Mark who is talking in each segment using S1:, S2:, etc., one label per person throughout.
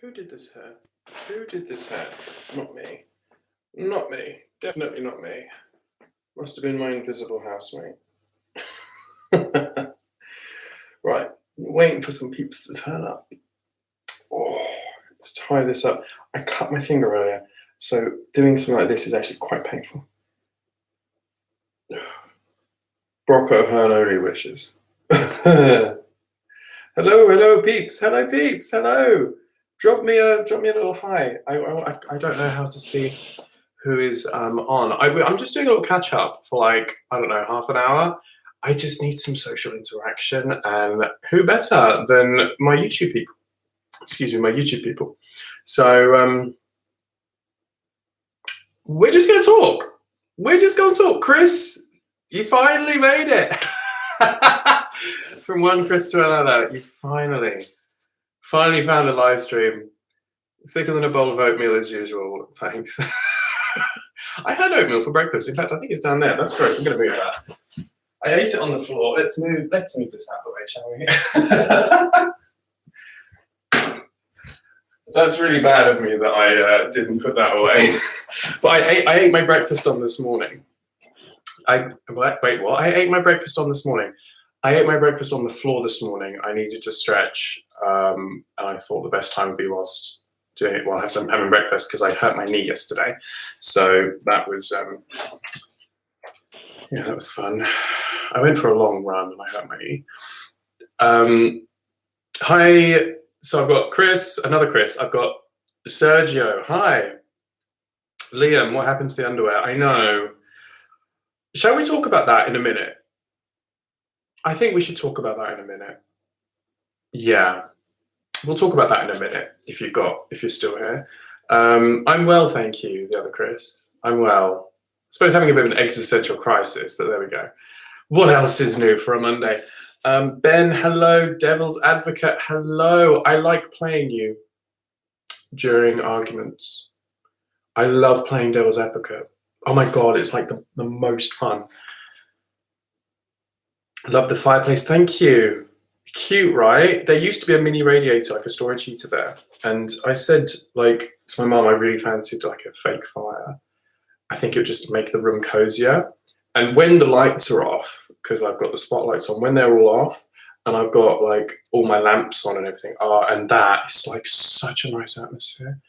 S1: Who did this hair? Who did this hair? Not me. Not me. Definitely not me. Must have been my invisible housemate. Right, waiting for some peeps to turn up. Oh, let's tie this up. I cut my finger earlier, so doing something like this is actually quite painful. Brock O'Hearn only wishes. Hello, hello, peeps. Hello, peeps. Hello. Drop me a little hi. I don't know how to see who is on. I'm just doing a little catch up for like, I don't know, half an hour. I just need some social interaction, and who better than my YouTube people? Excuse me, my YouTube people. So we're just going to talk. We're just going to talk. Chris, you finally made it. From one Chris to another, you finally found a live stream. Thicker than a bowl of oatmeal as usual. Thanks. I had oatmeal for breakfast. In fact, I think it's down there. That's gross. I'm going to move that. I ate it on the floor. Let's move this out of the way, shall we? That's really bad of me that I didn't put that away. But I ate my breakfast on this morning. Wait, what? I ate my breakfast on this morning. I ate my breakfast on the floor this morning. I needed to stretch, and I thought the best time would be whilst doing it while having breakfast, because I hurt my knee yesterday. So that was, yeah, that was fun. I went for a long run and I hurt my knee. Hi, so I've got Chris, another Chris. I've got Sergio. Hi. Liam, what happened to the underwear? I know. Shall we talk about that in a minute? I think we should talk about that in a minute. Yeah, we'll talk about that in a minute if you're still here. I'm well, thank you, the other Chris. I'm well. I suppose having a bit of an existential crisis, but there we go. What else is new for a Monday? Ben, hello. Devil's Advocate, hello. I like playing you during arguments. I love playing Devil's Advocate. Oh my God, it's like the most fun. Love the fireplace, thank you. Cute, right? There used to be a mini radiator, like a storage heater there. And I said, like, to my mum, I really fancied like a fake fire. I think it would just make the room cozier. And when the lights are off, because I've got the spotlights on, when they're all off, and I've got like all my lamps on and everything, and that is like such a nice atmosphere.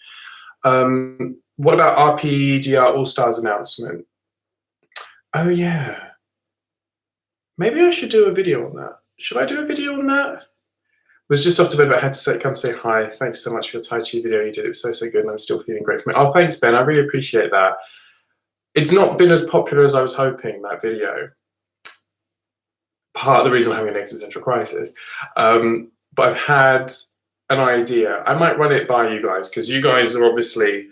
S1: What about RPGR All-Stars announcement? Oh yeah. Maybe I should do a video on that. Should I do a video on that? Was just off to bed, but I had to come say hi. Thanks so much for your Tai Chi video you did. It was so good, and I'm still feeling great from it. Oh, thanks, Ben. I really appreciate that. It's not been as popular as I was hoping, that video. Part of the reason I'm having an existential crisis. But I've had an idea. I might run it by you guys, because you guys are obviously,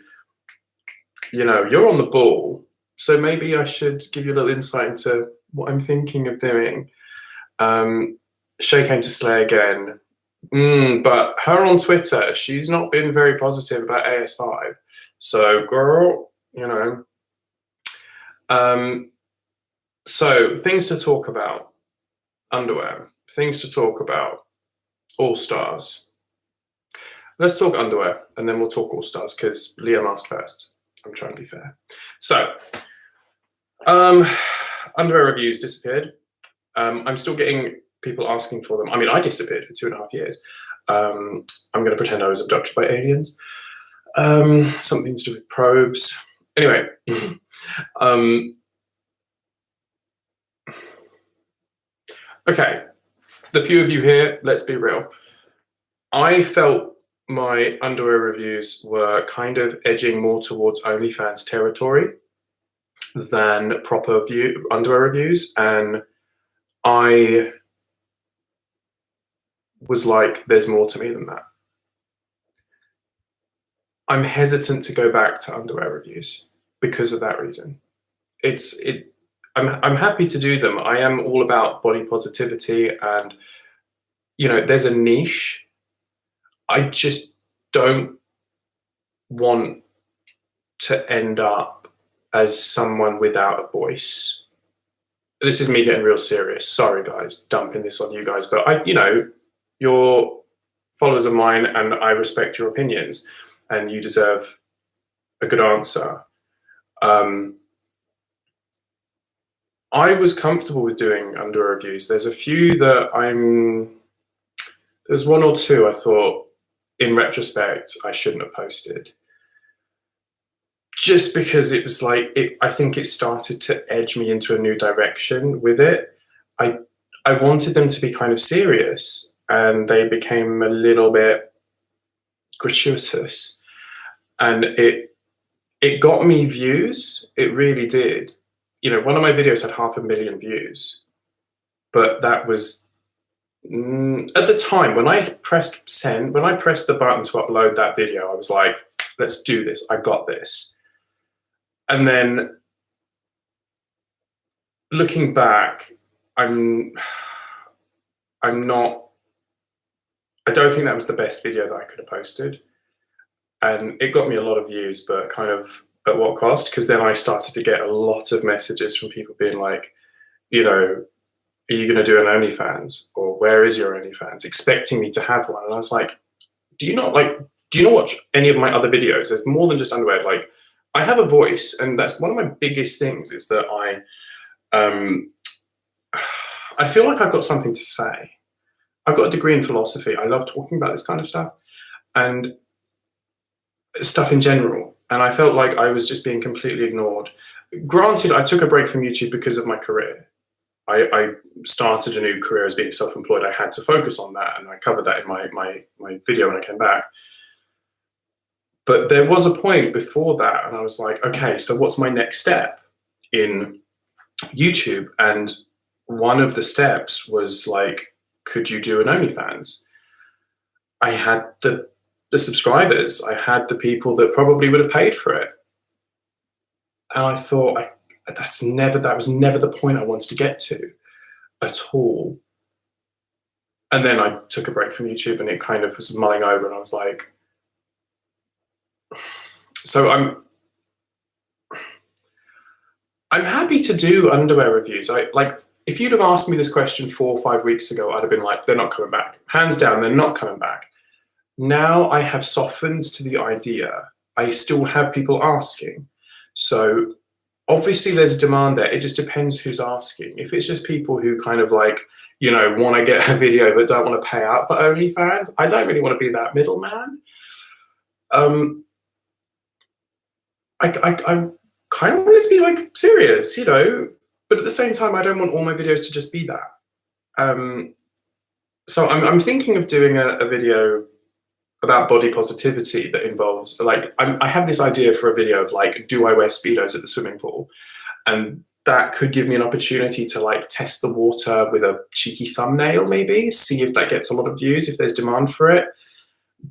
S1: you know, you're on the ball. So maybe I should give you a little insight into what I'm thinking of doing. Shay came to Slay again. But her on Twitter, she's not been very positive about AS5. So, girl, you know. So, things to talk about. Underwear. Things to talk about. All-Stars. Let's talk underwear, and then we'll talk All-Stars, because Liam asked first. I'm trying to be fair. So, underwear reviews disappeared. I'm still getting people asking for them. I mean, I disappeared for 2.5 years. I'm going to pretend I was abducted by aliens. Something to do with probes. Anyway, okay, the few of you here, let's be real. I felt my underwear reviews were kind of edging more towards OnlyFans territory than proper underwear reviews, and I was like, there's more to me than that. I'm hesitant to go back to underwear reviews because of that reason. I'm happy to do them. I am all about body positivity, and you know, there's a niche. I just don't want to end up as someone without a voice. This is me getting real serious. Sorry guys, dumping this on you guys, but you know, you're followers of mine, and I respect your opinions, and you deserve a good answer. I was comfortable with doing underwear reviews. There's a few that there's one or two I thought, in retrospect, I shouldn't have posted. Just because it was like, I think it started to edge me into a new direction with it. I wanted them to be kind of serious, and they became a little bit gratuitous. And it got me views. It really did. You know, one of my videos had 500,000 views, but that was at the time when I pressed send, when I pressed the button to upload that video, I was like, let's do this. I got this. And then looking back, I don't think that was the best video that I could have posted. And it got me a lot of views, but kind of at what cost? Because then I started to get a lot of messages from people being like, you know, are you going to do an OnlyFans? Or where is your OnlyFans? Expecting me to have one. And I was like, do you not watch any of my other videos? There's more than just underwear. Like, I have a voice, and that's one of my biggest things, is that I feel like I've got something to say. I've got a degree in philosophy. I love talking about this kind of stuff and stuff in general. And I felt like I was just being completely ignored. Granted, I took a break from YouTube because of my career. I started a new career as being self-employed. I had to focus on that, and I covered that in my video when I came back. But there was a point before that, and I was like, okay, so what's my next step in YouTube? And one of the steps was like, could you do an OnlyFans? I had the subscribers. I had the people that probably would have paid for it. And I thought, that was never the point I wanted to get to at all. And then I took a break from YouTube, and it kind of was mulling over, and I was like, so I'm happy to do underwear reviews. If you'd have asked me this question 4 or 5 weeks ago, I'd have been like, they're not coming back. Hands down, they're not coming back. Now I have softened to the idea. I still have people asking. So obviously there's a demand there. It just depends who's asking. If it's just people who kind of like, you know, want to get a video but don't want to pay out for OnlyFans, I don't really want to be that middleman. I kind of want it to be like serious, you know, but at the same time, I don't want all my videos to just be that. So I'm thinking of doing a video about body positivity that involves, like, I have this idea for a video of like, do I wear Speedos at the swimming pool? And that could give me an opportunity to like test the water with a cheeky thumbnail, maybe see if that gets a lot of views, if there's demand for it.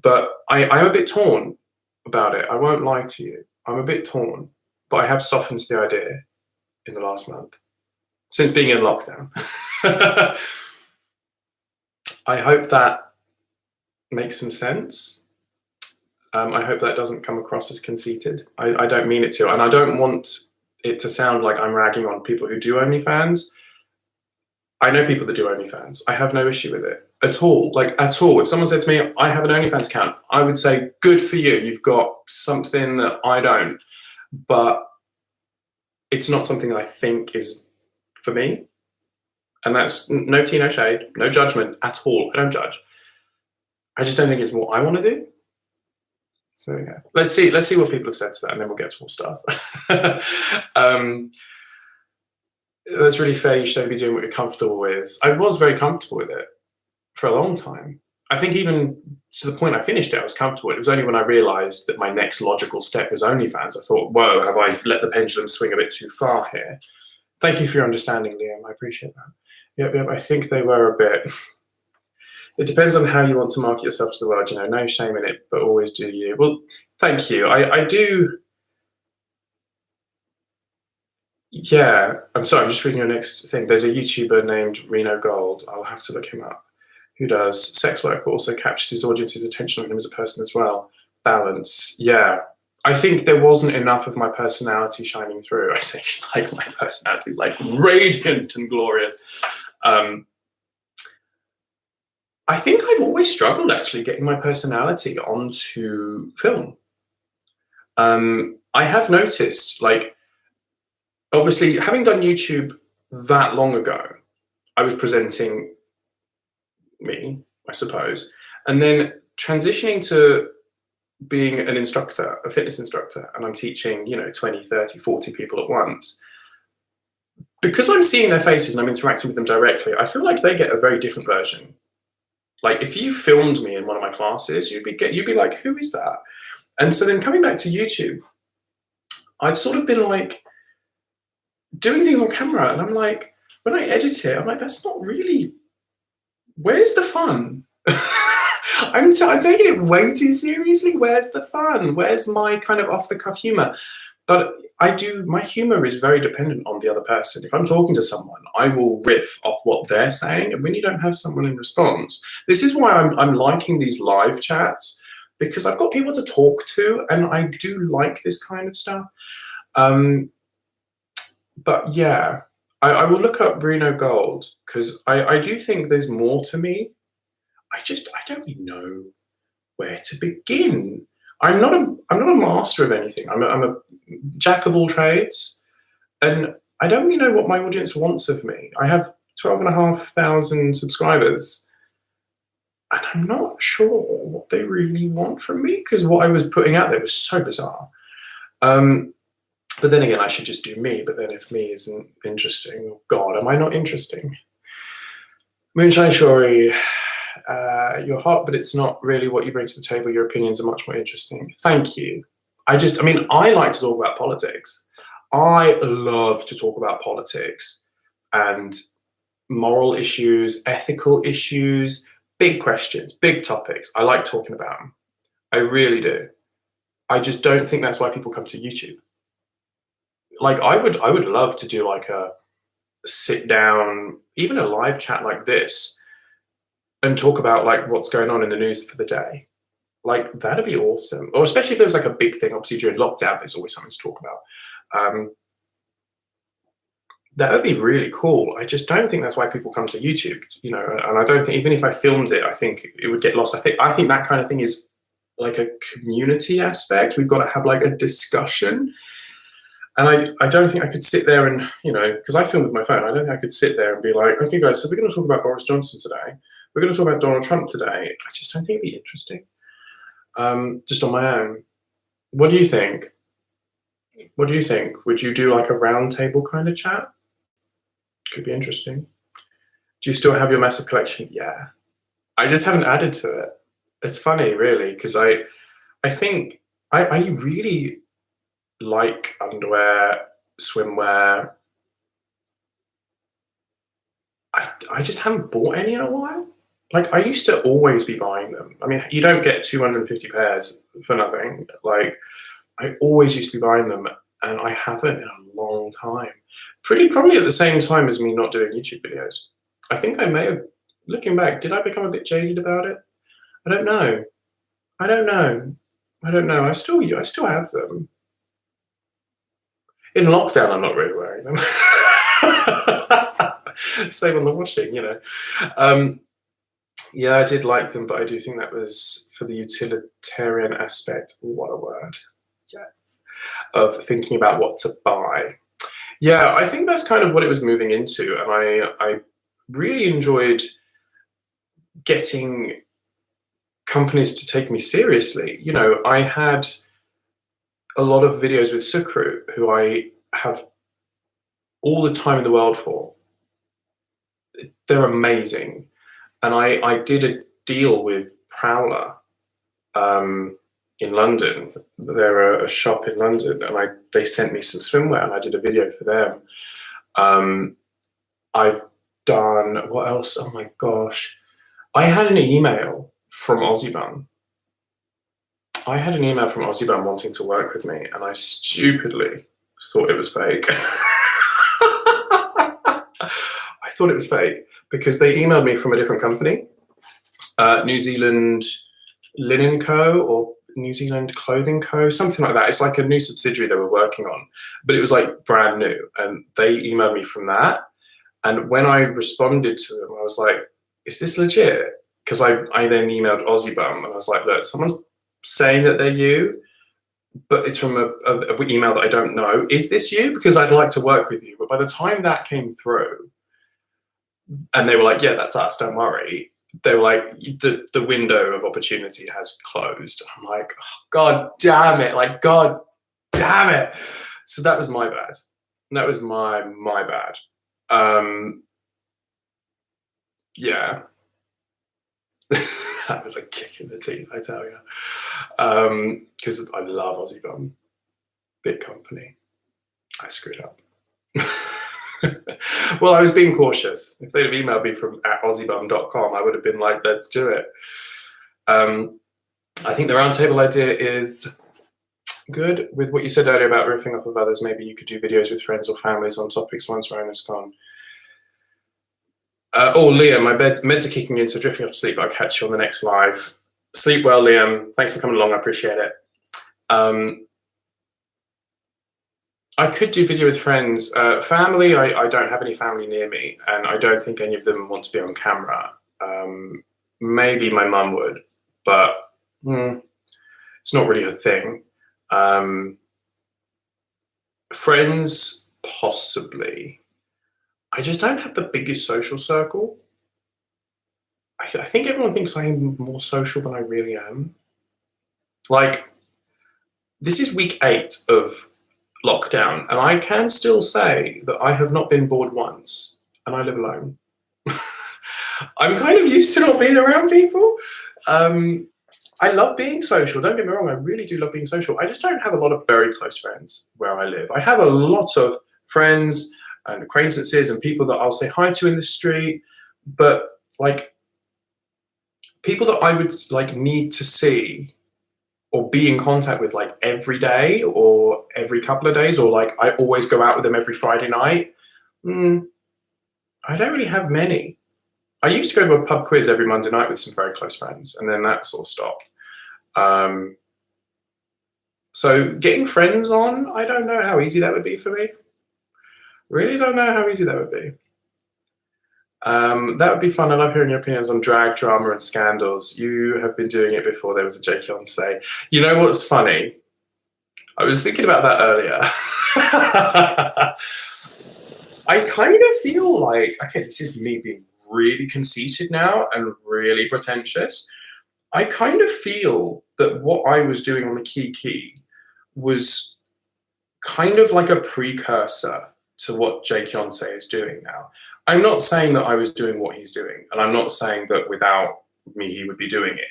S1: But I'm a bit torn about it. I won't lie to you. I'm a bit torn, but I have softened to the idea in the last month, since being in lockdown. I hope that makes some sense. I hope that doesn't come across as conceited. I don't mean it to, and I don't want it to sound like I'm ragging on people who do OnlyFans. I know people that do OnlyFans. I have no issue with it at all. Like, at all. If someone said to me, I have an OnlyFans account, I would say, good for you. You've got something that I don't. But it's not something that I think is for me. And that's no tea, no shade, no judgment at all. I don't judge. I just don't think it's what I want to do. So there we go. Let's see what people have said to that, and then we'll get to all stars. That's really fair. You should be doing what you're comfortable with. I was very comfortable with it for a long time. I think even to the point I finished it, I was comfortable. It was only when I realized that my next logical step was OnlyFans, I thought, whoa, have I let the pendulum swing a bit too far here? Thank you for your understanding, Liam. I appreciate that. Yep, I think they were a bit. It depends on how you want to market yourself to the world, you know, no shame in it, but always do you. Well, thank you. I do. Yeah, I'm sorry, I'm just reading your next thing. There's a YouTuber named Reno Gold. I'll have to look him up. Who does sex work, but also captures his audience's attention on him as a person as well. Balance. Yeah. I think there wasn't enough of my personality shining through. I say, like, my personality is like radiant and glorious. I think I've always struggled actually getting my personality onto film. I have noticed, like, obviously, having done YouTube that long ago, I was presenting me, I suppose, and then transitioning to being an instructor, a fitness instructor, and I'm teaching, 20, 30, 40 people at once. Because I'm seeing their faces and I'm interacting with them directly, I feel like they get a very different version. Like, if you filmed me in one of my classes, you'd be like, who is that? And so then coming back to YouTube, I've sort of been like doing things on camera, and I'm like, when I edit it, I'm like, that's not really. Where's the fun? I'm taking it way too seriously. Where's the fun? Where's my kind of off the cuff humor? But my humor is very dependent on the other person. If I'm talking to someone, I will riff off what they're saying. And when you don't have someone in response, this is why I'm liking these live chats, because I've got people to talk to, and I do like this kind of stuff. But yeah, I will look up Bruno Gold, because I do think there's more to me. I don't really know where to begin. I'm not a master of anything. I'm a jack of all trades, and I don't really know what my audience wants of me. I have 12,500 subscribers, and I'm not sure what they really want from me, because what I was putting out there was so bizarre. But then again, I should just do me. But then if me isn't interesting, oh God, am I not interesting? Moonshine Shori, you're hot, but it's not really what you bring to the table. Your opinions are much more interesting. Thank you. I like to talk about politics. I love to talk about politics and moral issues, ethical issues, big questions, big topics. I like talking about them. I really do. I just don't think that's why people come to YouTube. Like, I would love to do like a sit down, even a live chat like this, and talk about like what's going on in the news for the day. Like, that'd be awesome. Or especially if there's like a big thing. Obviously during lockdown, there's always something to talk about. That would be really cool. I just don't think that's why people come to YouTube, and I don't think, even if I filmed it, I think it would get lost. I think that kind of thing is like a community aspect. We've got to have like a discussion. And I don't think I could sit there and, because I film with my phone, I don't think I could sit there and be like, okay, guys, so we're going to talk about Boris Johnson today. We're going to talk about Donald Trump today. I just don't think it'd be interesting. Just on my own. What do you think? What do you think? Would you do like a round table kind of chat? Could be interesting. Do you still have your massive collection? Yeah. I just haven't added to it. It's funny, really, because I think I really like underwear, swimwear. I just haven't bought any in a while. Like, I used to always be buying them. I mean, you don't get 250 pairs for nothing. Like, I always used to be buying them, and I haven't in a long time. Probably at the same time as me not doing YouTube videos. I think I may have, looking back, did I become a bit jaded about it? I don't know. I still have them. In lockdown, I'm not really wearing them. Same on the washing, Yeah, I did like them, but I do think that was for the utilitarian aspect. What a word. Yes. Of thinking about what to buy. Yeah, I think that's kind of what it was moving into. And I really enjoyed getting companies to take me seriously. I had a lot of videos with Sucru, who I have all the time in the world for. They're amazing. And I did a deal with Prowler in London. They're a shop in London, and they sent me some swimwear, and I did a video for them. I've done, what else? Oh my gosh. I had an email from Aussie Bum. Wanting to work with me, and I stupidly thought it was fake. I thought it was fake because they emailed me from a different company, New Zealand Linen Co. or New Zealand Clothing Co., something like that. It's like a new subsidiary they were working on, but it was like brand new, and they emailed me from that. And when I responded to them, I was like, is this legit? because I then emailed Aussie Bum and I was like, look, someone's saying that they're you, but it's from a email that I don't know. Is this you? Because I'd like to work with you. But by the time that came through, and they were like, yeah, that's us, don't worry. They were like, the window of opportunity has closed. I'm like, oh, God damn it. Like, God damn it. So that was my bad. That was my bad. Yeah. That was a kick in the teeth, I tell you. Because I love Aussie Bum. Big company. I screwed up. Well, I was being cautious. If they'd have emailed me from @aussiebum.com, I would have been like, let's do it. I think the roundtable idea is good. With what you said earlier about riffing off of others, maybe you could do videos with friends or families on topics once Ryan is gone. Oh, Liam, my meds are kicking in, so drifting off to sleep. I'll catch you on the next live. Sleep well, Liam. Thanks for coming along. I appreciate it. I could do video with friends. Family, I don't have any family near me, and I don't think any of them want to be on camera. Maybe my mum would, but it's not really her thing. Friends, possibly. I just don't have the biggest social circle. I think everyone thinks I'm more social than I really am. Like, this is week 8 of lockdown, and I can still say that I have not been bored once, and I live alone. I'm kind of used to not being around people. I love being social, don't get me wrong, I really do love being social. I just don't have a lot of very close friends where I live. I have a lot of friends and acquaintances and people that I'll say hi to in the street, but like people that I would like need to see or be in contact with like every day or every couple of days, or like I always go out with them every Friday night. I don't really have many. I used to go to a pub quiz every Monday night with some very close friends, and then that sort of stopped. So getting friends on, I don't know how easy that would be for me. Really don't know how easy that would be. That would be fun. I love hearing your opinions on drag, drama, and scandals. You have been doing it before there was a Jake Yonsei. You know what's funny? I was thinking about that earlier. I kind of feel like, okay, this is me being really conceited now and really pretentious. I kind of feel that what I was doing on the Kiki was kind of like a precursor to what Jake Yonsei is doing now. I'm not saying that I was doing what he's doing, and I'm not saying that without me he would be doing it.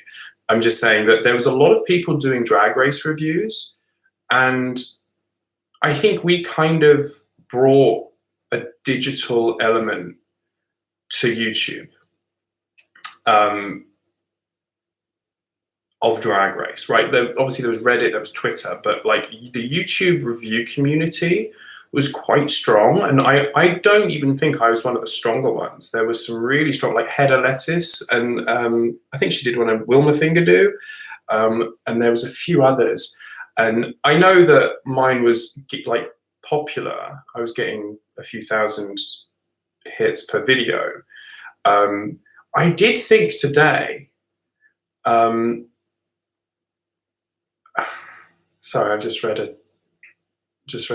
S1: I'm just saying that there was a lot of people doing Drag Race reviews, and I think we kind of brought a digital element to YouTube of Drag Race, right? Obviously there was Reddit, there was Twitter, but like the YouTube review community was quite strong, and I don't even think I was one of the stronger ones. There was some really strong, like Hedda Lettuce, and I think she did one of Wilma Fingerdo, and there was a few others. And I know that mine was like popular. I was getting a few thousand hits per video. I did think today, sorry, I just read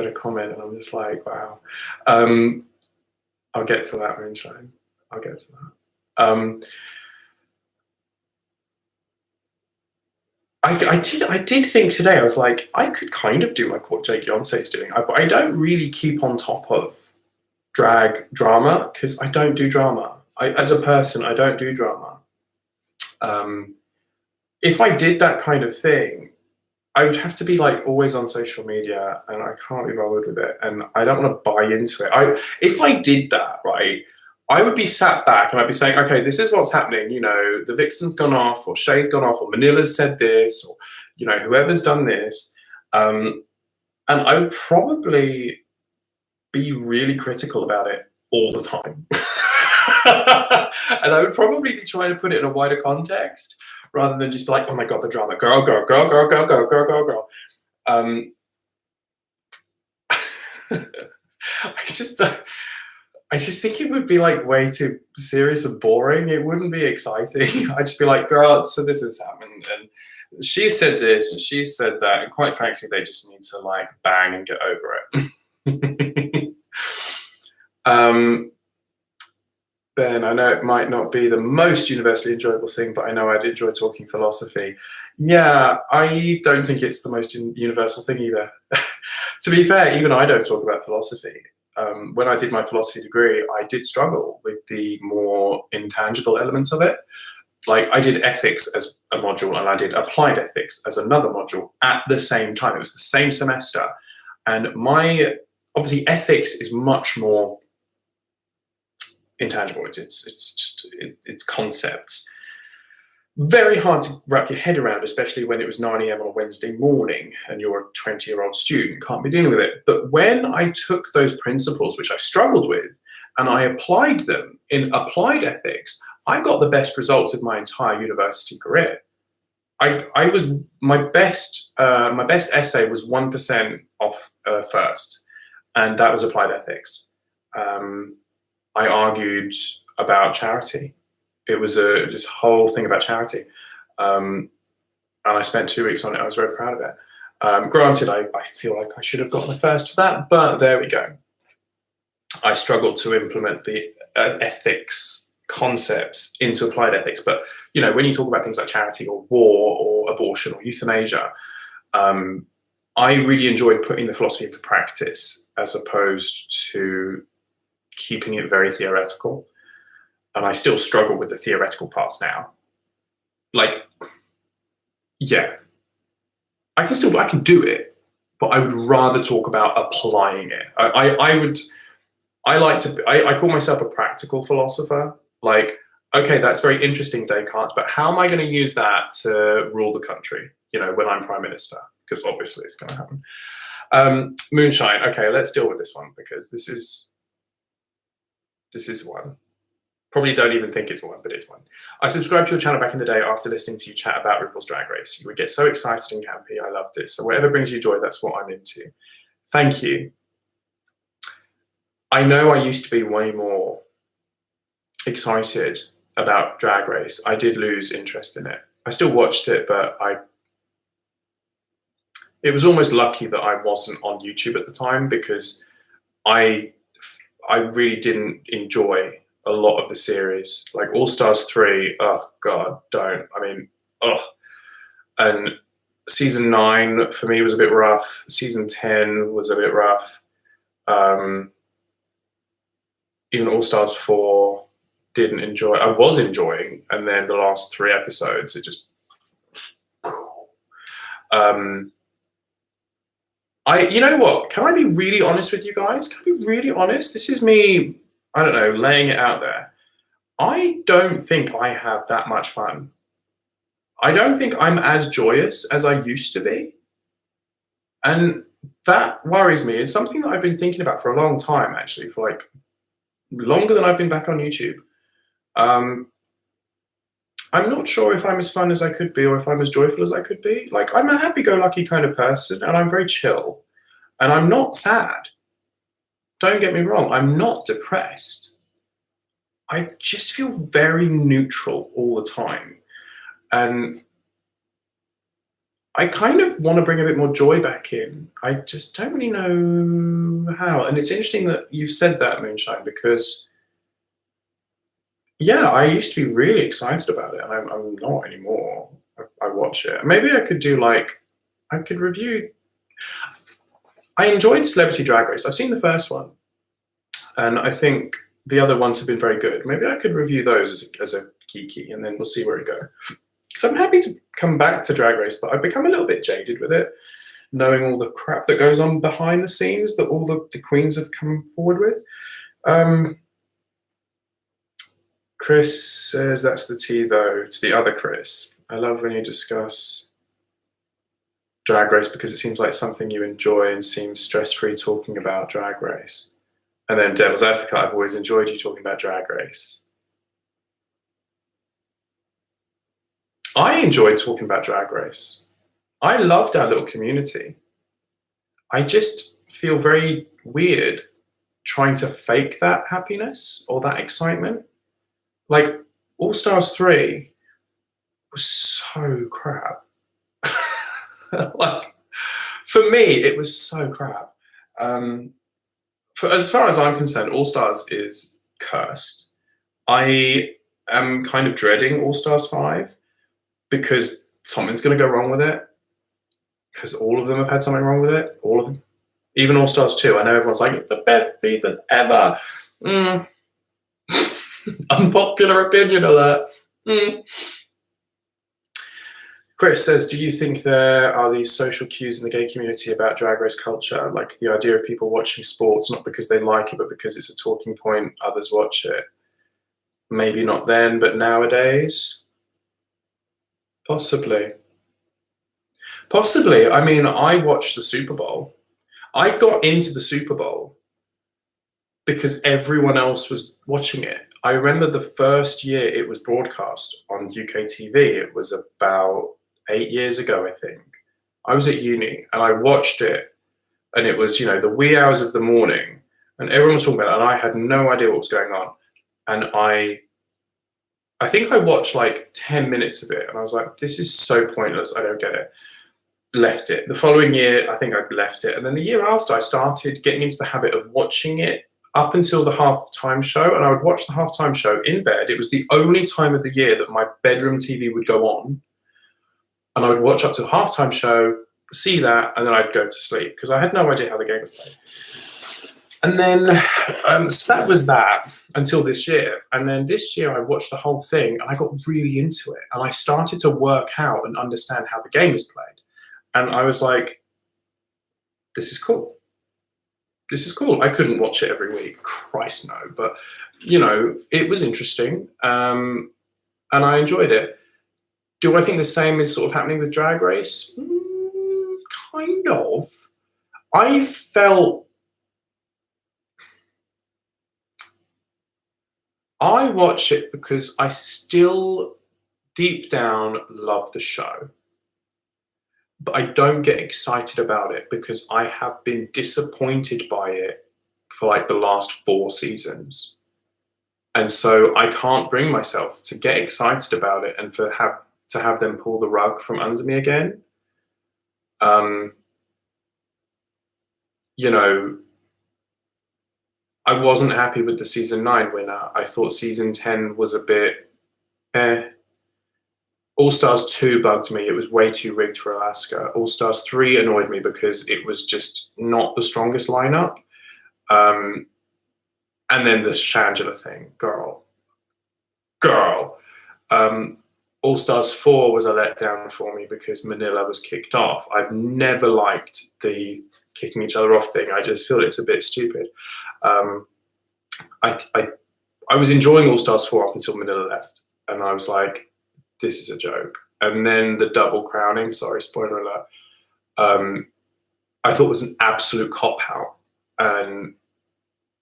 S1: a comment and I'm just like, wow. I'll get to that, Moonshine. I'll get to that. I did think today, I was like, I could kind of do like what Jake Yonsei is doing, but I don't really keep on top of drag drama because I don't do drama. As a person, I don't do drama. If I did that kind of thing, I would have to be like always on social media, and I can't be bothered with it, and I don't want to buy into it. If I did that, right, I would be sat back and I'd be saying, okay, this is what's happening. You know, the Vixen's gone off, or Shay's gone off, or Manila's said this, or you know, whoever's done this, and I would probably be really critical about it all the time, and I would probably be trying to put it in a wider context, rather than just like, oh my God, the drama, girl, girl, girl, girl, girl, girl, girl, girl, girl. I just, I just think it would be like way too serious and boring. It wouldn't be exciting. I'd just be like, girl, so this has happened, and she said this, and she said that, and quite frankly, they just need to like bang and get over it. Ben, I know it might not be the most universally enjoyable thing, but I know I'd enjoy talking philosophy. Yeah, I don't think it's the most universal thing either. To be fair, even I don't talk about philosophy. When I did my philosophy degree, I did struggle with the more intangible elements of it. Like I did ethics as a module and I did applied ethics as another module at the same time. It was the same semester. And obviously ethics is much more intangible. It's concepts. Very hard to wrap your head around, especially when it was 9 a.m. on a Wednesday morning and you're a 20-year-old student, can't be dealing with it. But when I took those principles, which I struggled with, and I applied them in applied ethics, I got the best results of my entire university career. I was my best essay was 1% off first, and that was applied ethics. I argued about charity. It was this whole thing about charity. And I spent 2 weeks on it. I was very proud of it. Granted, I feel like I should have gotten a first for that, but there we go. I struggled to implement the ethics concepts into applied ethics. But, you know, when you talk about things like charity or war or abortion or euthanasia, I really enjoyed putting the philosophy into practice as opposed to keeping it very theoretical. And I still struggle with the theoretical parts now. Like, yeah, I can do it, but I would rather talk about applying it. I call myself a practical philosopher. Like, okay, that's very interesting, Descartes, but how am I going to use that to rule the country, you know, when I'm prime minister? Because obviously it's going to happen. Moonshine, okay, let's deal with this one because this is one. Probably don't even think it's one, but it's one. I subscribed to your channel back in the day after listening to you chat about RuPaul's Drag Race. You would get so excited and campy. I loved it. So whatever brings you joy, that's what I'm into. Thank you. I know I used to be way more excited about Drag Race. I did lose interest in it. I still watched it, but it was almost lucky that I wasn't on YouTube at the time because I really didn't enjoy a lot of the series. Like All Stars 3, oh God, don't. I mean, ugh. And season 9 for me was a bit rough. Season 10 was a bit rough. Even All Stars 4 didn't enjoy. I was enjoying, and then the last 3 episodes, it just. You know what? Can I be really honest with you guys? Can I be really honest? This is me, I don't know, laying it out there. I don't think I have that much fun. I don't think I'm as joyous as I used to be. And that worries me. It's something that I've been thinking about for a long time, actually, for like longer than I've been back on YouTube. I'm not sure if I'm as fun as I could be or if I'm as joyful as I could be. Like, I'm a happy-go-lucky kind of person, and I'm very chill. And I'm not sad. Don't get me wrong, I'm not depressed. I just feel very neutral all the time. And I kind of want to bring a bit more joy back in. I just don't really know how. And it's interesting that you've said that, Moonshine, because yeah, I used to be really excited about it, and I'm not anymore. I watch it. Maybe I could do I could review. I enjoyed Celebrity Drag Race. I've seen the first one, and I think the other ones have been very good. Maybe I could review those as a kiki, and then we'll see where it goes. Because I'm happy to come back to Drag Race, but I've become a little bit jaded with it, knowing all the crap that goes on behind the scenes that all the queens have come forward with. Chris says that's the tea, though. It's the other Chris. I love when you discuss Drag Race because it seems like something you enjoy and seems stress-free talking about Drag Race. And then Devil's Advocate, I've always enjoyed you talking about Drag Race. I enjoyed talking about Drag Race. I loved our little community. I just feel very weird trying to fake that happiness or that excitement. Like All Stars 3 was so crap. Like, for me, it was so crap. As far as I'm concerned, All Stars is cursed. I am kind of dreading All Stars 5 because something's going to go wrong with it. Because all of them have had something wrong with it. All of them. Even All Stars 2. I know everyone's like, it's the best season ever. Unpopular opinion alert. Chris says, do you think there are these social cues in the gay community about drag race culture? Like the idea of people watching sports, not because they like it, but because it's a talking point, others watch it. Maybe not then, but nowadays? Possibly. Possibly. I mean, I watched the Super Bowl. I got into the Super Bowl because everyone else was watching it. I remember the first year it was broadcast on UK TV. It was about 8 years ago, I think. I was at uni and I watched it, and it was, the wee hours of the morning, and everyone was talking about it, and I had no idea what was going on. And I think I watched like 10 minutes of it, and I was like, this is so pointless. I don't get it. Left it. The following year, I think I left it. And then the year after, I started getting into the habit of watching it up until the halftime show, and I would watch the halftime show in bed. It was the only time of the year that my bedroom TV would go on, and I would watch up to the halftime show, see that, and then I'd go to sleep because I had no idea how the game was played. And then, so that was that until this year. And then this year I watched the whole thing and I got really into it. And I started to work out and understand how the game is played. And I was like, this is cool. This is cool. I couldn't watch it every week. Christ, no. But, it was interesting. And I enjoyed it. Do I think the same is sort of happening with Drag Race? Kind of. I watch it because I still, deep down, love the show. But I don't get excited about it because I have been disappointed by it for like the last 4 seasons. And so I can't bring myself to get excited about it and to have them pull the rug from under me again. I wasn't happy with the season 9 winner. I thought season 10 was a bit All Stars 2 bugged me. It was way too rigged for Alaska. All Stars 3 annoyed me because it was just not the strongest lineup. And then the Shangela thing, girl. All Stars 4 was a letdown for me because Manila was kicked off. I've never liked the kicking each other off thing. I just feel it's a bit stupid. I was enjoying All Stars 4 up until Manila left, and I was like, this is a joke. And then the double crowning, sorry, spoiler alert, I thought was an absolute cop-out and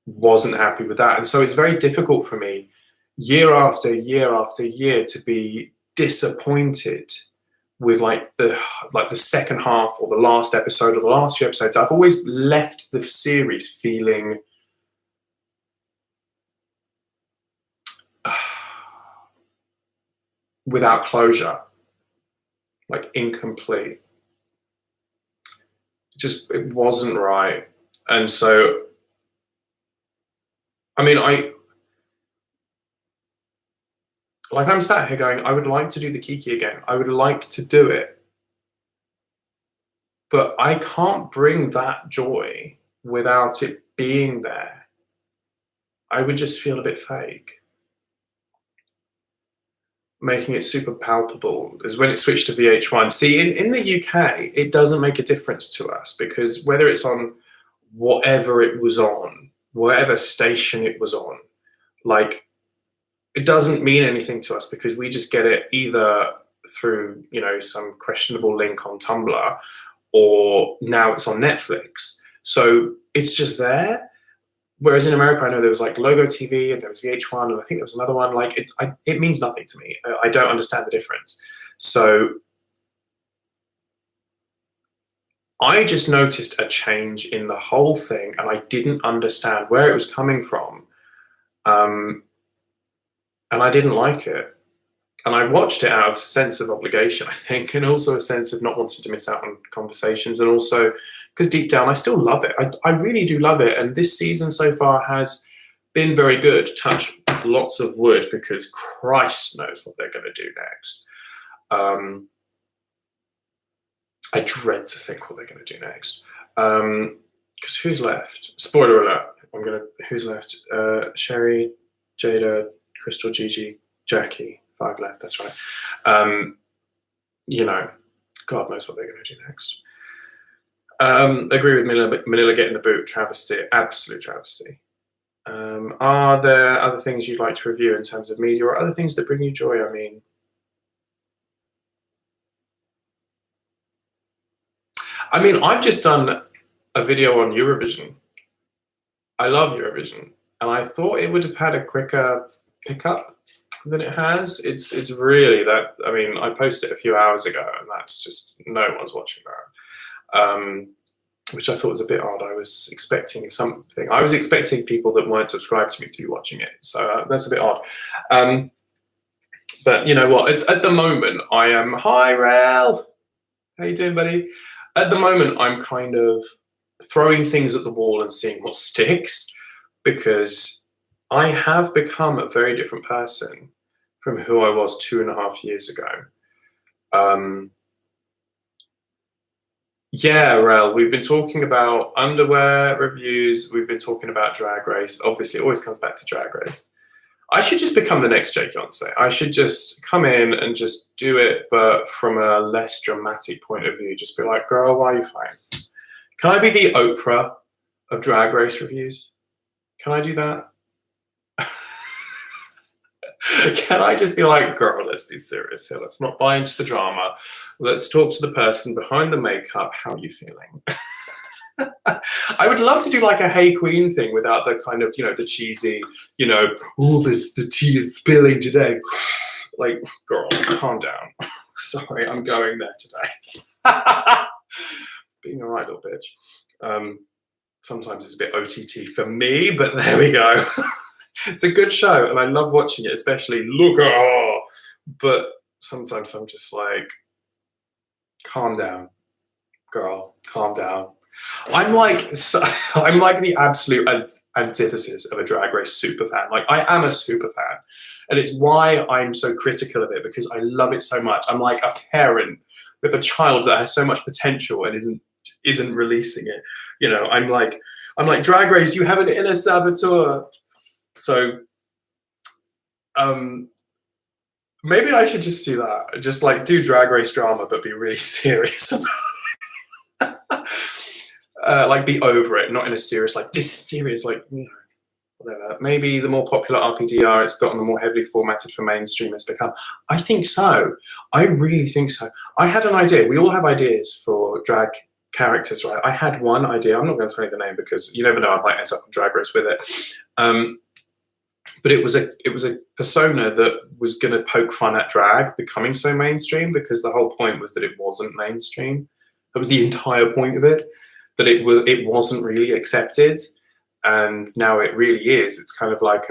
S1: wasn't happy with that. And so it's very difficult for me year after year after year to be disappointed with like the second half or the last episode or the last few episodes. I've always left the series feeling without closure, like incomplete. It wasn't right. And so, I mean, I'm sat here going, I would like to do the Kiki again. I would like to do it. But I can't bring that joy without it being there. I would just feel a bit fake. Making it super palpable is when it switched to VH1. See, in the UK, it doesn't make a difference to us because whether it's on whatever it was on, whatever station it was on, like, it doesn't mean anything to us because we just get it either through, some questionable link on Tumblr, or now it's on Netflix. So it's just there. Whereas in America, I know there was like Logo TV and there was VH1 and I think there was another one. Like it means nothing to me. I don't understand the difference. So I just noticed a change in the whole thing, and I didn't understand where it was coming from, and I didn't like it. And I watched it out of a sense of obligation, I think, and also a sense of not wanting to miss out on conversations, and also because deep down I still love it. I really do love it, and this season so far has been very good. Touch lots of wood, because Christ knows what they're going to do next. I dread to think what they're going to do next. Because who's left? Spoiler alert. Who's left? Sherry, Jada, Crystal, Gigi, Jackie. 5 left. That's right. You know, God knows what they're going to do next. Agree with Manila getting the boot. Travesty. Absolute travesty. Are there other things you'd like to review in terms of media, or other things that bring you joy? I mean, I've just done a video on Eurovision. I love Eurovision, and I thought it would have had a quicker pickup than it has. It's really that. I mean, I posted it a few hours ago, and that's just no one's watching that, which I thought was a bit odd. I was expecting something. I was expecting people that weren't subscribed to me to be watching it, so that's a bit odd. But you know what? At the moment, I am. Hi, Rel. How you doing, buddy? At the moment, I'm kind of throwing things at the wall and seeing what sticks, because I have become a very different person from who I was 2.5 years ago. Yeah, Rel, we've been talking about underwear reviews. We've been talking about Drag Race. Obviously, it always comes back to Drag Race. I should just become the next Jake Yonsei. I should just come in and just do it, but from a less dramatic point of view. Just be like, girl, why are you fighting? Can I be the Oprah of Drag Race reviews? Can I do that? Can I just be like, girl, let's be serious here. Let's not buy into the drama. Let's talk to the person behind the makeup. How are you feeling? I would love to do like a Hey Queen thing without the kind of, the cheesy, oh, the tea is spilling today. Like, girl, calm down. Sorry, I'm going there today. Being a right little bitch. Sometimes it's a bit OTT for me, but there we go. It's a good show, and I love watching it, especially look at her. But sometimes I'm just like, calm down, girl, calm down. I'm like the absolute antithesis of a Drag Race super fan. Like, I am a super fan, and it's why I'm so critical of it, because I love it so much. I'm like a parent with a child that has so much potential and isn't releasing it. I'm like Drag Race, you have an inner saboteur. So maybe I should just do that. Just like do Drag Race drama, but be really serious about it. Like, be over it, not in a serious, like, this is serious, like, whatever. Maybe the more popular RPDR it's gotten, the more heavily formatted for mainstream it's become. I think so. I really think so. I had an idea. We all have ideas for drag characters, right? I had one idea. I'm not going to tell you the name, because you never know, I might end up on Drag Race with it. But it was a persona that was going to poke fun at drag becoming so mainstream, because the whole point was that it wasn't mainstream. That was the entire point of it, that it wasn't really accepted, and now it really is. It's kind of like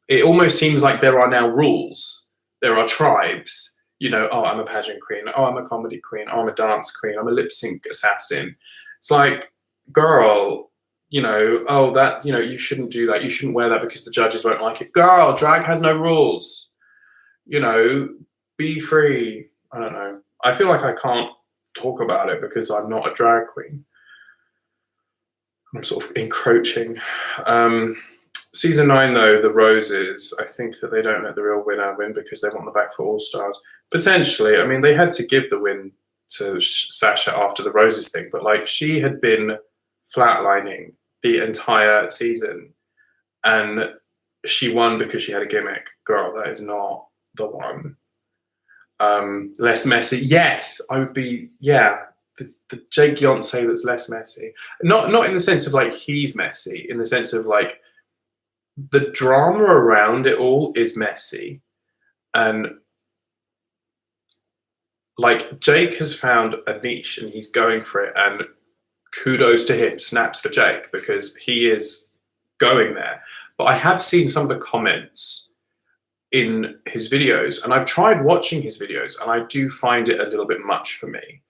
S1: it almost seems like there are now rules. There are tribes. Oh, I'm a pageant queen. Oh, I'm a comedy queen. Oh, I'm a dance queen. I'm a lip sync assassin. It's like, girl. Oh, that, you shouldn't do that. You shouldn't wear that because the judges won't like it. Girl, drag has no rules. Be free. I don't know. I feel like I can't talk about it because I'm not a drag queen. I'm sort of encroaching. Season 9, though, the Roses, I think that they don't let the real winner win because they want the back for All Stars. Potentially. I mean, they had to give the win to Sasha after the Roses thing, but like, she had been flatlining the entire season, and she won because she had a gimmick. Girl, that is not the one. Less messy. Yes, I would be. Yeah, the Jake Yonsei that's less messy. Not in the sense of like he's messy. In the sense of like the drama around it all is messy, and like Jake has found a niche and he's going for it, and kudos to him, snaps for Jake, because he is going there. But I have seen some of the comments in his videos, and I've tried watching his videos, and I do find it a little bit much for me,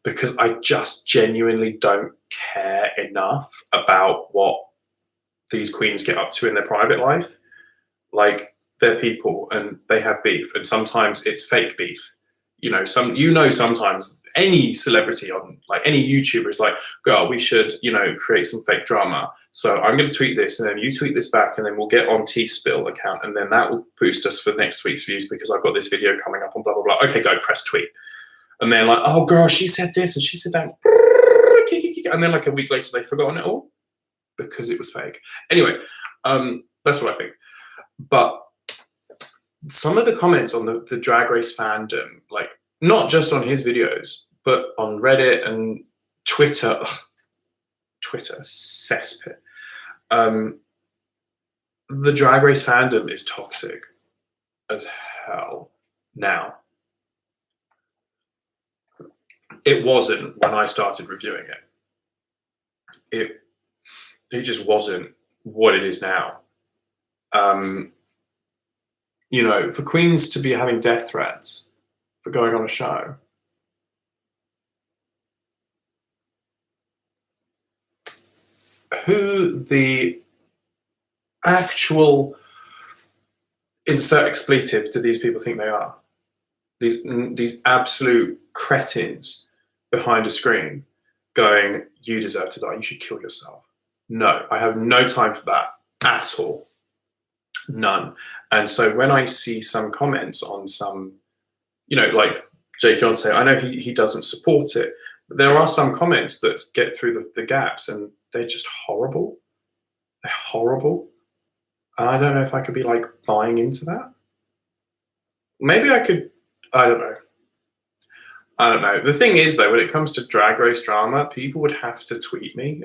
S1: because I just genuinely don't care enough about what these queens get up to in their private life. Like, they're people and they have beef, and sometimes it's fake beef. Sometimes any celebrity on, like, any YouTuber is like, girl, we should, create some fake drama. So I'm going to tweet this, and then you tweet this back, and then we'll get on T-Spill account, and then that will boost us for next week's views because I've got this video coming up on blah, blah, blah. Okay, go, press tweet. And they're like, oh, girl, she said this and she said that. And then like a week later, they've forgotten it all because it was fake. Anyway, that's what I think. But some of the comments on the Drag Race fandom, like, not just on his videos, but on Reddit and Twitter, Twitter, cesspit. The Drag Race fandom is toxic as hell now. It wasn't when I started reviewing it. It just wasn't what it is now. For queens to be having death threats for going on a show, who the actual insert expletive do these people think they are? These absolute cretins behind a screen going, you deserve to die, you should kill yourself. No, I have no time for that at all. None. And so when I see some comments on some, like Jake Yonsei, I know he doesn't support it, but there are some comments that get through the gaps, and they're just horrible. They're horrible. And I don't know if I could be like buying into that. Maybe I could, I don't know. The thing is, though, when it comes to Drag Race drama, people would have to tweet me.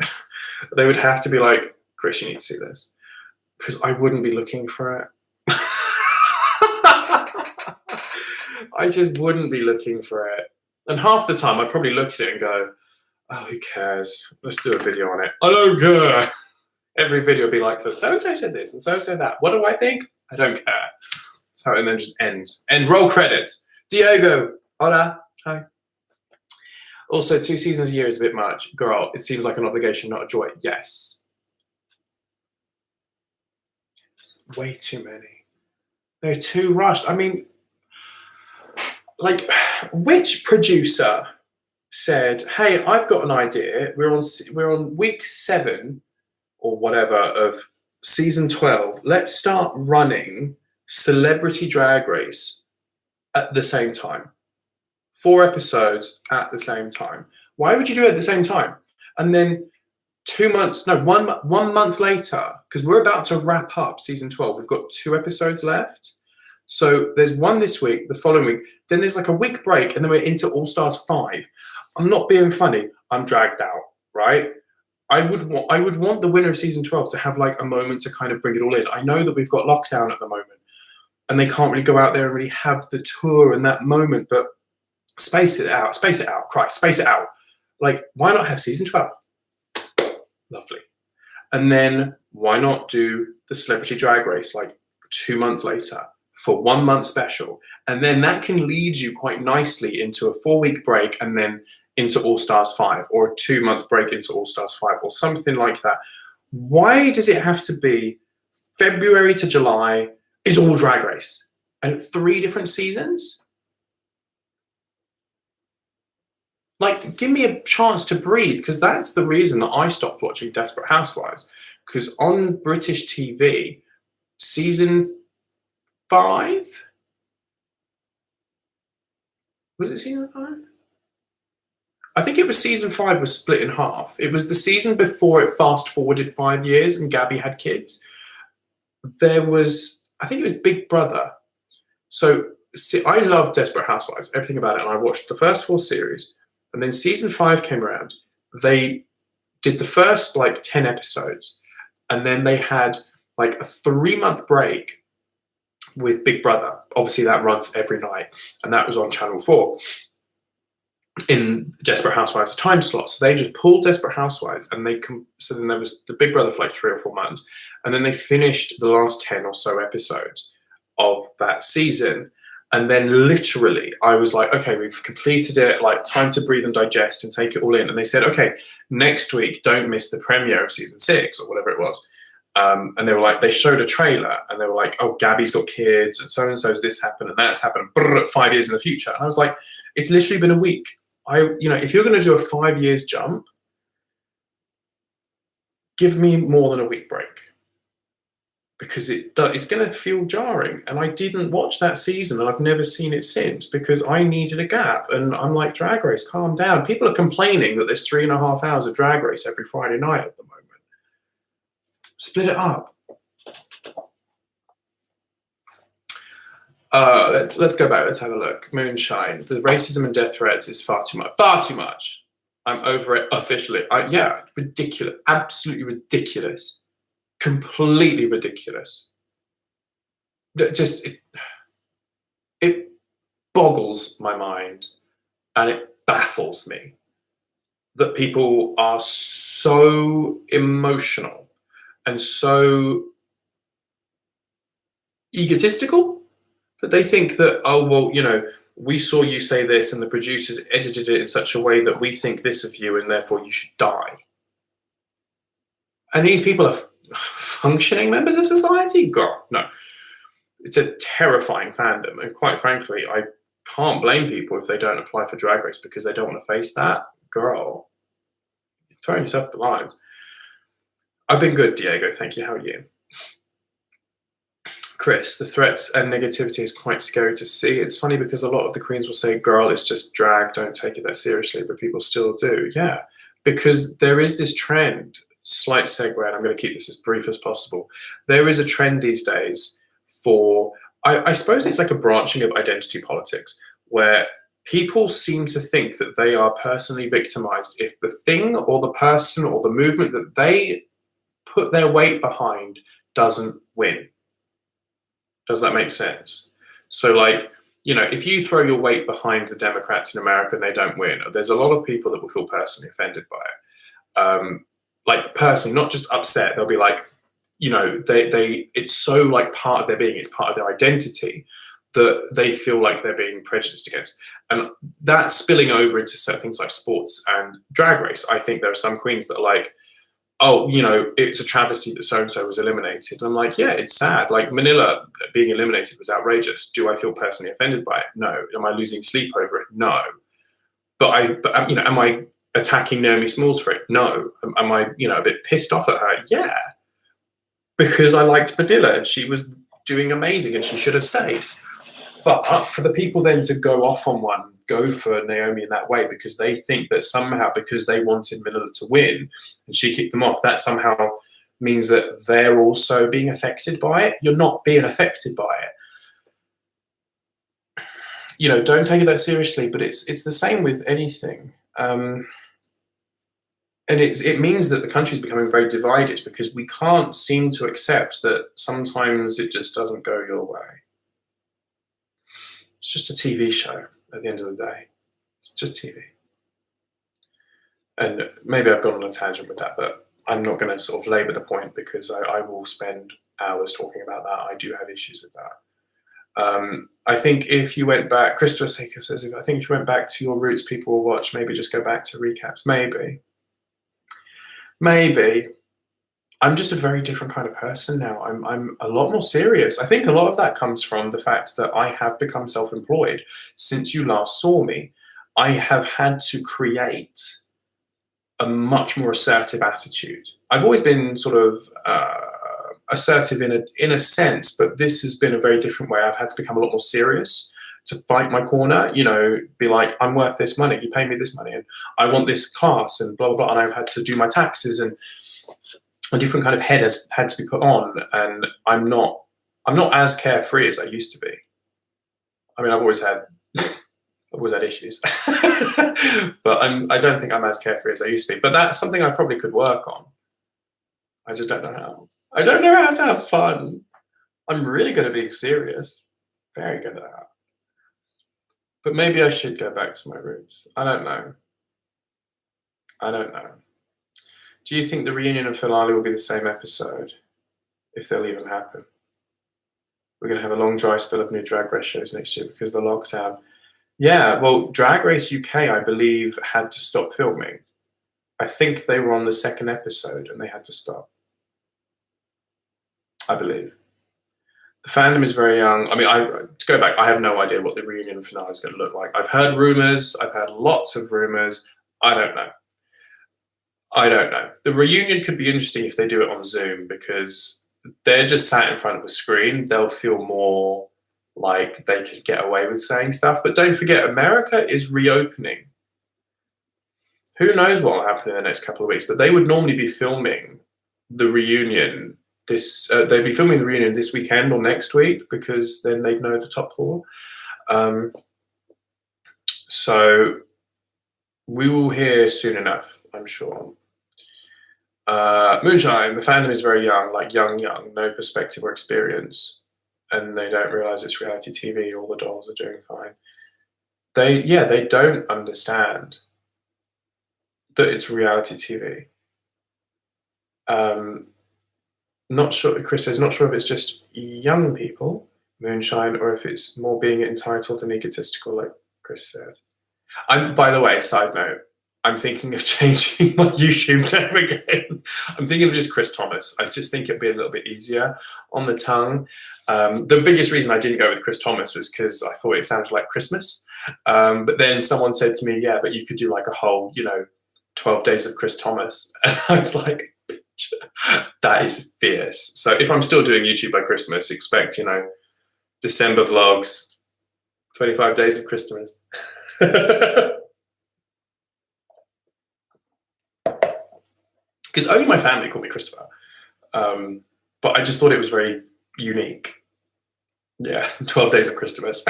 S1: They would have to be like, Chris, you need to see this. Because I wouldn't be looking for it. I just wouldn't be looking for it. And half the time, I'd probably look at it and go, oh, who cares? Let's do a video on it. I don't care. Every video would be like, so-and-so said this and so-and-so that. What do I think? I don't care. So, and then just end. And roll credits. Diego, hola. Hi. Also, 2 seasons a year is a bit much. Girl, it seems like an obligation, not a joy. Yes. Way too many. They're too rushed. I mean, like, which producer said, hey, I've got an idea. We're on week 7 or whatever of season 12. Let's start running Celebrity Drag Race at the same time. 4 episodes at the same time. Why would you do it at the same time? And then 1 month later, because we're about to wrap up season 12, we've got 2 episodes left. So there's one this week, the following week, then there's like a week break, and then we're into All Stars 5. I'm not being funny, I'm dragged out, right? I would want the winner of season 12 to have like a moment to kind of bring it all in. I know that we've got lockdown at the moment, and they can't really go out there and really have the tour and that moment, but space it out, Christ, space it out. Like, why not have season 12? Lovely. And then why not do the Celebrity Drag Race like 2 months later for 1 month special? And then that can lead you quite nicely into a 4-week break and then into All Stars 5, or a 2-month break into All Stars 5, or something like that. Why does it have to be February to July is all Drag Race and 3 different seasons? Like, give me a chance to breathe, because that's the reason that I stopped watching Desperate Housewives. Because on British TV, season 5? Was it season 5? I think it was season 5 was split in half. It was the season before it fast-forwarded 5 years and Gabby had kids. There was, I think it was Big Brother. So I love Desperate Housewives, everything about it, and I watched the first 4 series. And then season 5 came around. They did the first like 10 episodes, and then they had like a 3-month break with Big Brother. Obviously, that runs every night, and that was on Channel 4 in Desperate Housewives time slot. So they just pulled Desperate Housewives, and so then there was the Big Brother for like 3 or 4 months, and then they finished the last 10 or so episodes of that season. And then literally I was like, okay, we've completed it, like time to breathe and digest and take it all in. And they said, okay, next week, don't miss the premiere of season 6 or whatever it was. And they were like, they showed a trailer and they were like, oh, Gabby's got kids and so-and-so's this happened and that's happened 5 years in the future. And I was like, it's literally been a week. If you're going to do a 5 years jump, give me more than a week break. Because it's going to feel jarring. And I didn't watch that season and I've never seen it since because I needed a gap. And I'm like, Drag Race, calm down. People are complaining that there's 3.5 hours of Drag Race every Friday night at the moment. Split it up. Let's go back. Let's have a look. Moonshine. The racism and death threats is far too much. Far too much. I'm over it officially. Yeah, ridiculous. Absolutely ridiculous. Completely ridiculous. It boggles my mind and it baffles me that people are so emotional and so egotistical that they think that, oh, well, we saw you say this and the producers edited it in such a way that we think this of you and therefore you should die. And these people are functioning members of society? God, no. It's a terrifying fandom. And quite frankly, I can't blame people if they don't apply for Drag Race because they don't want to face that. Girl, you're throwing yourself at the lines. I've been good, Diego. Thank you. How are you? Chris, the threats and negativity is quite scary to see. It's funny because a lot of the queens will say, girl, it's just drag, don't take it that seriously, but people still do. Yeah, because there is this trend. Slight segue, and I'm going to keep this as brief as possible. There is a trend these days for, I suppose it's like a branching of identity politics, where people seem to think that they are personally victimized if the thing or the person or the movement that they put their weight behind doesn't win. Does that make sense? So if you throw your weight behind the Democrats in America and they don't win, there's a lot of people that will feel personally offended by it. Personally, not just upset. They'll be like, it's so like part of their being, it's part of their identity that they feel like they're being prejudiced against. And that's spilling over into certain things like sports and Drag Race. I think there are some queens that are like, oh, it's a travesty that so-and-so was eliminated. And I'm like, yeah, it's sad. Like Manila being eliminated was outrageous. Do I feel personally offended by it? No. Am I losing sleep over it? No. But am I attacking Naomi Smalls for it? No. Am I, a bit pissed off at her? Yeah. Because I liked Manila and she was doing amazing and she should have stayed. But for the people then to go off on one, go for Naomi in that way because they think that somehow because they wanted Manila to win and she kicked them off, that somehow means that they're also being affected by it. You're not being affected by it. Don't take it that seriously, but it's the same with anything. And it means that the country's becoming very divided because we can't seem to accept that sometimes it just doesn't go your way. It's just a TV show at the end of the day. It's just TV. And maybe I've gone on a tangent with that, but I'm not going to sort of labour the point because I will spend hours talking about that. I do have issues with that. I think if you went back, Christopher Saker says, I think if you went back to your roots, people will watch, maybe just go back to recaps. Maybe. I'm just a very different kind of person now. I'm a lot more serious. I think a lot of that comes from the fact that I have become self-employed. Since you last saw me, I have had to create a much more assertive attitude. I've always been sort of assertive in a sense, but this has been a very different way. I've had to become a lot more serious to fight my corner, be like, I'm worth this money, you pay me this money, and I want this class, and blah, blah, blah. And I've had to do my taxes, and a different kind of head has had to be put on. And I'm not as carefree as I used to be. I mean, I've always had issues, but I don't think I'm as carefree as I used to be. But that's something I probably could work on. I just don't know how. I don't know how to have fun. I'm really good at being serious. Very good at that. But maybe I should go back to my roots. I don't know. I don't know. Do you think the reunion and finale will be the same episode? If they'll even happen? We're going to have a long dry spell of new Drag Race shows next year because of the lockdown. Yeah, well, Drag Race UK, I believe, had to stop filming. I think they were on the second episode and they had to stop. I believe. The fandom is very young. I mean, to go back, I have no idea what the reunion finale is going to look like. I've heard rumors. I've heard lots of rumors. I don't know. I don't know. The reunion could be interesting if they do it on Zoom because they're just sat in front of a screen. They'll feel more like they could get away with saying stuff. But don't forget, America is reopening. Who knows what will happen in the next couple of weeks? But they would normally be filming the reunion they'd be filming the reunion this weekend or next week because then they'd know the top four. So we will hear soon enough, I'm sure. Moonshine, the fandom is very young, like young, no perspective or experience, and they don't realize it's reality TV. All the dolls are doing fine. They don't understand that it's reality TV. Not sure, Chris says, not sure if it's just young people, Moonshine, or if it's more being entitled and egotistical, like Chris said. By the way, side note, I'm thinking of changing my YouTube name again. I'm thinking of just Chris Thomas. I just think it'd be a little bit easier on the tongue. The biggest reason I didn't go with Chris Thomas was because I thought it sounded like Christmas. But then someone said to me, yeah, but you could do like a whole, 12 days of Chris Thomas. And I was like, that is fierce. So if I'm still doing YouTube by Christmas, expect, December vlogs, 25 days of Christmas. Because only my family called me Christopher. But I just thought it was very unique. Yeah, 12 days of Christmas.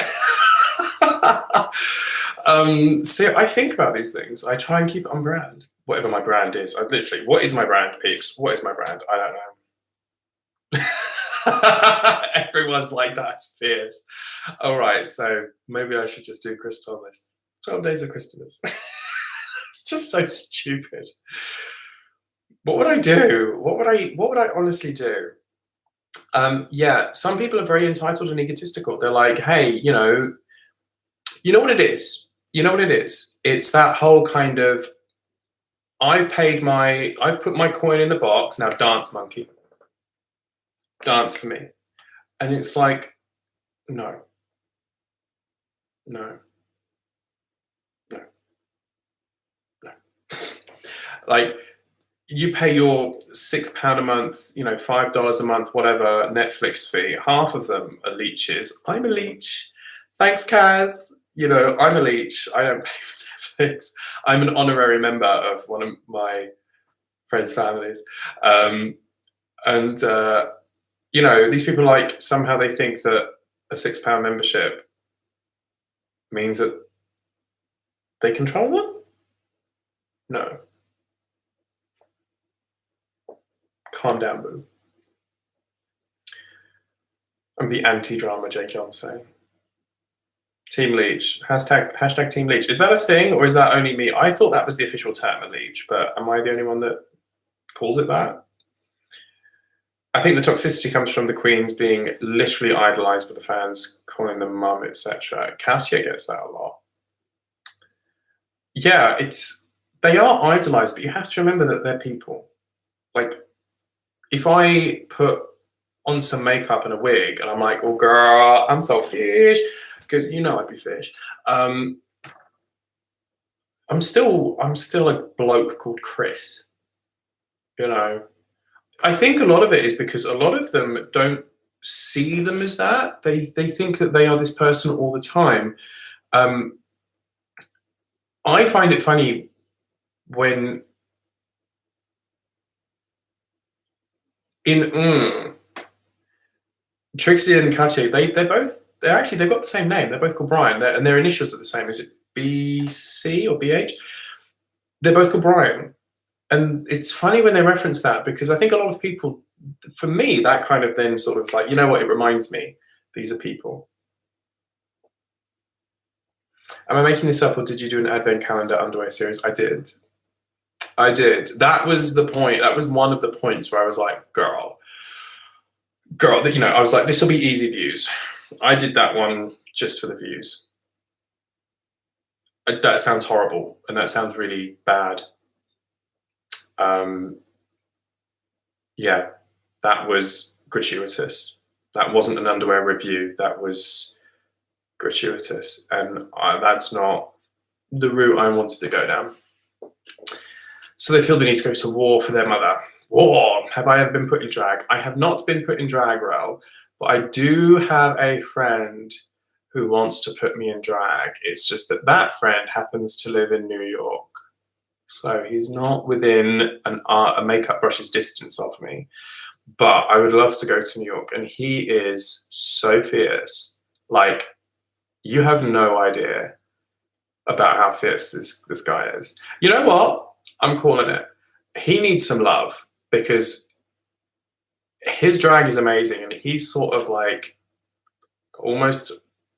S1: So I think about these things. I try and keep it on brand. Whatever my brand is. What is my brand, peeps? What is my brand? I don't know. Everyone's like, that's fierce. All right, so maybe I should just do Chris Thomas. 12 days of Christmas. It's just so stupid. What would I do? What would I honestly do? Yeah, some people are very entitled and egotistical. They're like, hey, you know what it is? You know what it is? It's that whole kind of, I've put my coin in the box, now dance, monkey. Dance for me. And it's like, no. Like, you pay your £6 a month, $5 a month, whatever, Netflix fee. Half of them are leeches. I'm a leech. Thanks, Kaz. I'm a leech. I don't pay for Netflix. I'm an honorary member of one of my friends' families. These people, somehow they think that a £6 membership means that they control them? No. Calm down, boo. I'm the anti-drama, Jake Yonsei. Team Leech. Hashtag Team Leech. Is that a thing, or is that only me? I thought that was the official term, a leech, but am I the only one that calls it that? I think the toxicity comes from the queens being literally idolized by the fans, calling them mum, etc. Katya gets that a lot. Yeah, they are idolized, but you have to remember that they're people. If I put on some makeup and a wig and I'm like, oh girl, I'm so fish, because I'd be fish. I'm still a bloke called Chris. I think a lot of it is because a lot of them don't see them as that. They think that they are this person all the time. I find it funny when Trixie and Katya, they've got the same name. They're both called Brian, and their initials are the same. Is it BC or BH? They're both called Brian. And it's funny when they reference that because I think a lot of people for me, that kind of then sort of is like, you know what, it reminds me, these are people. Am I making this up, or did you do an advent calendar underwear series? I did. That was the point. That was one of the points where I was like, girl, that, you know, I was like, this will be easy views. I did that one just for the views. That sounds horrible, and that sounds really bad. Yeah, that was gratuitous. That wasn't an underwear review. That was gratuitous, and that's not the route I wanted to go down. So they feel the need to go to war for their mother. War! Have I ever been put in drag? I have not been put in drag, Rel, but I do have a friend who wants to put me in drag. It's just that that friend happens to live in New York. So he's not within a makeup brush's distance of me. But I would love to go to New York. And he is so fierce. Like, you have no idea about how fierce this guy is. You know what? I'm calling it. He needs some love, because his drag is amazing, and he's sort of like almost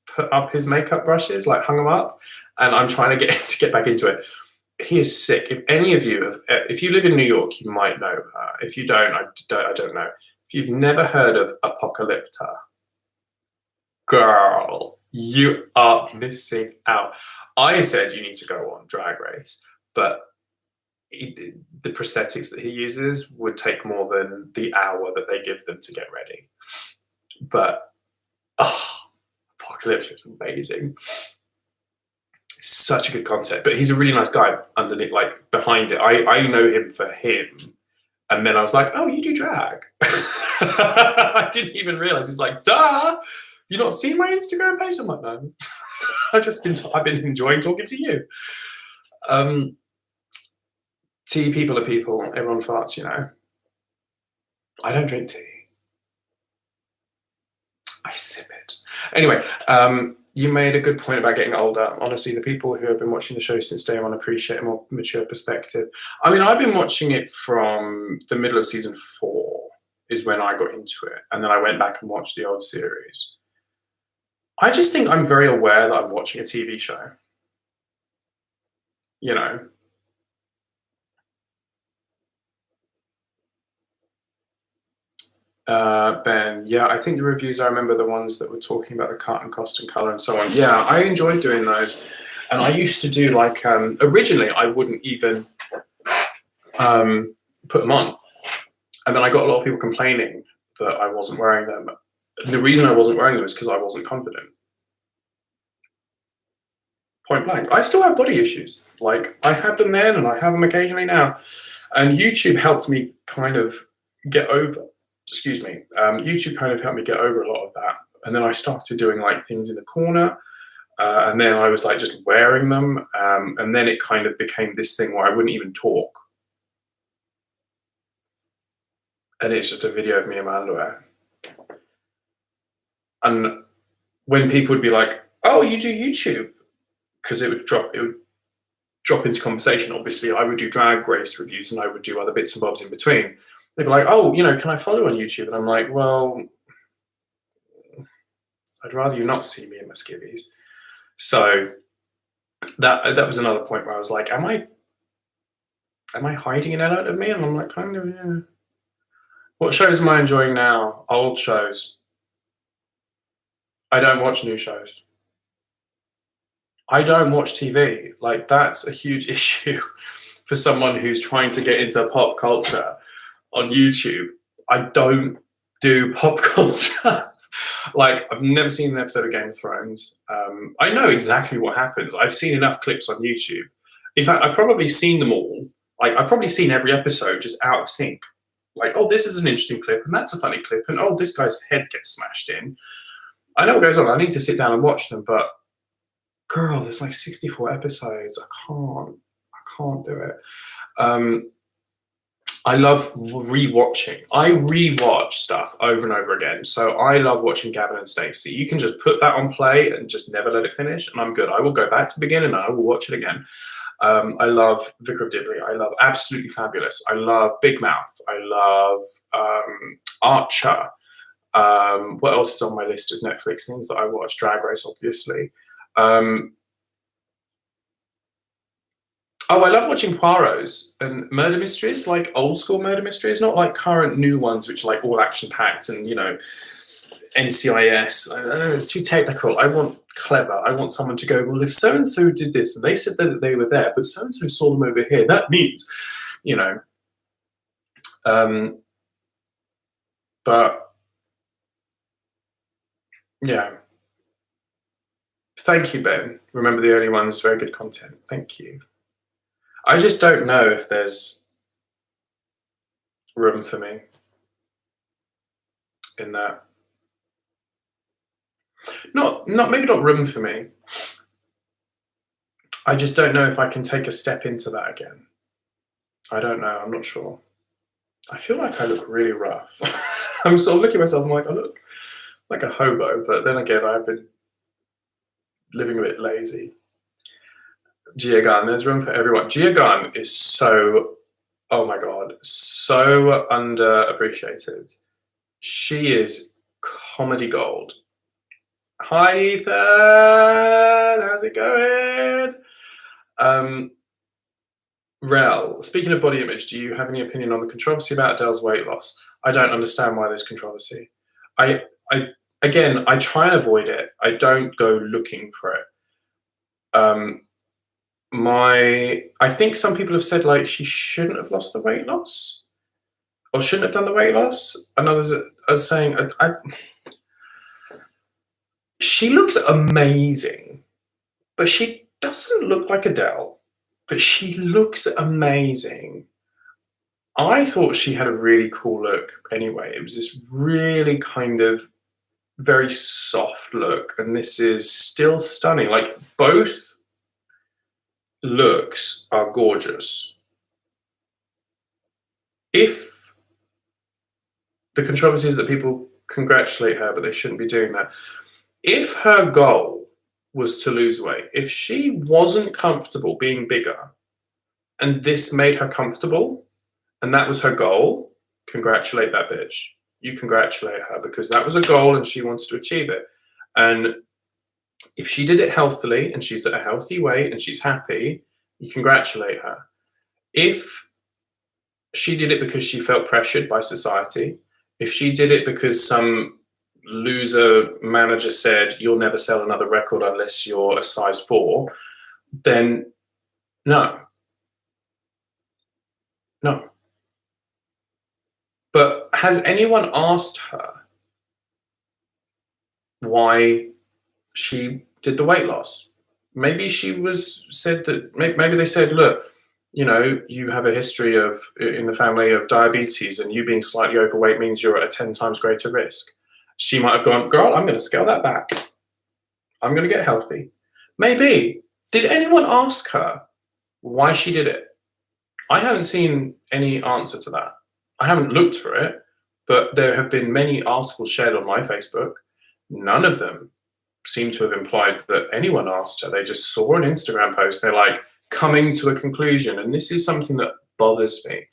S1: put up his makeup brushes, like hung them up, and I'm trying to get back into it. He is sick. If any of you if you live in New York, you might know her. If you don't, I don't know. If you've never heard of Apocalypta, girl, you are missing out. I said you need to go on Drag Race, but the prosthetics that he uses would take more than the hour that they give them to get ready. But Apocalypse is amazing. Such a good concept, but he's a really nice guy underneath, like behind it. I know him for him, and then I was like, oh, you do drag. I didn't even realize. He's like, duh, you not seen my Instagram page? I'm like, no. I've been enjoying talking to you. Tea, people are people. Everyone farts, you know. I don't drink tea. I sip it. Anyway, you made a good point about getting older. Honestly, the people who have been watching the show since day one appreciate a more mature perspective. I mean, I've been watching it from the middle of season 4 is when I got into it. And then I went back and watched the old series. I just think I'm very aware that I'm watching a TV show. You know? Ben, yeah, I think the reviews, I remember the ones that were talking about the cut and cost and color and so on. Yeah, I enjoyed doing those. And I used to do like, originally I wouldn't even put them on. And then I got a lot of people complaining that I wasn't wearing them. And the reason I wasn't wearing them is because I wasn't confident. Point blank. I still have body issues. Like, I had them then and I have them occasionally now. And YouTube helped me kind of get over, YouTube kind of helped me get over a lot of that. And then I started doing like things in the corner. And then I was like just wearing them. And then it kind of became this thing where I wouldn't even talk. And it's just a video of me in my underwear. And when people would be like, oh, you do YouTube? Because it would drop into conversation. Obviously, I would do Drag Race reviews and I would do other bits and bobs in between. They'd be like, oh, you know, can I follow on YouTube? And I'm like, well, I'd rather you not see me in my skivvies. So that was another point where I was like, am I hiding an element of me? And I'm like, kind of, yeah. What shows am I enjoying now? Old shows. I don't watch new shows. I don't watch TV. Like, that's a huge issue for someone who's trying to get into pop culture on YouTube. I don't do pop culture. Like, I've never seen an episode of Game of Thrones. I know exactly what happens. I've seen enough clips on YouTube. In fact, I've probably seen them all. Like, I've probably seen every episode just out of sync. Like, oh, this is an interesting clip, and that's a funny clip, and oh, this guy's head gets smashed in. I know what goes on. I need to sit down and watch them, but girl, there's like 64 episodes. I can't do it. I love rewatching. I rewatch stuff over and over again. So I love watching Gavin and Stacey. You can just put that on play and just never let it finish, and I'm good. I will go back to the beginning and I will watch it again. I love Vicar of Dibley. I love Absolutely Fabulous. I love Big Mouth. I love Archer. What else is on my list of Netflix things that I watch? Drag Race, obviously. I love watching Poirot's and murder mysteries, like old school murder mysteries, not like current new ones, which are like all action packed and, you know, NCIS. It's too technical. I want clever. I want someone to go, well, if so and so did this and they said that they were there, but so and so saw them over here, that means, you know. But yeah. Thank you, Ben. Remember the early ones, very good content. Thank you. I just don't know if there's room for me in that. Maybe not room for me. I just don't know if I can take a step into that again. I don't know. I'm not sure. I feel like I look really rough. I'm sort of looking at myself, I'm like, I look like a hobo, but then again, I've been living a bit lazy. Gia Gunn, there's room for everyone. Gia Gunn is so, oh my God, so underappreciated. She is comedy gold. Hi, Ethan. How's it going? Rel, speaking of body image, do you have any opinion on the controversy about Adele's weight loss? I don't understand why there's controversy. Again, I try and avoid it. I don't go looking for it. I think some people have said like she shouldn't have lost the weight loss or shouldn't have done the weight loss. And others are saying she looks amazing, but she doesn't look like Adele, but she looks amazing. I thought she had a really cool look anyway. It was this really kind of very soft look, and this is still stunning. Like both looks are gorgeous. If the controversy is that people congratulate her, but they shouldn't be doing that. If her goal was to lose weight, if she wasn't comfortable being bigger and this made her comfortable and that was her goal, congratulate that bitch. You congratulate her because that was a goal and she wants to achieve it. And if she did it healthily and she's at a healthy weight and she's happy, you congratulate her. If she did it because she felt pressured by society, if she did it because some loser manager said you'll never sell another record unless you're a size 4, then no. But has anyone asked her why she did the weight loss? Maybe maybe they said, look, you know, you have a history of in the family of diabetes and you being slightly overweight means you're at a 10 times greater risk. She might have gone, girl, I'm going to scale that back. I'm going to get healthy. Maybe. Did anyone ask her why she did it? I haven't seen any answer to that. I haven't looked for it, but there have been many articles shared on my Facebook. None of them seem to have implied that anyone asked her. They just saw an Instagram post. They're like coming to a conclusion. And this is something that bothers me.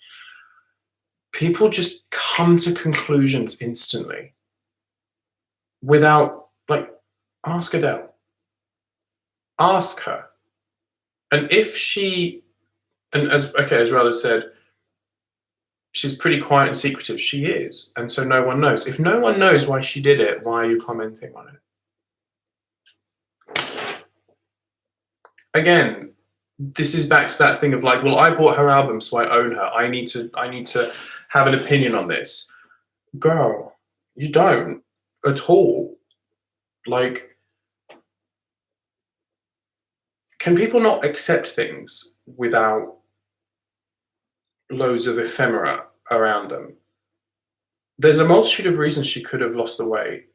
S1: People just come to conclusions instantly without, like, ask Adele. Ask her. And if she, and as Rella said, she's pretty quiet and secretive. She is. And so no one knows. If no one knows why she did it, why are you commenting on it? Again, this is back to that thing of like, well, I bought her album, so I own her. I need to have an opinion on this. Girl, you don't at all. Like, can people not accept things without loads of ephemera around them? There's a multitude of reasons she could have lost the weight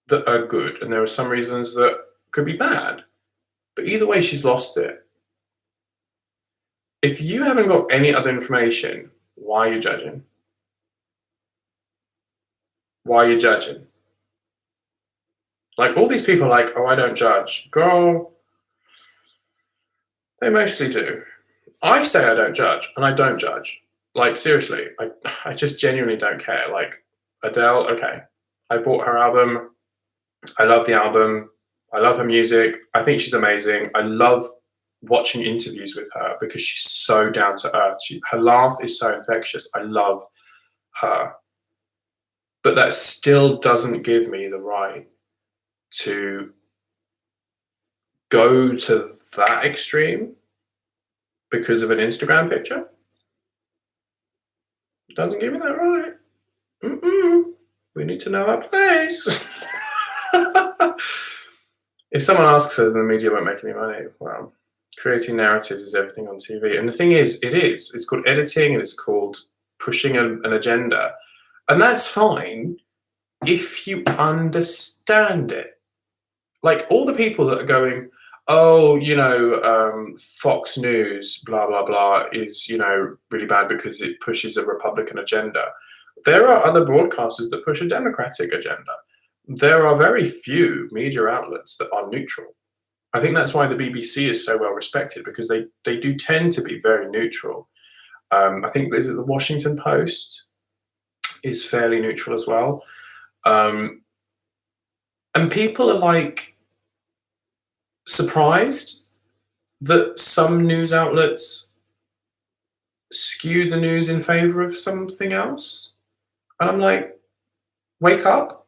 S1: that are good, and there are some reasons that could be bad. But either way, she's lost it. If you haven't got any other information, why are you judging? Why are you judging? Like, all these people are like, oh, I don't judge. Girl, They mostly do. I say I don't judge, and I don't judge. Like, seriously, I just genuinely don't care. Like, Adele, okay. I bought her album. I love the album. I love her music. I think she's amazing. I love watching interviews with her because she's so down to earth. Her laugh is so infectious. I love her. But that still doesn't give me the right to go to that extreme because of an Instagram picture. It doesn't give me that right. We need to know our place. If someone asks us, the media won't make any money. Well, creating narratives is everything on TV. And the thing is, it is. It's called editing and it's called pushing an agenda. And that's fine if you understand it. Like all the people that are going, oh, Fox News, blah, blah, blah, is, really bad because it pushes a Republican agenda. There are other broadcasters that push a Democratic agenda. There are very few media outlets that are neutral. I think that's why the BBC is so well respected, because they do tend to be very neutral. I think the Washington Post is fairly neutral as well. And people are like surprised that some news outlets skew the news in favor of something else. And I'm like, wake up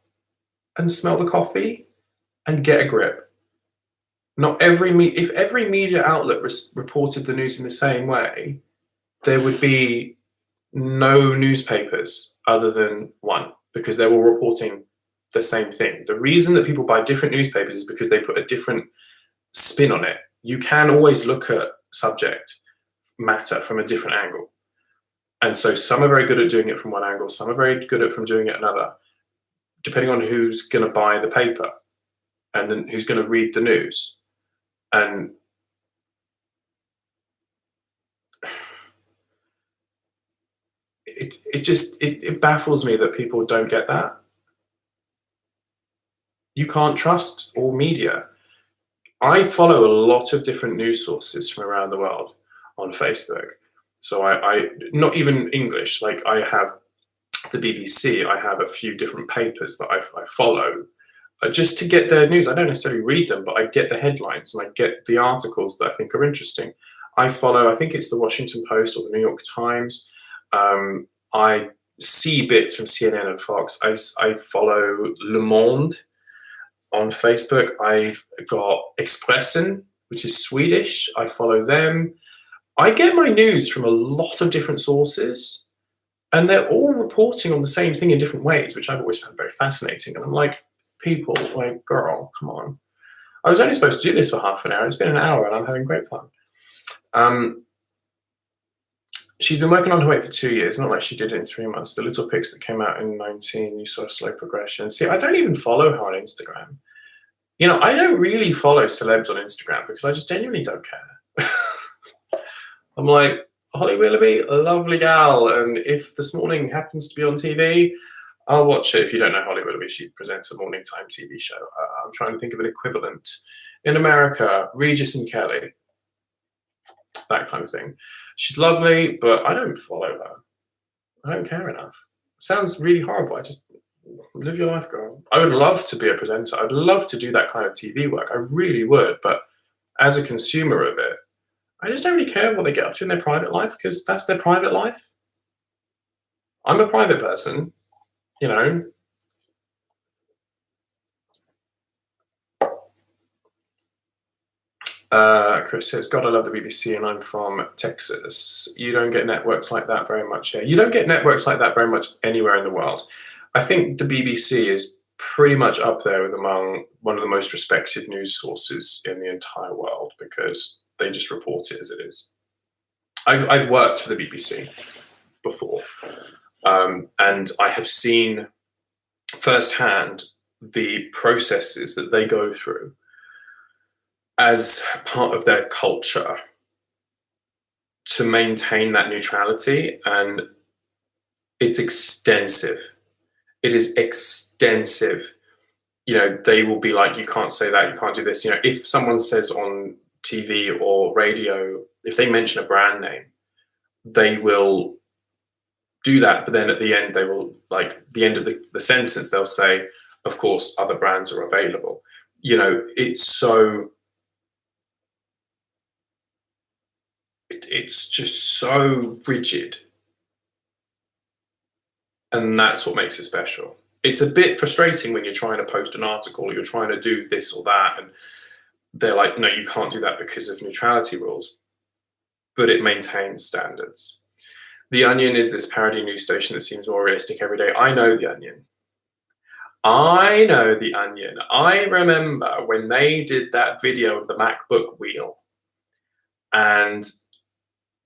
S1: and smell the coffee and get a grip. If every media outlet reported the news in the same way, there would be no newspapers other than one, because they're all reporting the same thing. The reason that people buy different newspapers is because they put a different spin on it. You can always look at subject matter from a different angle. And so some are very good at doing it from one angle, some are very good at doing it another, depending on who's going to buy the paper and then who's going to read the news. And it baffles me that people don't get that. You can't trust all media. I follow a lot of different news sources from around the world on Facebook. So I not even English, like I have the BBC, I have a few different papers that I follow just to get their news. I don't necessarily read them, but I get the headlines and I get the articles that I think are interesting. I follow, I think it's the Washington Post or the New York Times. I see bits from CNN and Fox. I follow Le Monde on Facebook. I've got Expressen, which is Swedish. I follow them. I get my news from a lot of different sources, and they're all reporting on the same thing in different ways, which I've always found very fascinating. And I'm like, people, like, girl, come on. I was only supposed to do this for half an hour. It's been an hour, and I'm having great fun. She's been working on her weight for 2 years, not like she did it in 3 months. The little pics that came out in 19, you saw a slow progression. See, I don't even follow her on Instagram. I don't really follow celebs on Instagram because I just genuinely don't care. I'm like, Holly Willoughby, a lovely gal, and if This Morning happens to be on TV, I'll watch it. If you don't know Holly Willoughby, she presents a morning time TV show. I'm trying to think of an equivalent. In America, Regis and Kelly, that kind of thing. She's lovely, but I don't follow her. I don't care enough. Sounds really horrible. I just live your life, girl. I would love to be a presenter. I'd love to do that kind of TV work. I really would. But as a consumer of it, I just don't really care what they get up to in their private life, because that's their private life. I'm a private person, Chris says, God, I love the BBC and I'm from Texas. You don't get networks like that very much here. You don't get networks like that very much anywhere in the world. I think the BBC is pretty much up there with among one of the most respected news sources in the entire world, because they just report it as it is. I've worked for the BBC before, and I have seen firsthand the processes that they go through as part of their culture to maintain that neutrality, and it's extensive. It is extensive. They will be like, you can't say that, you can't do this. If someone says on TV or radio, if they mention a brand name, they will do that, but then at the end they will, like the end of the sentence, they'll say, of course other brands are available. You know, it's just so rigid, and that's what makes it special. It's a bit frustrating when you're trying to post an article or you're trying to do this or that, and they're like, no, you can't do that because of neutrality rules, but it maintains standards. The Onion is this parody news station that seems more realistic every day. I know The Onion. I know The Onion. I remember when they did that video of the MacBook wheel, and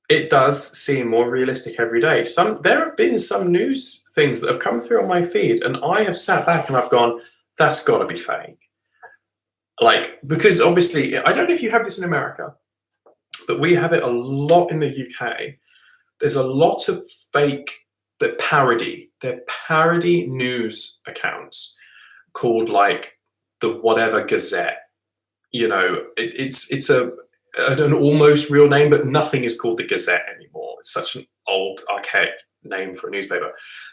S1: it does seem more realistic every day. There have been some news things that have come through on my feed, and I have sat back and I've gone, that's got to be fake. Like, because obviously, I don't know if you have this in America, but we have it a lot in the UK. There's a lot of fake, they're parody news accounts called like the whatever Gazette. You know, it's an almost real name, but nothing is called the Gazette anymore. It's such an old, archaic name for a newspaper.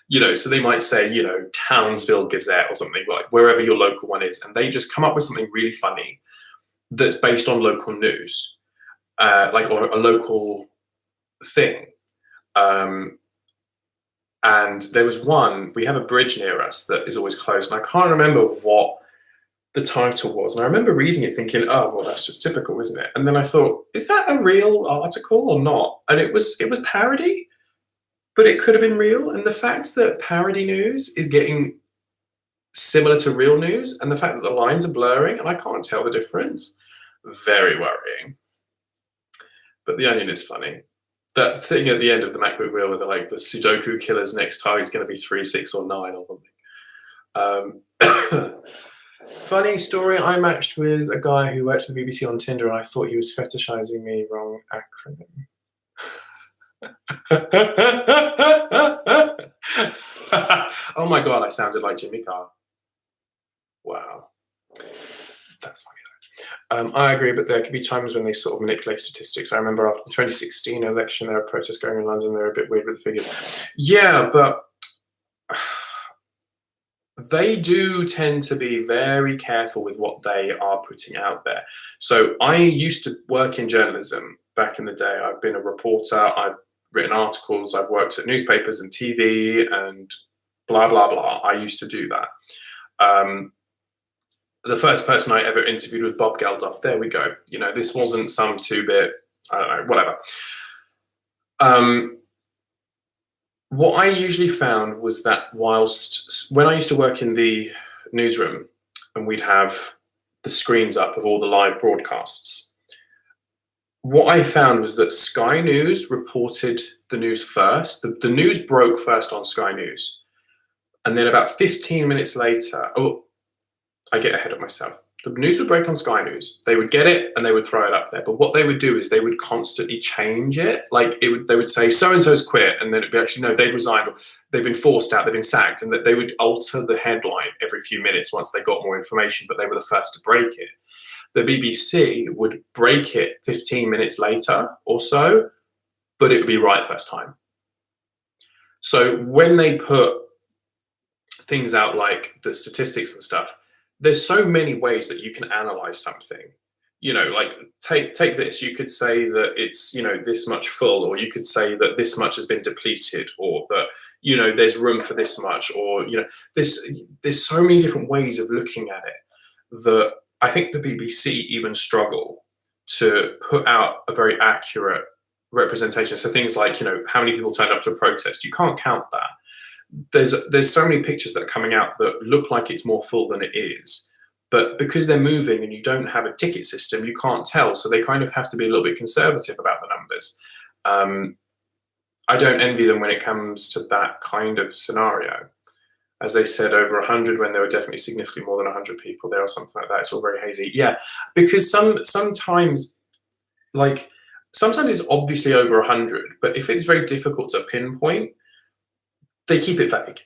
S1: You know, so they might say, you know, Townsville Gazette or something, like wherever your local one is, and they just come up with something really funny that's based on local news, like or a local thing. And there was one, we have a bridge near us that is always closed, and I can't remember what the title was. And I remember reading it thinking, oh, well, that's just typical, isn't it? And then I thought, is that a real article or not? And it was parody, but it could have been real. And the fact that parody news is getting similar to real news, and the fact that the lines are blurring and I can't tell the difference, very worrying. But The Onion is funny. That thing at the end of the MacBook wheel with the Sudoku killer's next target is going to be 3, 6, or 9 or something. Funny story, I matched with a guy who worked for the BBC on Tinder, and I thought he was fetishizing me. Wrong acronym. Oh my god, I sounded like Jimmy Carr. Wow. That's funny. I agree, but there could be times when they sort of manipulate statistics. I remember after the 2016 election, there were protests going in London. They were a bit weird with the figures. Yeah, but they do tend to be very careful with what they are putting out there. So I used to work in journalism back in the day. I've been a reporter. I've written articles. I've worked at newspapers and TV and blah, blah, blah. I used to do that. The first person I ever interviewed was Bob Geldof. There we go. You know, this wasn't some 2-bit, I don't know, whatever. What I usually found was that when I used to work in the newsroom and we'd have the screens up of all the live broadcasts, what I found was that Sky News reported the news first. The news broke first on Sky News. And then about 15 minutes later, I get ahead of myself. The news would break on Sky News. They would get it and they would throw it up there. But what they would do is they would constantly change it. Like they would say, so-and-so's quit. And then it'd be actually, no, they've resigned. Or they've been forced out. They've been sacked. And that they would alter the headline every few minutes once they got more information. But they were the first to break it. The BBC would break it 15 minutes later or so, but it would be right first time. So when they put things out like the statistics and stuff, there's so many ways that you can analyze something. You know, like take this. You could say that it's, you know, this much full, or you could say that this much has been depleted, or that, you know, there's room for this much, or, you know, there's so many different ways of looking at it that I think the BBC even struggle to put out a very accurate representation. So things like, you know, how many people turned up to a protest, you can't count that. There's so many pictures that are coming out that look like it's more full than it is, but because they're moving and you don't have a ticket system, you can't tell. So they kind of have to be a little bit conservative about the numbers. I don't envy them when it comes to that kind of scenario. As they said, over 100 when there were definitely significantly more than 100 people there or something like that. It's all very hazy. Yeah, because sometimes it's obviously over 100, but if it's very difficult to pinpoint, they keep it vague.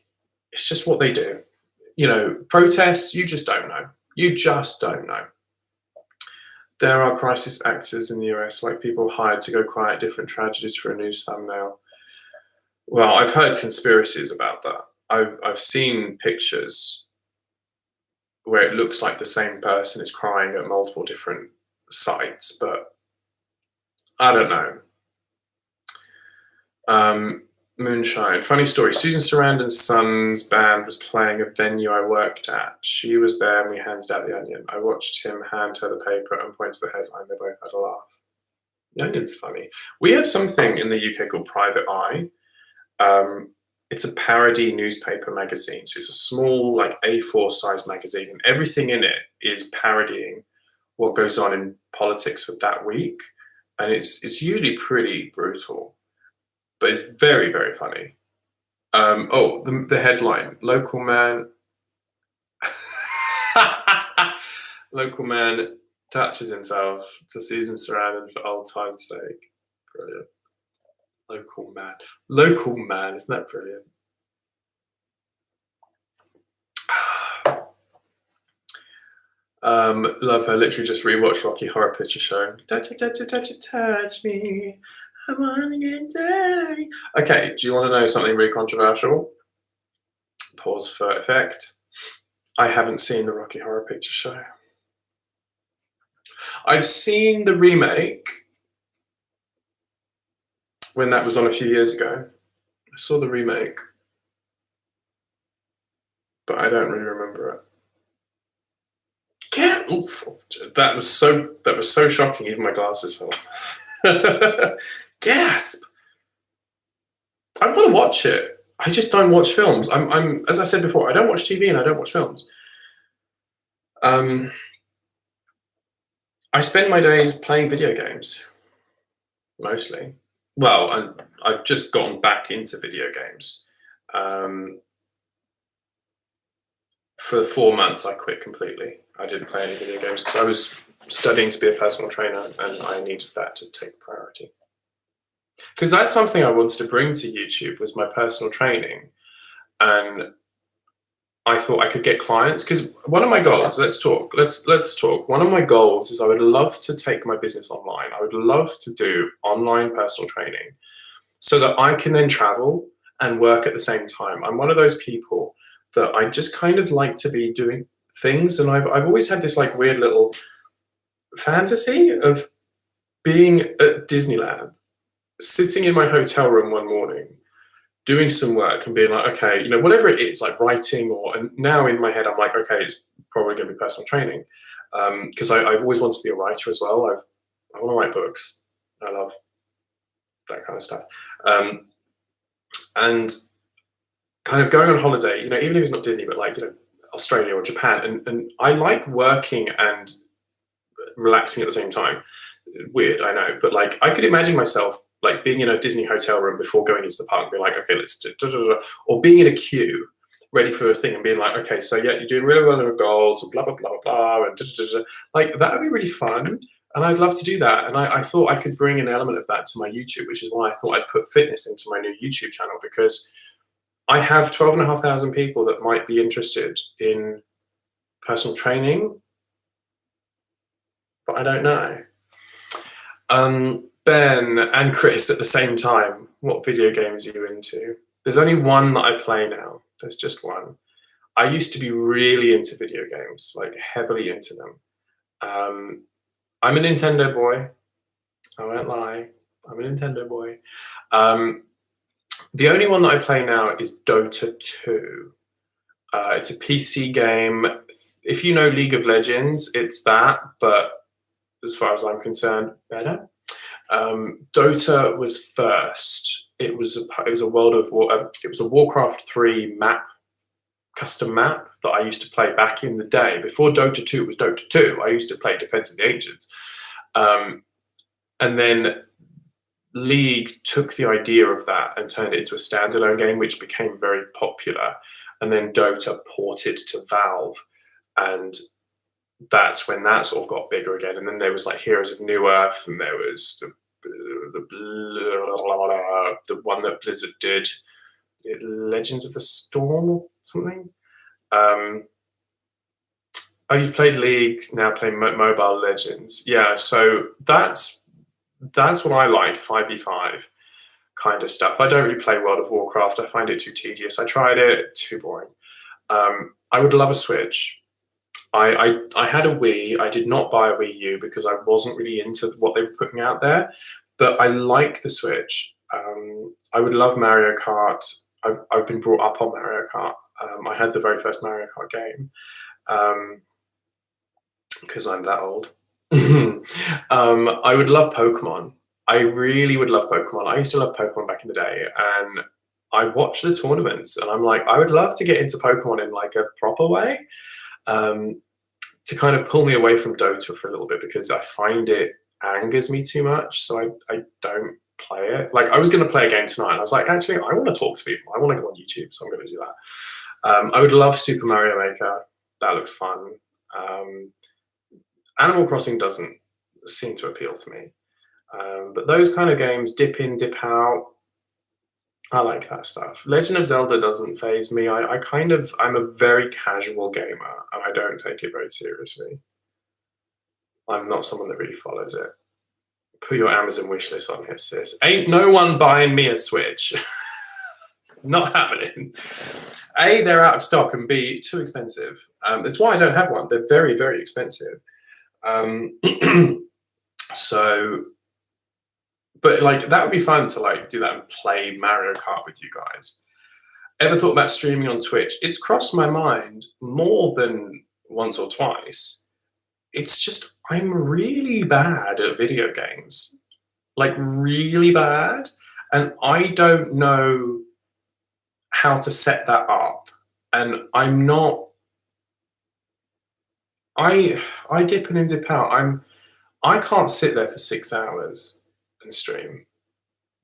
S1: It's just what they do. You know, protests, you just don't know. You just don't know. There are crisis actors in the US, like people hired to go cry at different tragedies for a news thumbnail. Well, I've heard conspiracies about that. I've seen pictures where it looks like the same person is crying at multiple different sites, but I don't know. Moonshine. Funny story. Susan Sarandon's son's band was playing a venue I worked at. She was there and we handed out the Onion. I watched him hand her the paper and point to the headline. They both had a laugh. The Onion's funny. We have something in the UK called Private Eye. It's a parody newspaper magazine. So it's a small, like A4 size magazine, and everything in it is parodying what goes on in politics for that week. And it's usually pretty brutal, but it's very, very funny. The headline: local man, local man touches himself to Susan Sarandon for old time's sake. Brilliant. Local man, isn't that brilliant? Love her. Literally just rewatched Rocky Horror Picture Show. Touch me. I wanna get dirty. Okay, do you want to know something really controversial? Pause for effect. I haven't seen the Rocky Horror Picture Show. I've seen the remake when that was on a few years ago. I saw the remake, but I don't really remember it. That was so shocking. Even my glasses fell off. Gasp! I want to watch it. I just don't watch films. I'm as I said before, I don't watch TV and I don't watch films. I spend my days playing video games, mostly. Well, I've just gotten back into video games. For 4 months, I quit completely. I didn't play any video games because I was studying to be a personal trainer and I needed that to take priority. Because that's something I wanted to bring to YouTube, was my personal training. And I thought I could get clients, because one of my goals, let's talk. One of my goals is I would love to take my business online. I would love to do online personal training so that I can then travel and work at the same time. I'm one of those people that I just kind of like to be doing things. And I've always had this like weird little fantasy of being at Disneyland, sitting in my hotel room one morning, doing some work and being like, okay, you know, whatever it is, like writing, and now in my head, I'm like, okay, it's probably going to be personal training. Because I've always wanted to be a writer as well. I want to write books. I love that kind of stuff. And kind of going on holiday, you know, even if it's not Disney, but like, you know, Australia or Japan. And I like working and relaxing at the same time. Weird, I know. But like, I could imagine myself like being in a Disney hotel room before going into the park and being like, okay, let's do, or being in a queue ready for a thing and being like, okay, so yeah, you're doing really well in your goals, and blah, blah, blah, blah, and like, that would be really fun. And I'd love to do that. And I thought I could bring an element of that to my YouTube, which is why I thought I'd put fitness into my new YouTube channel, because I have 12,500 people that might be interested in personal training, but I don't know. Ben and Chris at the same time, what video games are you into? There's only one that I play now. There's just one. I used to be really into video games, like heavily into them. I'm a Nintendo boy. I won't lie. I'm a Nintendo boy. The only one that I play now is Dota 2. It's a PC game. If you know League of Legends, it's that, but as far as I'm concerned, better. Dota was first. It was a Warcraft 3 map, custom map that I used to play back in the day. Before Dota 2 was Dota 2, I used to play Defense of the Ancients. And then League took the idea of that and turned it into a standalone game, which became very popular. And then Dota ported to Valve, and that's when that sort of got bigger again. And then there was like Heroes of New Earth, and there was the one that Blizzard did, Legends of the Storm or something. Oh, you've played League, now playing Mobile Legends. Yeah, so that's what I like, 5v5 kind of stuff. I don't really play World of Warcraft. I find it too tedious. I tried it, too boring. I would love a Switch. I had a Wii. I did not buy a Wii U because I wasn't really into what they were putting out there, but I like the Switch. I would love Mario Kart. I've been brought up on Mario Kart. I had the very first Mario Kart game because I'm that old. I would love Pokemon. I really would love Pokemon. I used to love Pokemon back in the day, and I watch the tournaments, and I'm like, I would love to get into Pokemon in like a proper way, to kind of pull me away from Dota for a little bit because I find it angers me too much. So I don't play it. Like I was going to play a game tonight, and I was like, actually, I want to talk to people. I want to go on YouTube, so I'm going to do that. I would love Super Mario Maker. That looks fun. Animal Crossing doesn't seem to appeal to me. But those kind of games, dip in, dip out, I like that stuff. Legend of Zelda doesn't faze me. I'm a very casual gamer, and I don't take it very seriously. I'm not someone that really follows it. Put your Amazon wishlist on here, sis. Ain't no one buying me a Switch. Not happening. A, they're out of stock, and B, too expensive. It's why I don't have one. They're very, very expensive. So, but like that would be fun to like do that and play Mario Kart with you guys. Ever thought about streaming on Twitch? It's crossed my mind more than once or twice. It's just I'm really bad at video games, like really bad, and I don't know how to set that up. And I'm not. I dip in and dip out. I can't sit there for 6 hours and stream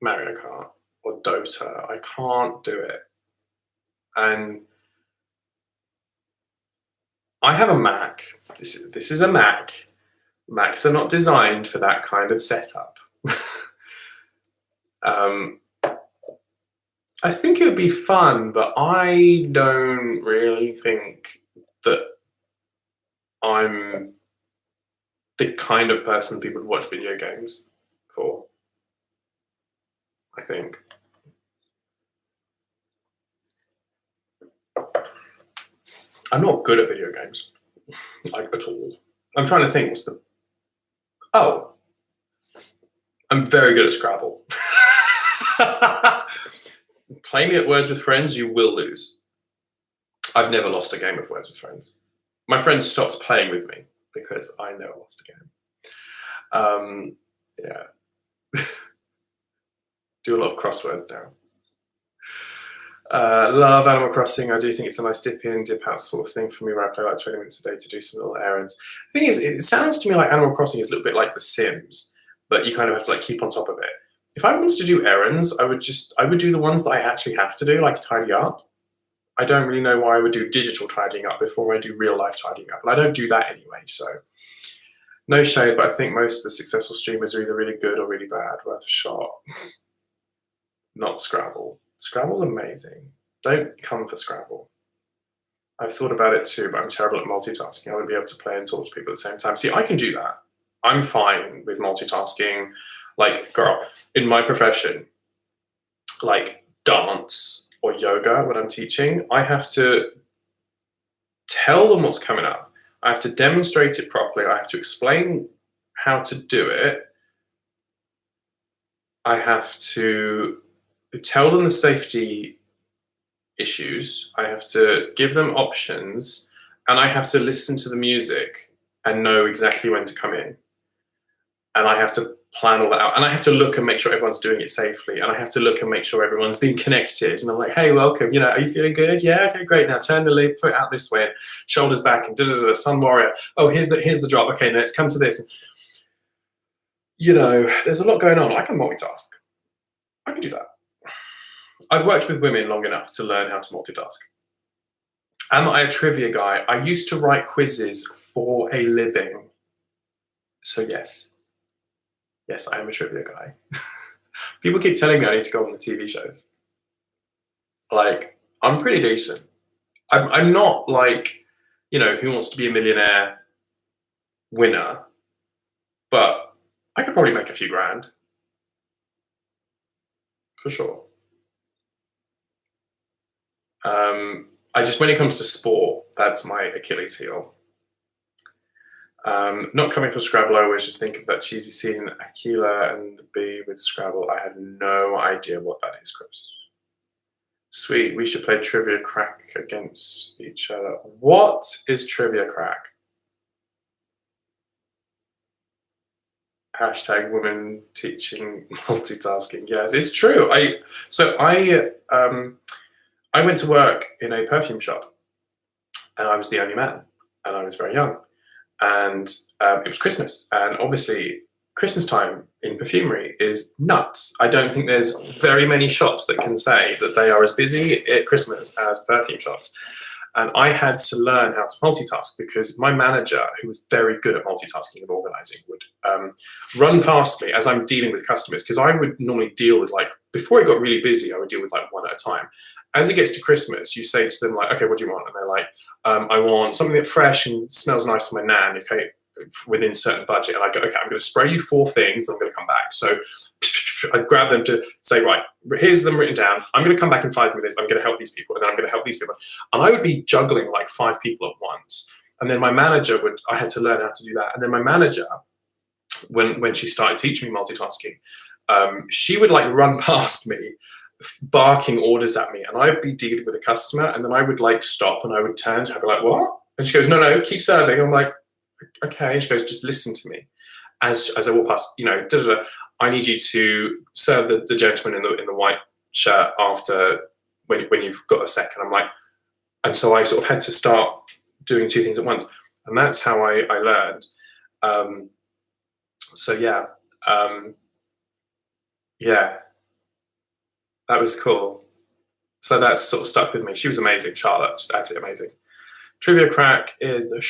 S1: Mario Kart or Dota. I can't do it. And I have a Mac. This is a Mac. Macs are not designed for that kind of setup. I think it would be fun, but I don't really think that I'm the kind of person people would watch video games for. I think. I'm not good at video games, like at all. I'm trying to think what's the... Oh, I'm very good at Scrabble. Play me at Words with Friends, you will lose. I've never lost a game of Words with Friends. My friends stopped playing with me because I never lost a game. Yeah. Do a lot of crosswords now. Love Animal Crossing. I do think it's a nice dip in, dip out sort of thing for me where I play like 20 minutes a day to do some little errands. The thing is, it sounds to me like Animal Crossing is a little bit like The Sims, but you kind of have to like keep on top of it. If I wanted to do errands, I would do the ones that I actually have to do, like tidy up. I don't really know why I would do digital tidying up before I do real life tidying up, and I don't do that anyway, so no shade, but I think most of the successful streamers are either really good or really bad, worth a shot. Not Scrabble. Scrabble's amazing. Don't come for Scrabble. I've thought about it too, but I'm terrible at multitasking. I wouldn't be able to play and talk to people at the same time. See, I can do that. I'm fine with multitasking. Like, girl, in my profession, like dance or yoga, when I'm teaching, I have to tell them what's coming up. I have to demonstrate it properly. I have to explain how to do it. I have to tell them the safety issues. I have to give them options, and I have to listen to the music and know exactly when to come in. And I have to plan all that out. And I have to look and make sure everyone's doing it safely. And I have to look and make sure everyone's being connected. And I'm like, hey, welcome. You know, are you feeling good? Yeah, okay, great. Now turn the leg foot out this way, shoulders back, and da-da-da, Sun Warrior. Oh, here's the drop. Okay, now let's come to this. You know, there's a lot going on. I can multitask. I can do that. I've worked with women long enough to learn how to multitask. Am I a trivia guy? I used to write quizzes for a living. So yes. Yes, I am a trivia guy. People keep telling me I need to go on the TV shows. Like, I'm pretty decent. I'm not like, Who Wants to Be a Millionaire winner, but I could probably make a few grand. For sure. When it comes to sport, that's my Achilles heel. Not coming from Scrabble, I always just think of that cheesy scene, Aquila and the bee with Scrabble. I had no idea what that is, Chris. Sweet, we should play Trivia Crack against each other. What is Trivia Crack? Hashtag women teaching multitasking. Yes, it's true. I went to work in a perfume shop, and I was the only man, and I was very young. And it was Christmas, and obviously Christmas time in perfumery is nuts. I don't think there's very many shops that can say that they are as busy at Christmas as perfume shops. And I had to learn how to multitask because my manager, who was very good at multitasking and organizing, would run past me as I'm dealing with customers, because I would normally deal with, before it got really busy, I would deal with one at a time. As it gets to Christmas, you say to them, okay, what do you want? And they're like, I want something that's fresh and smells nice for my nan, okay, within a certain budget. And I go, okay, I'm going to spray you 4 things, then I'm going to come back. So I grab them to say, right, here's them written down. I'm going to come back in 5 minutes. I'm going to help these people, and then I'm going to help these people. And I would be juggling 5 people at once. And then my manager I had to learn how to do that. And then my manager, when she started teaching me multitasking, she would run past me, barking orders at me, and I'd be dealing with a customer, and then I would stop, and I would turn, and I'd be like, what? And she goes, no, keep serving. I'm like, okay. And she goes, just listen to me. As I walk past, I need you to serve the gentleman in the white shirt after when you've got a second. I'm like, and so I sort of had to start doing 2 things at once, and that's how I learned. That was cool. So that's sort of stuck with me. She was amazing. Charlotte, just absolutely amazing. Trivia Crack is the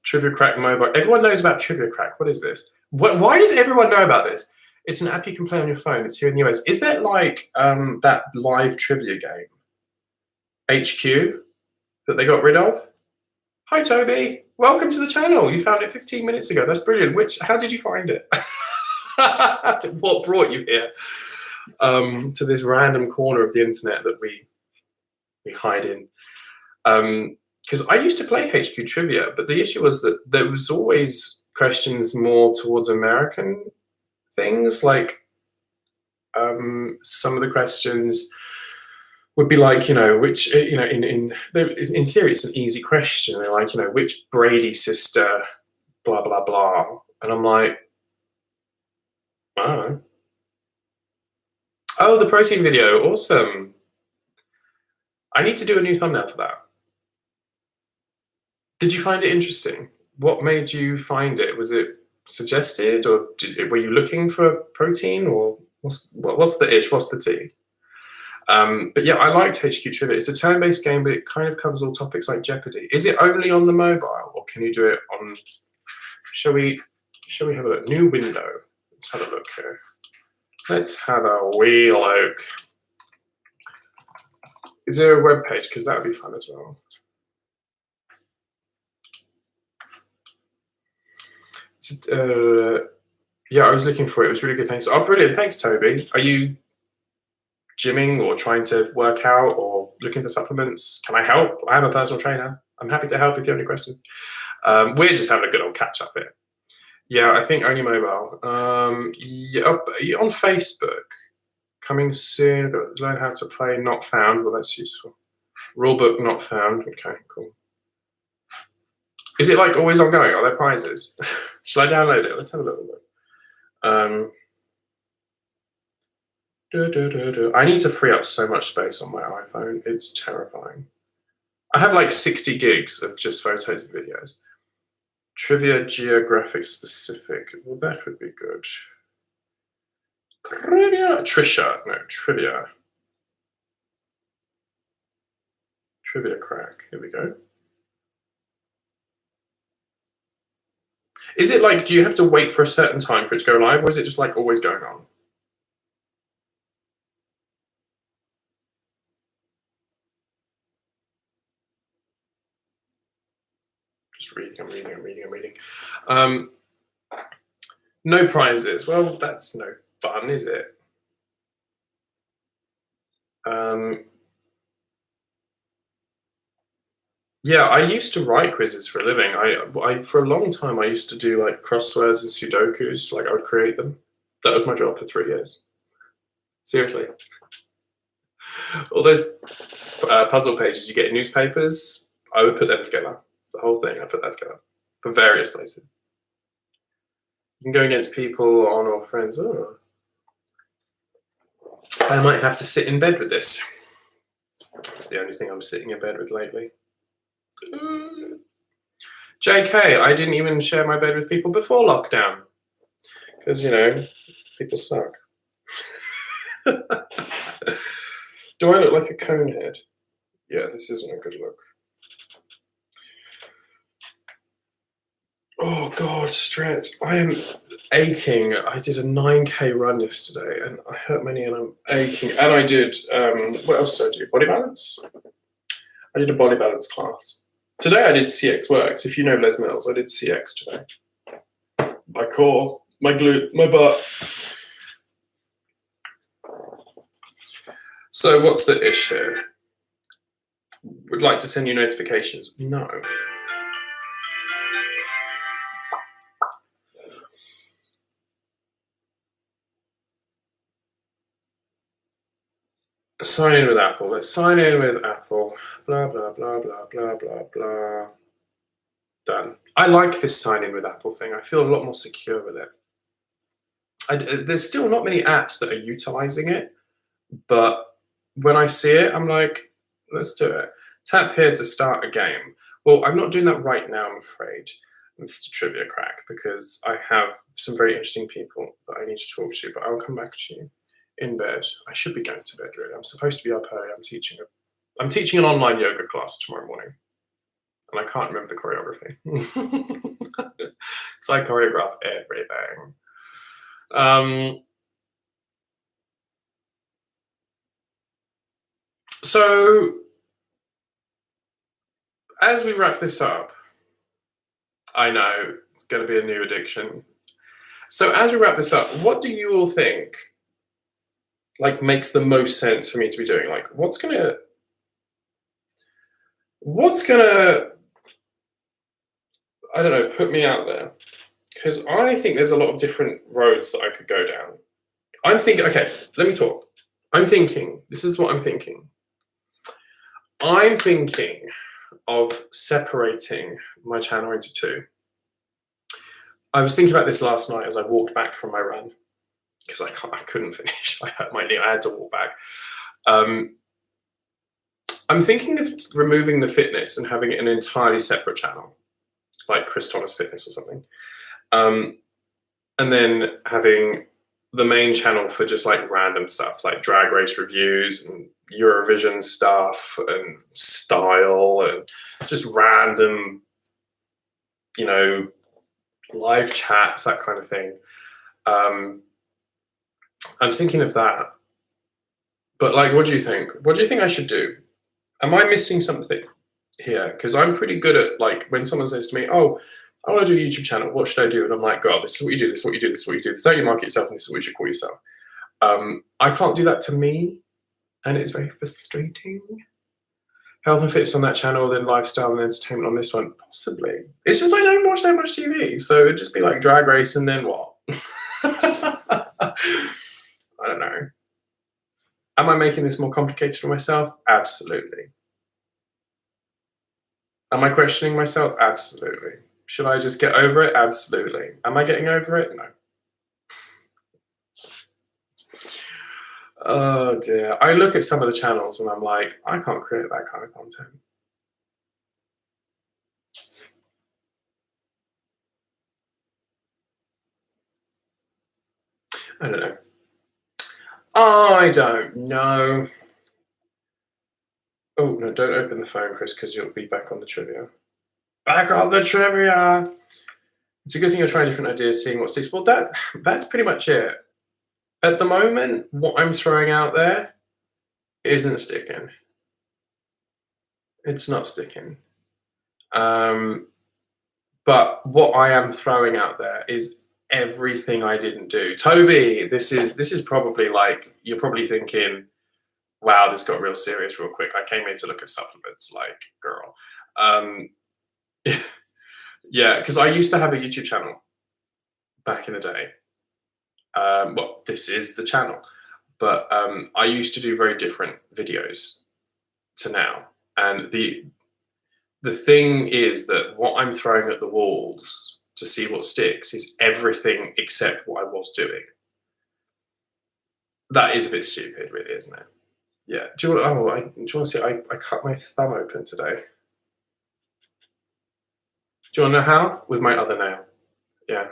S1: Trivia Crack mobile. Everyone knows about Trivia Crack. What is this? Why does everyone know about this? It's an app you can play on your phone. It's here in the US. Is that that live trivia game, HQ, that they got rid of? Hi, Toby. Welcome to the channel. You found it 15 minutes ago. That's brilliant. How did you find it? What brought you here? To this random corner of the internet that we hide in. Because I used to play HQ Trivia, but the issue was that there was always questions more towards American things. Some of the questions would be which, in theory, it's an easy question. They're like, which Brady sister, blah, blah, blah. And I'm like, I don't know. Oh, the protein video. Awesome. I need to do a new thumbnail for that. Did you find it interesting? What made you find it? Was it suggested, or were you looking for protein, or what's the ish? What's the tea? But yeah, I liked HQ Trivia. It's a turn-based game, but it kind of covers all topics like Jeopardy. Is it only on the mobile, or can you do it on? Shall we have a look? New window. Let's have a look here. Let's have a wee look. Is there a web page? Because that would be fun as well. Yeah, I was looking for it. It was really good. Thanks. Oh, brilliant. Thanks, Toby. Are you gymming or trying to work out or looking for supplements? Can I help? I am a personal trainer. I'm happy to help if you have any questions. We're just having a good old catch up here. Yeah, I think only mobile. Yeah, on Facebook. Coming soon. Learn how to play. Not found. Well, that's useful. Rulebook not found. Okay, cool. Is it always ongoing? Are there prizes? Shall I download it? Let's have a little look. I need to free up so much space on my iPhone. It's terrifying. I have 60 gigs of just photos and videos. Trivia geographic specific. Well, that would be good. Trivia. Trivia. Trivia Crack. Here we go. Is it do you have to wait for a certain time for it to go live, or is it just always going on? reading. No prizes. Well, that's no fun, is it? Yeah, I used to write quizzes for a living. I for a long time I used to do like crosswords and Sudokus. Like I would create them. That was my job for 3 years. Seriously. All those puzzle pages you get in newspapers, I would put them together. The whole thing, I put that together for various places. You can go against people on or friends. Oh. I might have to sit in bed with this. It's the only thing I'm sitting in bed with lately. JK, I didn't even share my bed with people before lockdown. Because, you know, people suck. Do I look like a cone head? Yeah, this isn't a good look. Oh God, stretch. I am aching. I did a 9K run yesterday and I hurt my knee and I'm aching. And I did, what else did I do? Body balance? I did a body balance class. Today I did CX Works. If you know Les Mills, I did CX today. My core, my glutes, my butt. So what's the ish here? Would like to send you notifications? No. Sign in with Apple. Let's sign in with Apple. Blah, blah, blah, blah, blah, blah, blah. Done. I like this sign in with Apple thing. I feel a lot more secure with it. There's still not many apps that are utilizing it, but when I see it, I'm like, let's do it. Tap here to start a game. Well, I'm not doing that right now, I'm afraid, Mr. Trivia Crack, because I have some very interesting people that I need to talk to, but I'll come back to you in bed. I should be going to bed, really. I'm supposed to be up early. I'm teaching an online yoga class tomorrow morning, and I can't remember the choreography. So I choreograph everything. So as we wrap this up, I know it's going to be a new addiction. So as we wrap this up, what do you all think like makes the most sense for me to be doing? Like what's gonna I don't know, put me out there? Because I think there's a lot of different roads that I could go down. I'm thinking, okay, let me talk. This is what I'm thinking. I'm thinking of separating my channel into two. I was thinking about this last night as I walked back from my run, because I couldn't finish. I hurt my knee, I had to walk back. I'm thinking of removing the fitness and having it an entirely separate channel, like Chris Thomas Fitness or something. And then having the main channel for just like random stuff, like drag race reviews and Eurovision stuff and style and just random, you know, live chats, that kind of thing. I'm thinking of that. But like, what do you think? What do you think I should do? Am I missing something here? Because I'm pretty good at like when someone says to me, oh, I want to do a YouTube channel, what should I do? And I'm like, God, this is what you do, this is what you do, this is what you do. This is how you market yourself, and this is what you should call yourself. I can't do that to me, and it's very frustrating. Health and fitness on that channel, then lifestyle and entertainment on this one, possibly. It's just I don't watch that much TV, so it'd just be like drag race and then what? I don't know. Am I making this more complicated for myself? Absolutely. Am I questioning myself? Absolutely. Should I just get over it? Absolutely. Am I getting over it? No. Oh dear. I look at some of the channels and I'm like, I can't create that kind of content. I don't know. I don't know. Oh, no, don't open the phone, Chris, because you'll be back on the trivia. Back on the trivia! It's a good thing you're trying different ideas, seeing what sticks. Well, that's pretty much it. At the moment, what I'm throwing out there isn't sticking. It's not sticking. But what I am throwing out there is everything I didn't do. Toby, this is probably like, you're probably thinking, wow, this got real serious real quick. I came here to look at supplements, like, girl. Yeah, because I used to have a YouTube channel back in the day. Well, this is the channel, but I used to do very different videos to now. And the thing is that what I'm throwing at the walls to see what sticks is everything except what I was doing. That is a bit stupid, really, isn't it? Yeah. Do you want to see? I cut my thumb open today. Do you want to know how? With my other nail. Yeah.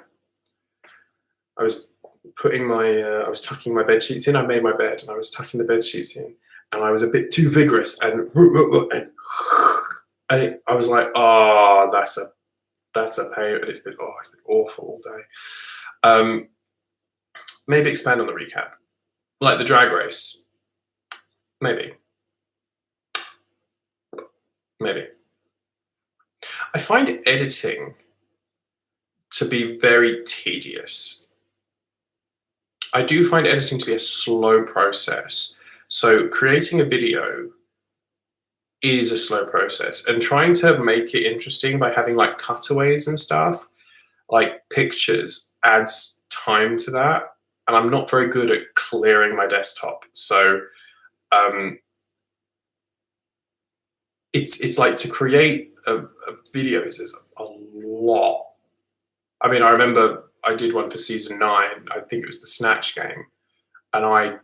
S1: I was putting I was tucking my bed sheets in. I made my bed and I was tucking the bed sheets in, and I was a bit too vigorous, and I was like, oh, that's a pain. And it's been awful all day. Maybe expand on the recap, like the drag race. Maybe. I find editing to be very tedious. I do find editing to be a slow process. So creating a video is a slow process, and trying to make it interesting by having like cutaways and stuff, like pictures, adds time to that. And I'm not very good at clearing my desktop. So it's like, to create a video is a lot. I mean, I remember I did one for season 9. I think it was the Snatch game, and I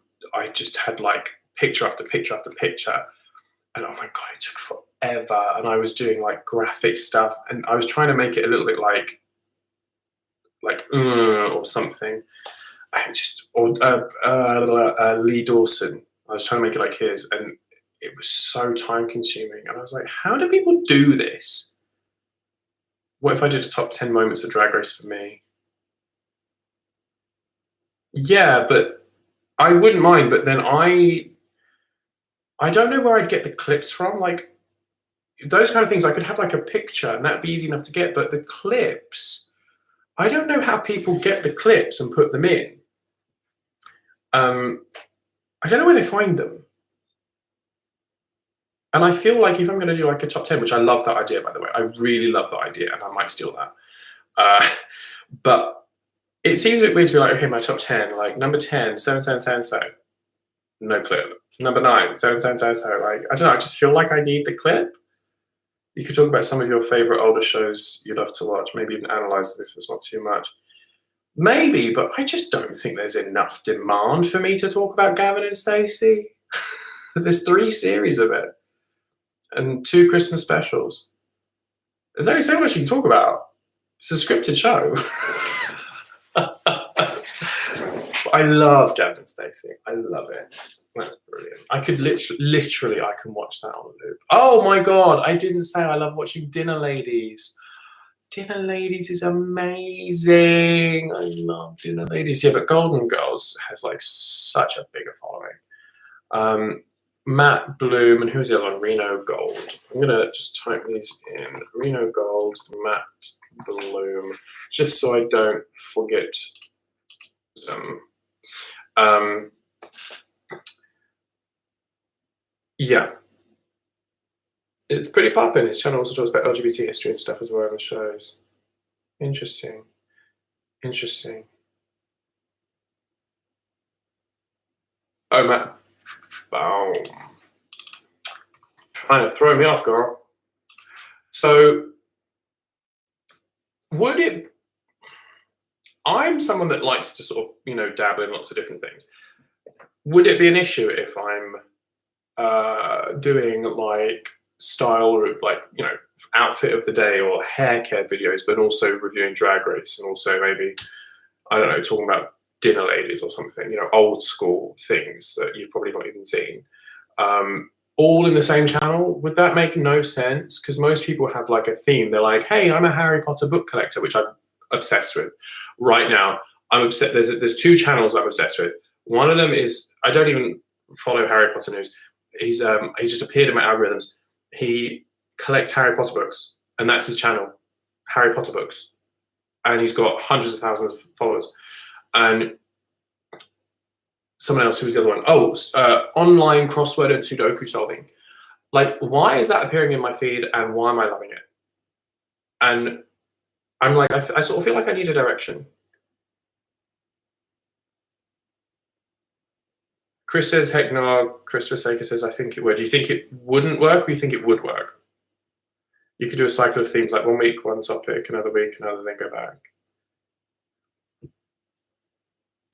S1: just had like picture after picture after picture, and oh my god, it took forever. And I was doing like graphic stuff, and I was trying to make it a little bit like or something. Lee Dawson. I was trying to make it like his, and it was so time consuming. And I was like, how do people do this? What if I did a top 10 moments of Drag Race for me? Yeah, but I wouldn't mind. But then I don't know where I'd get the clips from. Like, those kind of things, I could have like a picture and that'd be easy enough to get. But the clips, I don't know how people get the clips and put them in. I don't know where they find them. And I feel like if I'm going to do like a top 10, which I love that idea, by the way, I really love that idea, and I might steal that. But it seems a bit weird to be like, okay, my top 10, like number 10, so. No clip. Number 9, so. Like, I don't know, I just feel like I need the clip. You could talk about some of your favorite older shows you'd love to watch, maybe even analyze them if it's not too much. Maybe, but I just don't think there's enough demand for me to talk about Gavin and Stacey. There's 3 series of it and 2 Christmas specials. There's only so much you can talk about. It's a scripted show. I love Gavin and Stacey. I love it. That's brilliant. I could literally, I can watch that on a loop. Oh my god, I didn't say I love watching Dinner Ladies. Dinner Ladies is amazing. I love Dinner Ladies. Yeah, but Golden Girls has like such a bigger following. Matt Bloom, and who's the other one? Reno Gold. I'm gonna just type these in. Reno Gold, Matt Bloom, just so I don't forget them. Yeah. It's pretty poppin'. His channel also talks about LGBT history and stuff as well in the shows. Interesting. Oh, Matt. Boom. Trying to throw me off, girl. So, I'm someone that likes to sort of, dabble in lots of different things. Would it be an issue if I'm doing like style or like, outfit of the day or hair care videos, but also reviewing Drag Race and also maybe, I don't know, talking about Dinner Ladies or something, old school things that you've probably not even seen, all in the same channel? Would that make no sense? Because most people have like a theme. They're like, hey, I'm a Harry Potter book collector, which I'm obsessed with right now. I'm obsessed. There's 2 channels I'm obsessed with. One of them is, I don't even follow Harry Potter news. He just appeared in my algorithms. He collects Harry Potter books, and that's his channel. Harry Potter books, and he's got hundreds of thousands of followers. And someone else, who was the other one? Oh, online crossword and Sudoku solving. Like, why is that appearing in my feed, and why am I loving it? And I'm like, I sort of feel like I need a direction. Chris says, heck no. Christopher Saker says, I think it would. Do you think it wouldn't work, or you think it would work? You could do a cycle of themes, like 1 week, one topic, another week, another, then go back.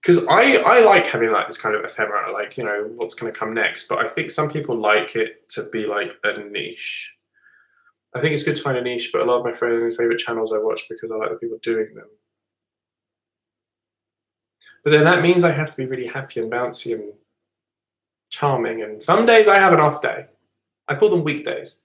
S1: Because I like having like this kind of ephemera, like, you know, what's going to come next. But I think some people like it to be like a niche. I think it's good to find a niche, but a lot of my friends' favorite channels I watch because I like the people doing them. But then that means I have to be really happy and bouncy and charming. And some days I have an off day. I call them weekdays.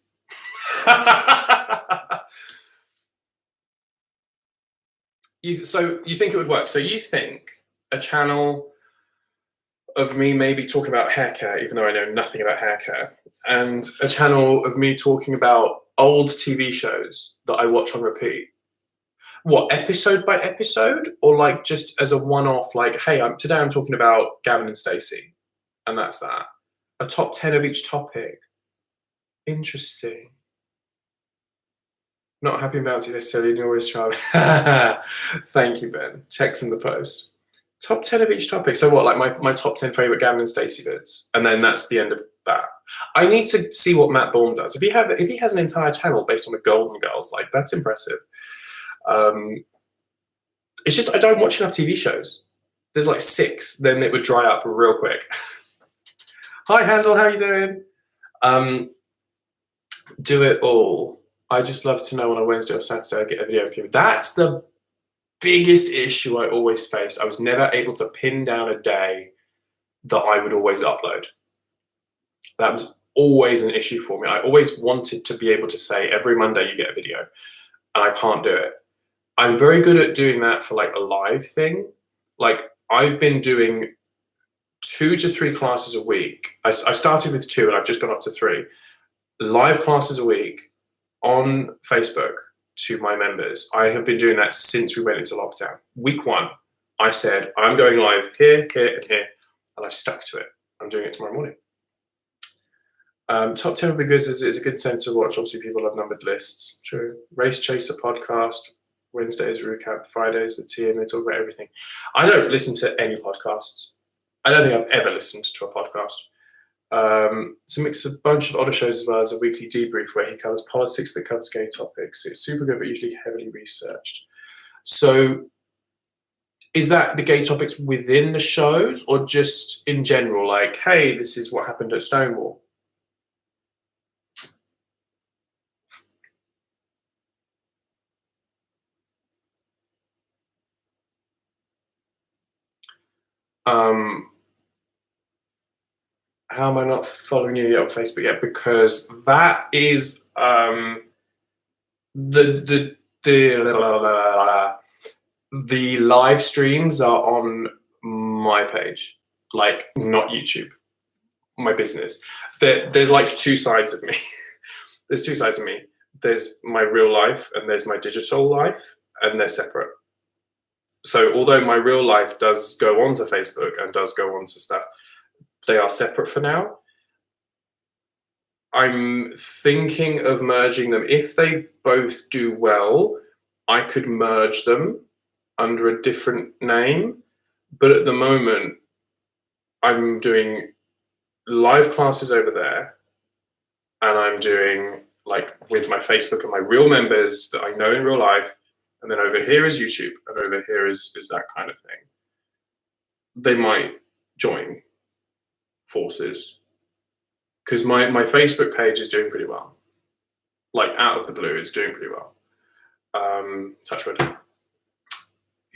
S1: So you think it would work? So you think a channel of me maybe talking about hair care, even though I know nothing about hair care, and a channel of me talking about old TV shows that I watch on repeat. What, episode by episode, or like just as a one-off? Like, hey, today I'm talking about Gavin and Stacey, and that's that. A top 10 of each topic. Interesting. Not happy and bouncy necessarily, and always charming. Thank you, Ben. Checks in the post. Top 10 of each topic. So what, like my top 10 favorite Gavin and Stacey vids, and then that's the end of that. I need to see what Matt Bourne does. If he has an entire channel based on the Golden Girls, like, that's impressive. It's just I don't watch enough TV shows. There's like 6, then it would dry up real quick. Hi, Handel, how you doing? Do it all. I just love to know on a Wednesday or Saturday I get a video of you. That's the biggest issue I always faced. I was never able to pin down a day that I would always upload. That was always an issue for me. I always wanted to be able to say every Monday you get a video, and I can't do it. I'm very good at doing that for like a live thing. Like, I've been doing 2 to 3 classes a week. I started with 2 and I've just gone up to 3. Live classes a week on Facebook to my members. I have been doing that since we went into lockdown. Week 1, I said, I'm going live here, here, and here, and I've stuck to it. I'm doing it tomorrow morning. Top 10 of the goods is a good sense to watch. Obviously, people have numbered lists. True. Race Chaser podcast. Wednesdays recap. Fridays the tea, and they talk about everything. I don't listen to any podcasts. I don't think I've ever listened to a podcast. It's a mix of a bunch of other shows as well as a weekly debrief where he covers politics that covers gay topics. It's super good, but usually heavily researched. So is that the gay topics within the shows, or just in general? Like, hey, this is what happened at Stonewall. How am I not following you on Facebook yet? Because that is the live streams are on my page, like, not YouTube, my business. There's like 2 sides of me. There's 2 sides of me. There's my real life and there's my digital life, and they're separate. So although my real life does go onto Facebook and does go onto stuff, they are separate for now. I'm thinking of merging them. If they both do well, I could merge them under a different name. But at the moment, I'm doing live classes over there, and I'm doing like with my Facebook and my real members that I know in real life. And then over here is YouTube, and over here is that kind of thing. They might join forces, because my Facebook page is doing pretty well. Like, out of the blue, it's doing pretty well. Touch wood.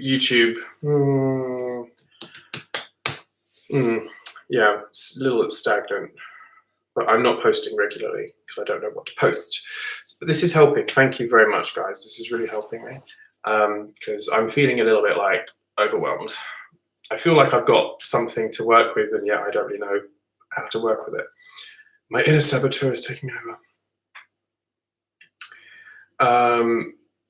S1: YouTube, yeah, it's a little stagnant, but I'm not posting regularly because I don't know what to post. But this is helping. Thank you very much, guys. This is really helping me, because I'm feeling a little bit like overwhelmed. I feel like I've got something to work with, and yet I don't really know how to work with it. My inner saboteur is taking over.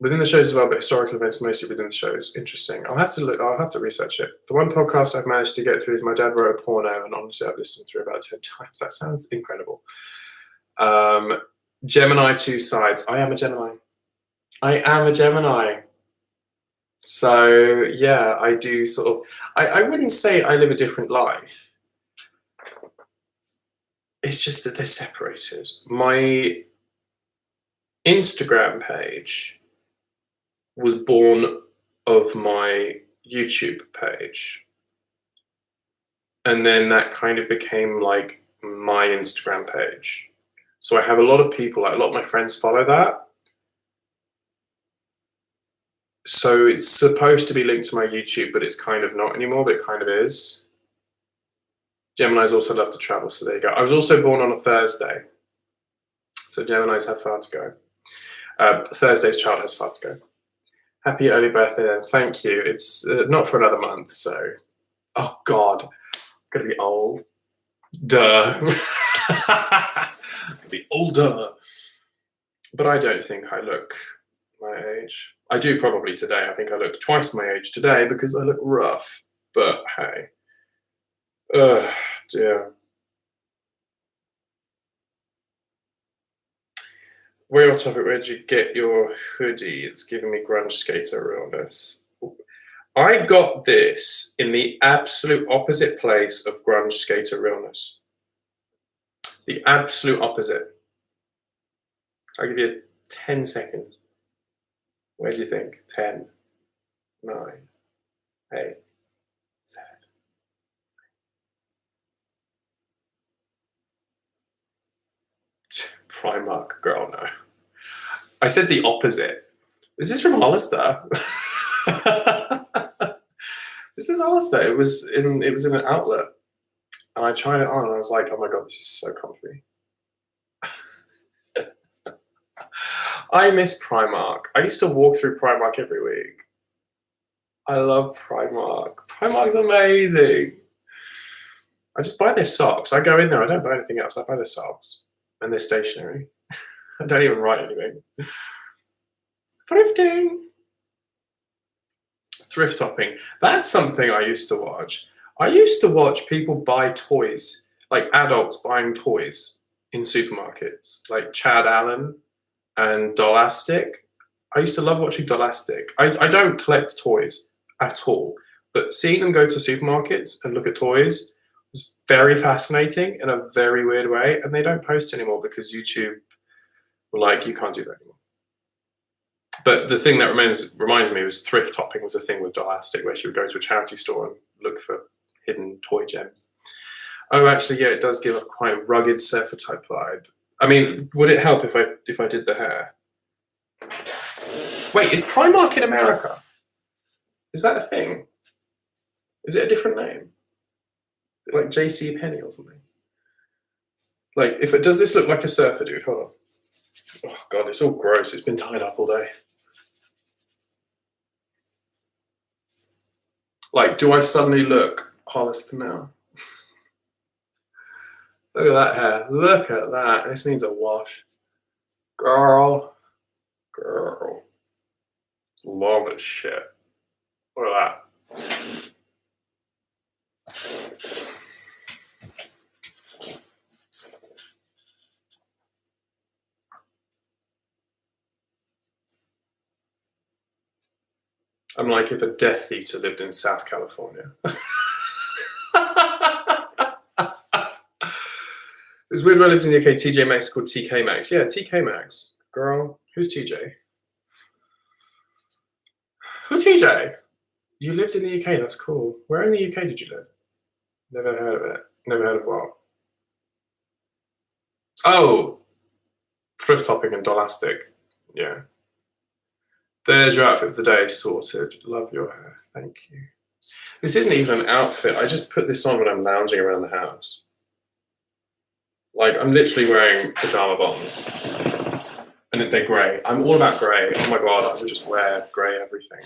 S1: Within the shows as well, but historical events mostly within the shows. Interesting. I'll have to look. I'll have to research it. The one podcast I've managed to get through is My Dad Wrote a Porno, and honestly, I've listened through about 10 times. That sounds incredible. Gemini Two Sides. I am a Gemini. So yeah, I do sort of. I wouldn't say I live a different life. It's just that they're separated. My Instagram page was born of my YouTube page. And then that kind of became like my Instagram page. So I have a lot of people, like a lot of my friends follow that. So it's supposed to be linked to my YouTube, but it's kind of not anymore, but it kind of is. Geminis also love to travel, so there you go. I was also born on a Thursday. So Geminis have far to go. Thursday's child has far to go. Happy early birthday then. Thank you. It's not for another month, so... Oh, God. I'm going to be old. Duh. I'm going to be older. But I don't think I look my age. I do probably today. I think I look twice my age today because I look rough. But hey. Ugh, dear. Real topic, where did you get your hoodie? It's giving me grunge skater realness. I got this in the absolute opposite place of grunge skater realness. The absolute opposite. I'll give you 10 seconds. Where do you think? 10, 9, 8, 7. Primark, girl, no. I said the opposite. This is from Hollister. This is Hollister. It was in an outlet, and I tried it on, and I was like, "Oh my god, this is so comfy." I miss Primark. I used to walk through Primark every week. I love Primark. Primark's amazing. I just buy their socks. I go in there. I don't buy anything else. I buy their socks and their stationery. I don't even write anything. Thrifting. Thrift shopping. That's something I used to watch. I used to watch people buy toys, like adults buying toys in supermarkets, like Chad Allen and Dollastic. I used to love watching Dollastic. I don't collect toys at all, but seeing them go to supermarkets and look at toys was very fascinating in a very weird way. And they don't post anymore because YouTube were like, you can't do that anymore. But the thing that reminds me was thrift shopping was a thing with Dollastic, where she would go to a charity store and look for hidden toy gems. Oh, actually, yeah, it does give a quite rugged surfer type vibe. I mean, would it help if I did the hair? Wait, is Primark in America? Is that a thing? Is it a different name? Like JC Penney or something? Like, does this look like a surfer dude? Hold on. Oh god, it's all gross. It's been tied up all day. Like, do I suddenly look Hollister now? Look at that hair. Look at that. This needs a wash. Girl. Love this shit. Look at that. I'm like if a Death Eater lived in South California. There's weird relatives in the UK, TJ Maxx called TK Maxx. Yeah, TK Maxx. Girl, who's TJ? Who TJ? You lived in the UK, that's cool. Where in the UK did you live? Never heard of it. Never heard of what? Oh! Thrift shopping and Dollastic. Yeah. There's your outfit for the day, sorted. Love your hair, thank you. This isn't even an outfit. I just put this on when I'm lounging around the house. Like, I'm literally wearing pajama bottoms. And they're grey. I'm all about grey. Oh my god, I would just wear grey everything.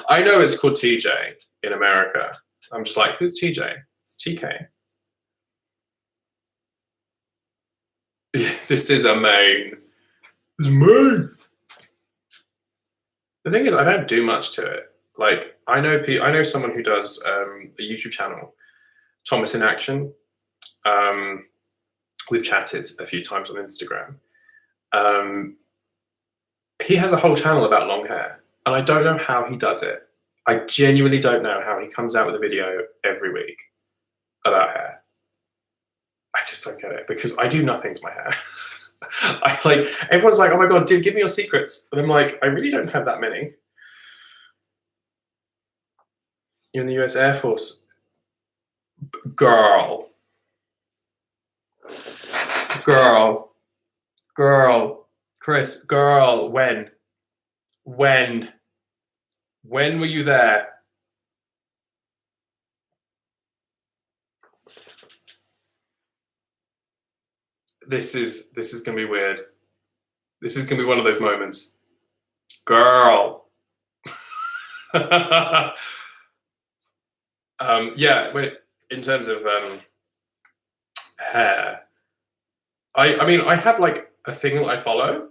S1: I know it's called TJ in America. I'm just like, who's TJ? It's TK. This is a main. It's main. The thing is, I don't do much to it. Like, I know someone who does a YouTube channel, Thomas in Action. Um, we've chatted a few times on Instagram. Um, he has a whole channel about long hair, and I don't know how he does it. I genuinely don't know how he comes out with a video every week about hair. I just don't get it because I do nothing to my hair. I like everyone's like, "Oh my god, dude, give me your secrets," and I'm like, I really don't have that many. You're in the U.S. Air Force, girl, girl, girl, Chris, girl. When, when were you there? This is gonna be weird. This is gonna be one of those moments, girl. Yeah, in terms of hair, I mean, I have like a thing that I follow,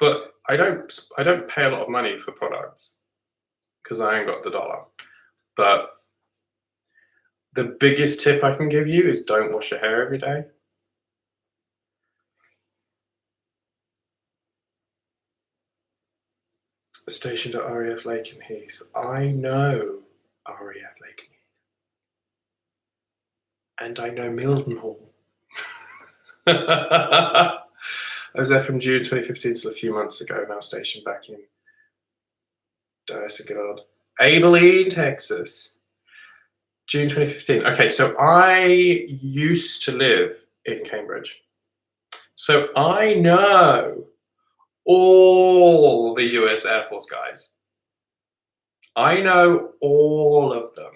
S1: but I don't pay a lot of money for products because I ain't got the dollar. But the biggest tip I can give you is don't wash your hair every day. Stationed at RAF Lakenheath. I know RAF Lakenheath. And I know Mildenhall. I was there from June 2015 till a few months ago, now stationed back in Abilene, Texas. June 2015. Okay, so I used to live in Cambridge. So I know all the US Air Force guys. I know all of them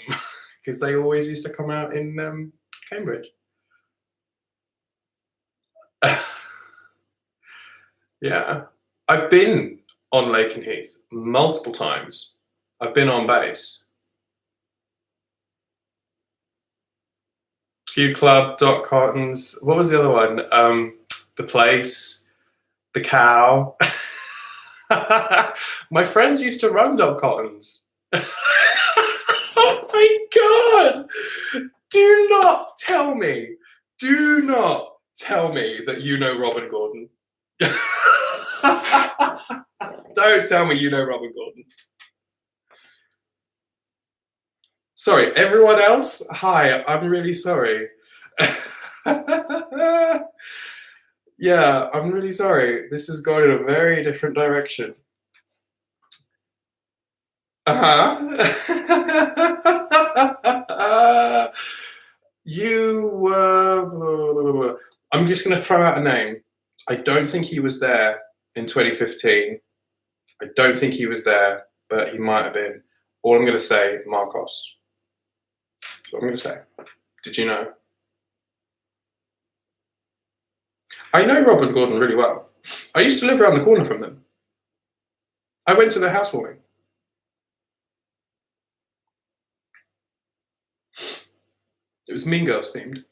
S1: because they always used to come out in Cambridge. Yeah. I've been on Lakenheath multiple times. I've been on base. Q Club, Dot Cottons. What was the other one? The Place, The Cow. My friends used to run Dot Cottons. Oh my god! Do not tell me that you know Robin Gordon. Don't tell me you know Robin Gordon. Sorry, everyone else? Hi, I'm really sorry. Yeah, I'm really sorry. This has gone in a very different direction. You were. I'm just going to throw out a name. I don't think he was there in 2015. I don't think he was there, but he might have been. All I'm going to say, Marcos. That's what I'm going to say. Did you know? I know Robin Gordon really well. I used to live around the corner from them. I went to their housewarming. It was Mean Girls themed.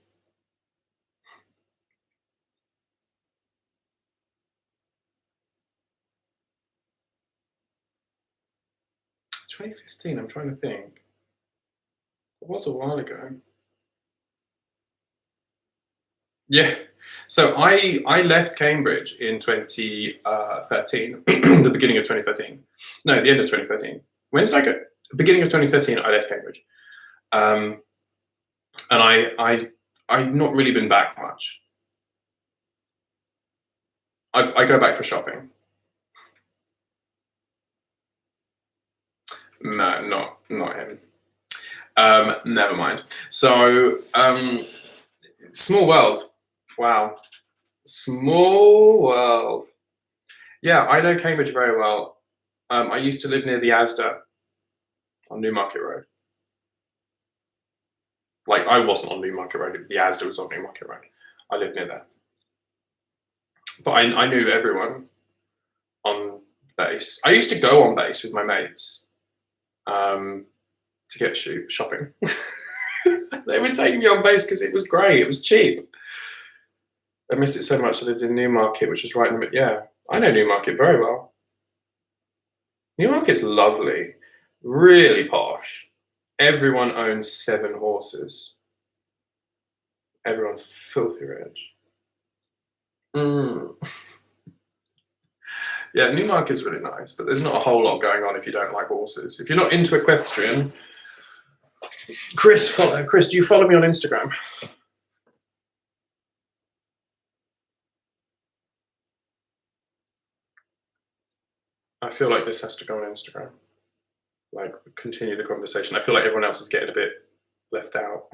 S1: $2015, I'm trying to think. It was a while ago. Yeah. So I left Cambridge in 2013, the beginning of 2013. No, the end of 2013. When did I go? Beginning of 2013, I left Cambridge. And I've not really been back much. I go back for shopping. No, not him. Never mind. So, small world. Wow. Small world. Yeah, I know Cambridge very well. I used to live near the Asda on Newmarket Road. Like, I wasn't on Newmarket Road, the Asda was on Newmarket Road. I lived near there. But I knew everyone on base. I used to go on base with my mates to get shopping. They would take me on base because it was great. It was cheap. I missed it so much. I lived in Newmarket, which was right in the middle. Yeah, I know Newmarket very well. Newmarket's lovely, really posh. Everyone owns 7 horses. Everyone's filthy rich. Yeah, Newmarket's really nice, but there's not a whole lot going on if you don't like horses. If you're not into equestrian, Chris, do you follow me on Instagram? I feel like this has to go on Instagram. Like, continue the conversation. I feel like everyone else is getting a bit left out.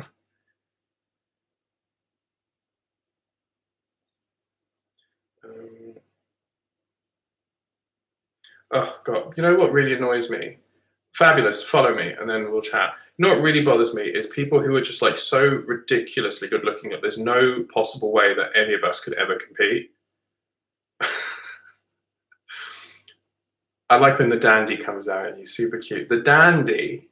S1: Oh God, you know what really annoys me? Fabulous, follow me and then we'll chat. You know what really bothers me is people who are just like so ridiculously good looking that there's no possible way that any of us could ever compete. I like when the dandy comes out and he's super cute. The dandy?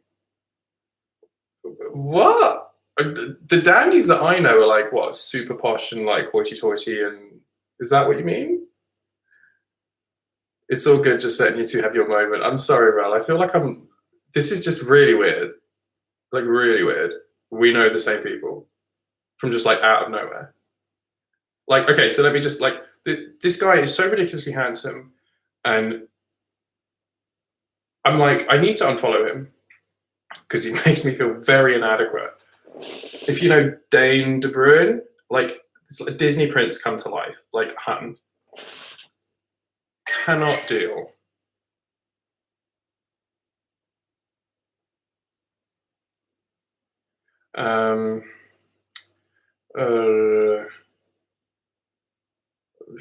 S1: What? The dandies that I know are like what, super posh and like hoity-toity, and is that what you mean? It's all good just letting you two have your moment. I'm sorry, Ral. I feel like this is just really weird. Like really weird. We know the same people from just like out of nowhere. Like, okay, so let me just like, this guy is so ridiculously handsome, and I'm like, I need to unfollow him because he makes me feel very inadequate. If you know Dane De Bruin, like, it's like a Disney prince come to life, like hun. Cannot deal.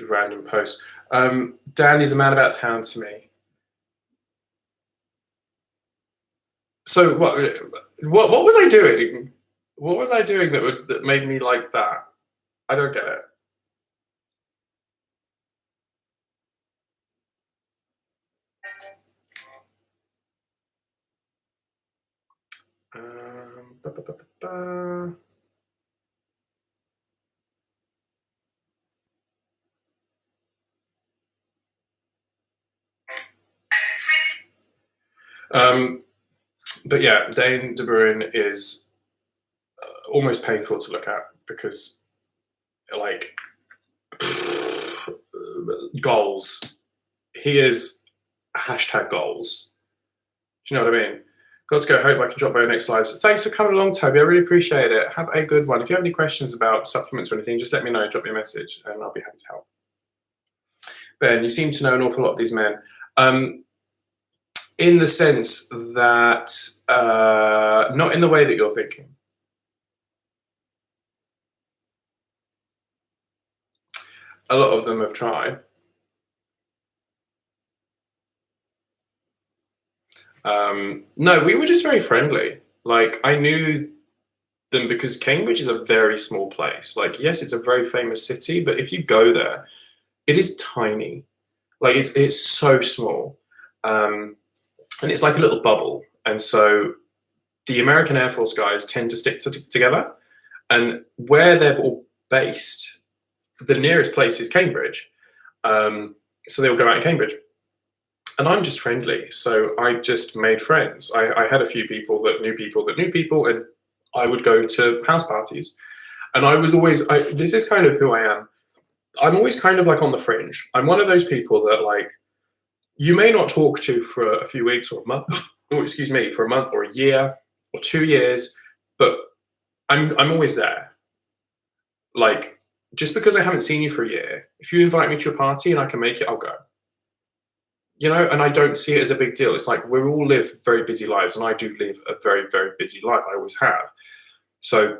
S1: Random post. Dan is a man about town to me. So what was I doing? What was I doing that made me like that? I don't get it. Ba, ba, ba, ba. But yeah, Dane De Bruin is almost painful to look at because, like, goals. He is hashtag goals. Do you know what I mean? Got to go. Hope I can drop by your next live. So thanks for coming along, Toby. I really appreciate it. Have a good one. If you have any questions about supplements or anything, just let me know. Drop me a message, and I'll be happy to help. Ben, you seem to know an awful lot of these men. In the sense that, not in the way that you're thinking. A lot of them have tried. No, we were just very friendly. Like, I knew them because Cambridge is a very small place. Like, yes, it's a very famous city, but if you go there, it is tiny. Like, it's so small. And it's like a little bubble. And so the American Air Force guys tend to stick together. And where they're all based, the nearest place is Cambridge. So they'll go out in Cambridge. And I'm just friendly. So I just made friends. I had a few people that knew people that knew people, and I would go to house parties. And I was always, this is kind of who I am. I'm always kind of like on the fringe. I'm one of those people that, like, you may not talk to for a few weeks or a month, or excuse me, for a month or a year or 2 years, but I'm always there. Like, just because I haven't seen you for a year, if you invite me to a party and I can make it, I'll go. You know, and I don't see it as a big deal. It's like we all live very busy lives, and I do live a very, very busy life. I always have. So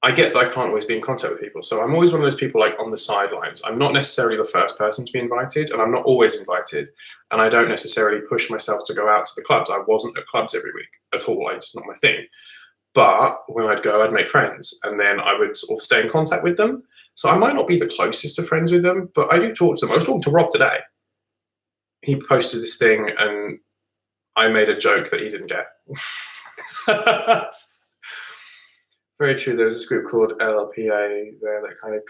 S1: I get that I can't always be in contact with people. So I'm always one of those people like on the sidelines. I'm not necessarily the first person to be invited, and I'm not always invited. And I don't necessarily push myself to go out to the clubs. I wasn't at clubs every week at all. It's not my thing. But when I'd go, I'd make friends, and then I would sort of stay in contact with them. So I might not be the closest of friends with them, but I do talk to them. I was talking to Rob today. He posted this thing, and I made a joke that he didn't get. Very true. There was this group called LLPA there that kind of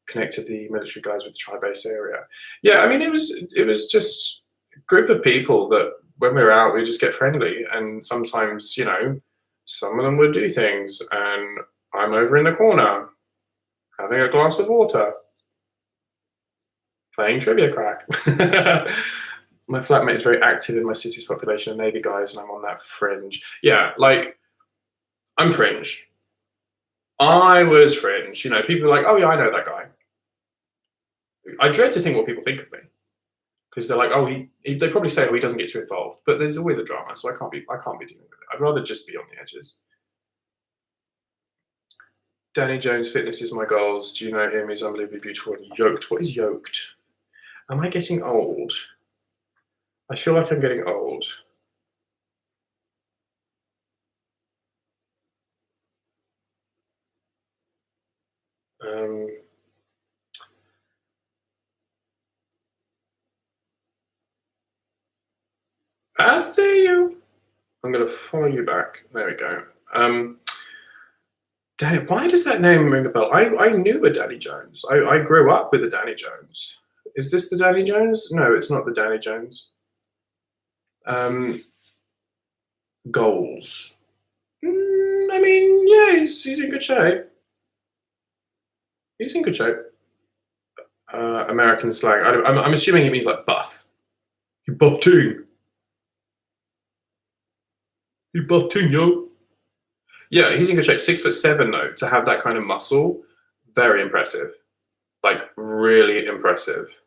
S1: connected the military guys with the tri-base area. Yeah, I mean, it was just group of people that when we're out, we just get friendly. And sometimes, you know, some of them would do things, and I'm over in the corner having a glass of water, playing Trivia Crack. My flatmate is very active in my city's population of Navy guys, and I'm on that fringe. Yeah, like, I'm fringe. I was fringe. You know, people are like, oh yeah, I know that guy. I dread to think what people think of me, because they're like, oh, they probably say, oh, he doesn't get too involved, but there's always a drama, so I can't be dealing with it. I'd rather just be on the edges. Danny Jones Fitness is my goals. Do you know him? He's unbelievably beautiful and yoked. What is yoked? Am I getting old? I feel like I'm getting old. I see you. I'm going to follow you back. There we go. Danny, why does that name ring a bell? I knew a Danny Jones. I grew up with a Danny Jones. Is this the Danny Jones? No, it's not the Danny Jones. Goals. I mean, yeah, he's in good shape. He's in good shape. American slang. I'm assuming he means like buff. You buff too. You buff too, yo. Yeah, he's in good shape. 6'7" though, to have that kind of muscle, very impressive. Like, really impressive.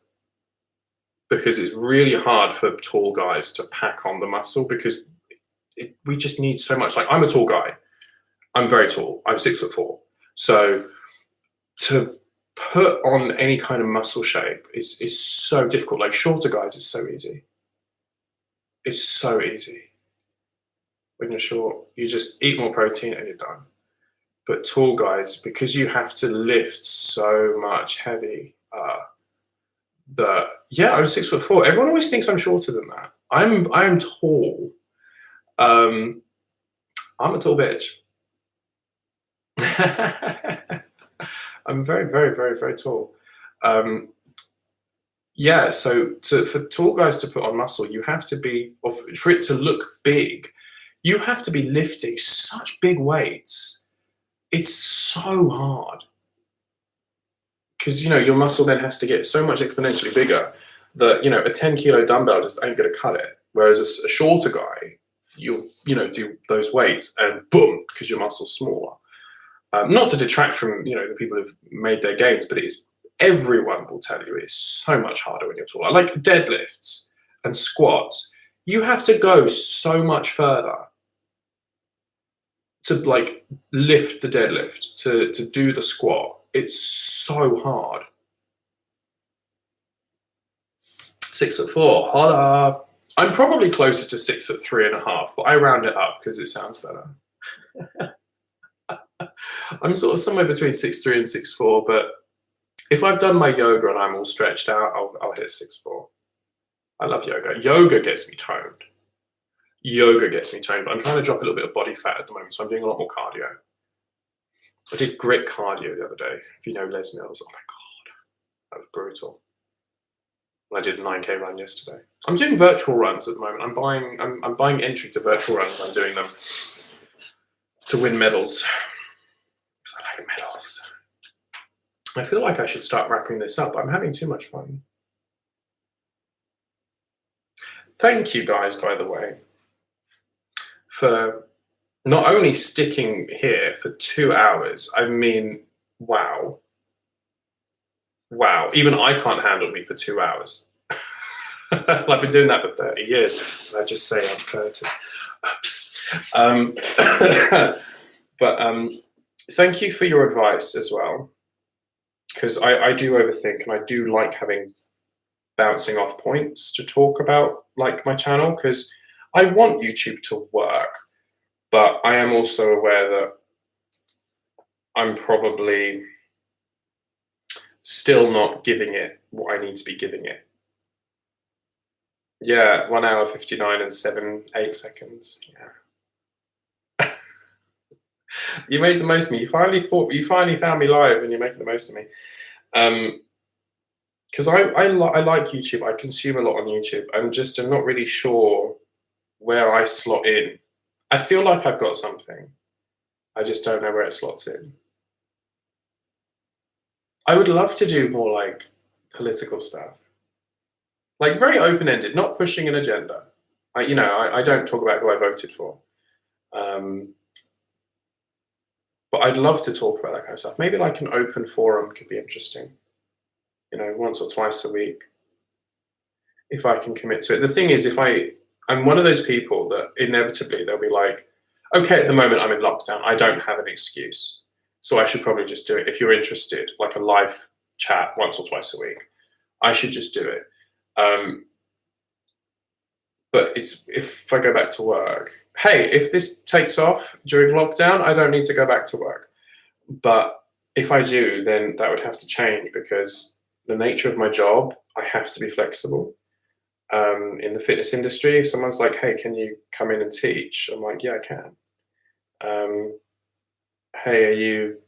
S1: Because it's really hard for tall guys to pack on the muscle, because we just need so much. Like, I'm a tall guy. I'm very tall. I'm 6'4". So to put on any kind of muscle shape is so difficult. Like, shorter guys is so easy. It's so easy. When you're short, you just eat more protein and you're done. But tall guys, because you have to lift so much heavy, yeah, I'm 6'4". Everyone always thinks I'm shorter than that. I'm tall. I'm a tall bitch. I'm very, very, very, very tall. Yeah, so for tall guys to put on muscle, you have to be, or for it to look big, you have to be lifting such big weights. It's so hard. Because, you know, your muscle then has to get so much exponentially bigger that, you know, a 10-kilo dumbbell just ain't going to cut it. Whereas a shorter guy, you'll, you know, do those weights and boom, because your muscle's smaller. Not to detract from, you know, the people who've made their gains, but everyone will tell you it's so much harder when you're taller. Like deadlifts and squats, you have to go so much further to like lift the deadlift, to do the squat. It's so hard. 6'4", holla. I'm probably closer to 6'3.5", but I round it up because it sounds better. I'm sort of somewhere between 6'3" and 6'4", but if I've done my yoga and I'm all stretched out, I'll hit 6'4". I love yoga. Yoga gets me toned. But I'm trying to drop a little bit of body fat at the moment, so I'm doing a lot more cardio. I did grit cardio the other day. If you know Les Mills, oh my God, that was brutal. And I did a 9K run yesterday. I'm doing virtual runs at the moment. I'm buying entry to virtual runs, and I'm doing them to win medals. Because I like medals. I feel like I should start wrapping this up. I'm having too much fun. Thank you guys, by the way, for not only sticking here for 2 hours. I mean, wow. Wow, even I can't handle me for 2 hours. I've been doing that for 30 years. And I just say I'm 30. Oops. But thank you for your advice as well. Because I do overthink, and I do like having bouncing off points to talk about, like, my channel, because I want YouTube to work, but I am also aware that I'm probably still not giving it what I need to be giving it. Yeah, 1 hour 59 and 8 seconds. Yeah. You made the most of me. You finally found me live, and you're making the most of me. because I like YouTube. I consume a lot on YouTube. I'm not really sure where I slot in. I feel like I've got something. I just don't know where it slots in. I would love to do more like political stuff, like very open-ended, not pushing an agenda. I don't talk about who I voted for, but I'd love to talk about that kind of stuff. Maybe like an open forum could be interesting. Once or twice a week, if I can commit to it. The thing is, I'm one of those people that inevitably they'll be like, okay, at the moment I'm in lockdown. I don't have an excuse. So I should probably just do it. If you're interested, like a live chat once or twice a week, I should just do it. But if I go back to work, hey, if this takes off during lockdown, I don't need to go back to work. But if I do, then that would have to change because the nature of my job, I have to be flexible. In the fitness industry, if someone's like, hey, can you come in and teach? I'm like, yeah, I can. Hey, are you,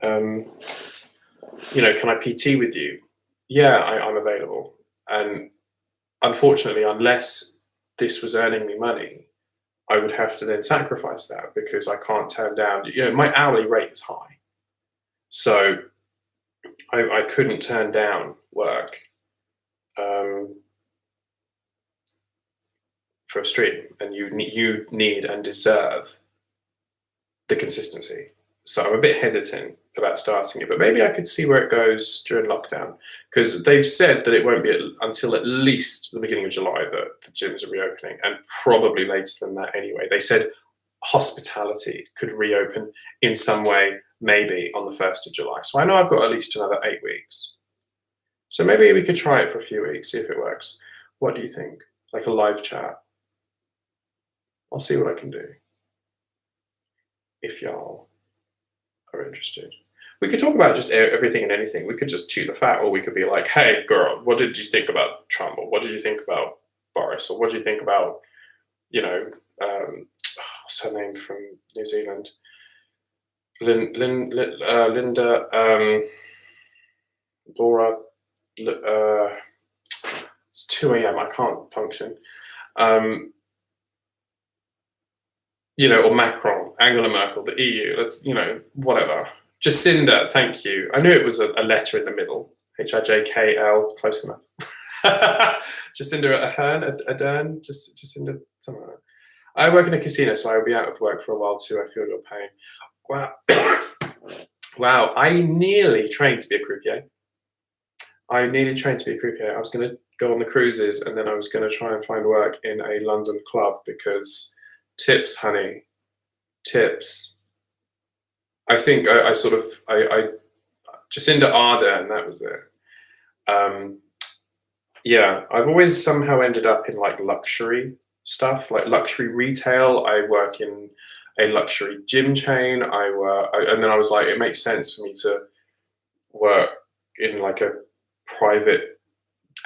S1: can I PT with you? Yeah, I'm available. And unfortunately, unless this was earning me money, I would have to then sacrifice that because I can't turn down, my hourly rate is high. So I couldn't turn down work for a stream, and you need and deserve the consistency. So I'm a bit hesitant about starting it, but maybe I could see where it goes during lockdown because they've said that it won't be until at least the beginning of July that the gyms are reopening, and probably later than that anyway. They said hospitality could reopen in some way, maybe on the 1st of July. So I know I've got at least another 8 weeks. So maybe we could try it for a few weeks, see if it works. What do you think? Like a live chat? I'll see what I can do. If y'all are interested. We could talk about just everything and anything. We could just chew the fat, or we could be like, hey, girl, what did you think about Trump? Or what did you think about Boris? Or what did you think about, what's her name from New Zealand? Linda, Laura, it's 2 a.m. I can't function. Or Macron, Angela Merkel, the EU, whatever. Jacinda, thank you. I knew it was a letter in the middle. HIJKL, close enough. Jacinda Ardern, Jacinda, something like that. I work in a casino, so I will be out of work for a while too. I feel your pain. Wow. Wow, I nearly trained to be a croupier. I was going to go on the cruises, and then I was going to try and find work in a London club because tips, honey, tips. I think I Jacinda Ardern, that was it. Yeah, I've always somehow ended up in like luxury stuff, like luxury retail. I work in a luxury gym chain. And then I was like, it makes sense for me to work in like a private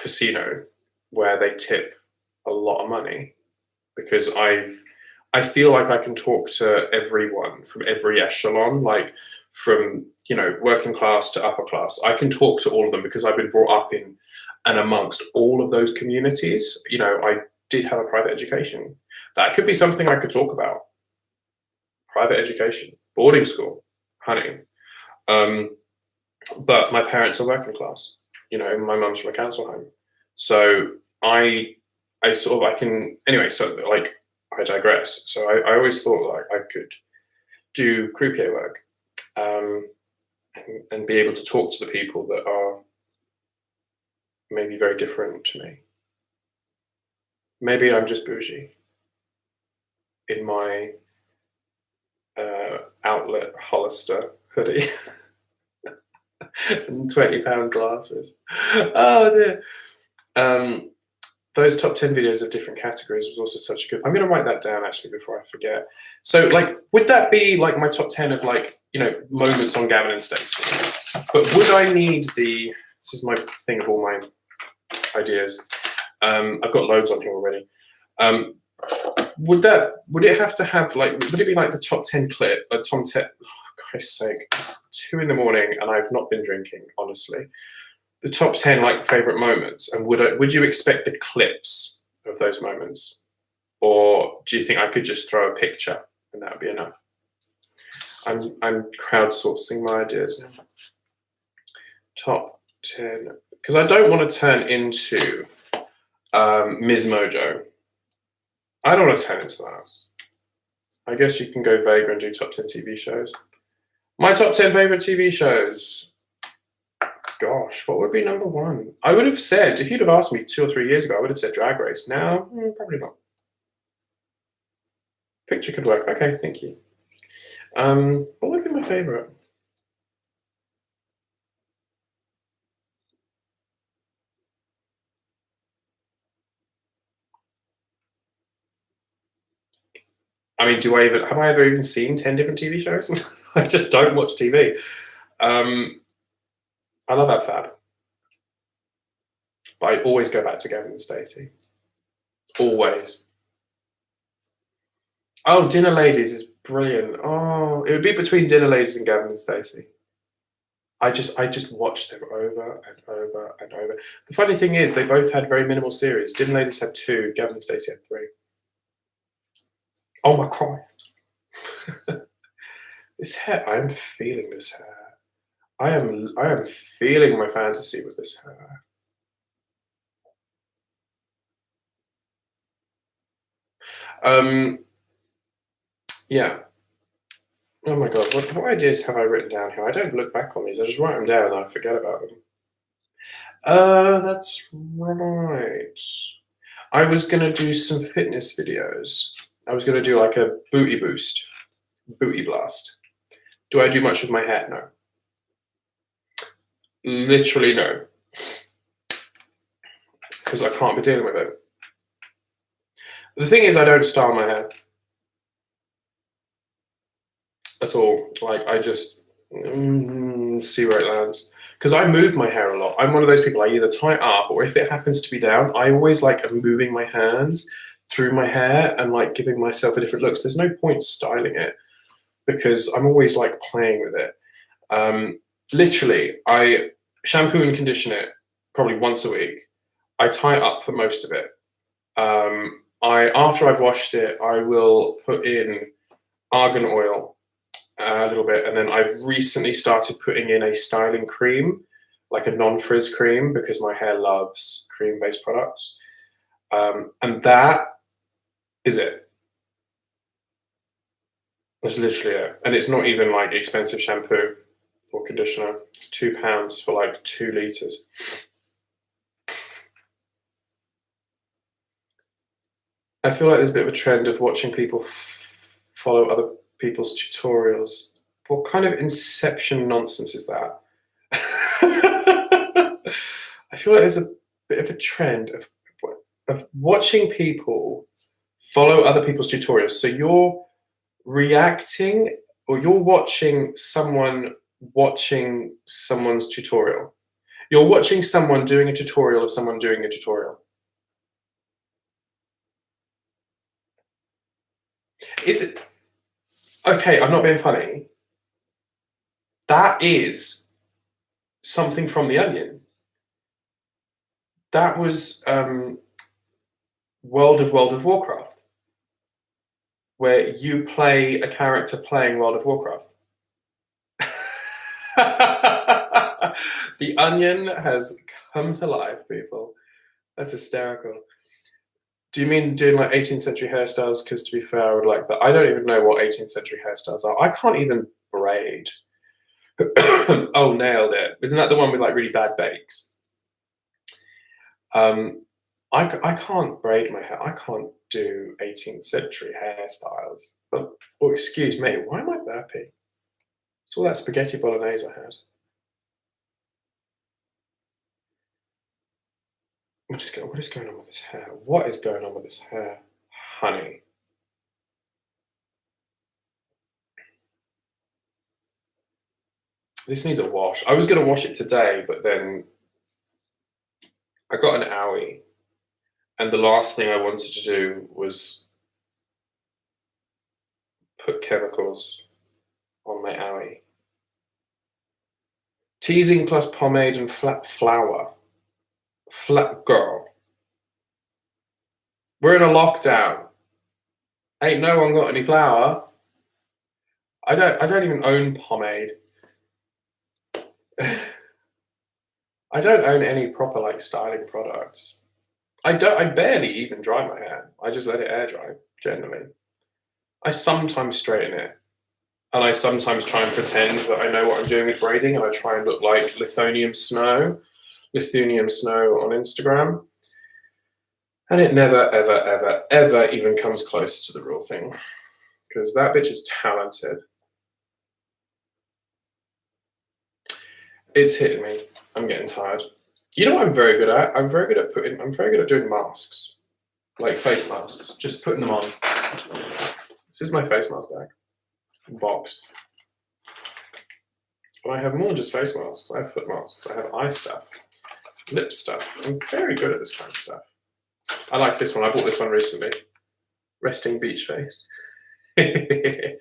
S1: casino where they tip a lot of money because I feel like I can talk to everyone from every echelon, like from, working class to upper class. I can talk to all of them because I've been brought up in and amongst all of those communities. I did have a private education. That could be something I could talk about. Private education, boarding school, honey. But my parents are working class. My mum's from a council home. So I can, anyway, so like, I digress. So I always thought like I could do croupier work and be able to talk to the people that are maybe very different to me. Maybe I'm just bougie in my outlet Hollister hoodie and £20 glasses. Oh dear. Those top 10 videos of different categories was also such a good. I'm going to write that down actually before I forget. So, like, would that be like my top 10 of like, moments on Gavin and Stacey? But would I need this is my thing of all my ideas. I've got loads on here already. Would it have to have like, would it be like the top 10 clip, a Tom 10, oh, Christ's sake, it's 2 a.m. and I've not been drinking, honestly. the top 10 like favorite moments, and would you expect the clips of those moments, or do you think I could just throw a picture and that would be enough? I'm crowdsourcing my ideas now. Top 10, because I don't want to turn into Ms. Mojo. I don't want to turn into that. I guess you can go vague and do top 10 TV shows. My top 10 favorite TV shows. Gosh, what would be number one? I would have said, if you'd have asked me 2 or 3 years ago, I would have said Drag Race. Now, probably not. Picture could work. Okay, thank you. What would be my favorite? I mean, have I ever even seen 10 different TV shows? I just don't watch TV. I love Ab Fab. But I always go back to Gavin and Stacey. Always. Oh, Dinner Ladies is brilliant. Oh, it would be between Dinner Ladies and Gavin and Stacey. I just watched them over and over and over. The funny thing is, they both had very minimal series. Dinner Ladies had 2, Gavin and Stacey had 3. Oh my Christ. This hair, I am feeling this hair. I am feeling my fantasy with this hair. Yeah. Oh my god, what ideas have I written down here? I don't look back on these, I just write them down and I forget about them. That's right. I was gonna do some fitness videos. I was gonna do like a booty boost, booty blast. Do I do much with my hair? No. Literally no. Because I can't be dealing with it. The thing is, I don't style my hair. At all. Like, I just see where it lands. Because I move my hair a lot. I'm one of those people, I either tie it up, or if it happens to be down, I always like am moving my hands through my hair and like giving myself a different look. So there's no point styling it because I'm always like playing with it. Literally, I shampoo and condition it probably once a week. I tie it up for most of it. After I've washed it, I will put in argan oil a little bit, and then I've recently started putting in a styling cream, like a non-frizz cream, because my hair loves cream-based products. And that is it. That's literally it. And it's not even like expensive shampoo or conditioner. It's £2 for like 2 litres. I feel like there's a bit of a trend of watching people follow other people's tutorials. What kind of inception nonsense is that? I feel like there's a bit of a trend of watching people follow other people's tutorials. So you're reacting, or you're watching someone watching someone's tutorial. You're watching someone doing a tutorial of someone doing a tutorial. Is it? Okay, I'm not being funny. That is something from The Onion. That was World of Warcraft, where you play a character playing World of Warcraft. The Onion has come to life, people. That's hysterical. Do you mean doing like 18th century hairstyles? Because to be fair, I would like that. I don't even know what 18th century hairstyles are. I can't even braid. Oh, nailed it. Isn't that the one with like really bad bakes? I can't braid my hair. I can't do 18th century hairstyles. Oh, excuse me. Why am I burping? It's all that spaghetti bolognese I had. What is going on with this hair? What is going on with this hair? Honey. This needs a wash. I was going to wash it today, but then I got an owie. And the last thing I wanted to do was put chemicals on my owie. Teasing plus pomade and flat flour. Flat girl. We're in a lockdown. Ain't no one got any flour. I don't even own pomade. I don't own any proper like styling products. I barely even dry my hair. I just let it air dry, generally. I sometimes straighten it. And I sometimes try and pretend that I know what I'm doing with braiding, and I try and look like Lithuanian Snow on Instagram. And it never, ever, ever, ever even comes close to the real thing. Because that bitch is talented. It's hitting me. I'm getting tired. You know what I'm very good at? I'm very good at doing masks. Like face masks. Just putting them on. This is my face mask bag. Box. But I have more than just face masks. I have foot masks. I have eye stuff. Lip stuff. I'm very good at this kind of stuff. I like this one. I bought this one recently. Resting beach face. I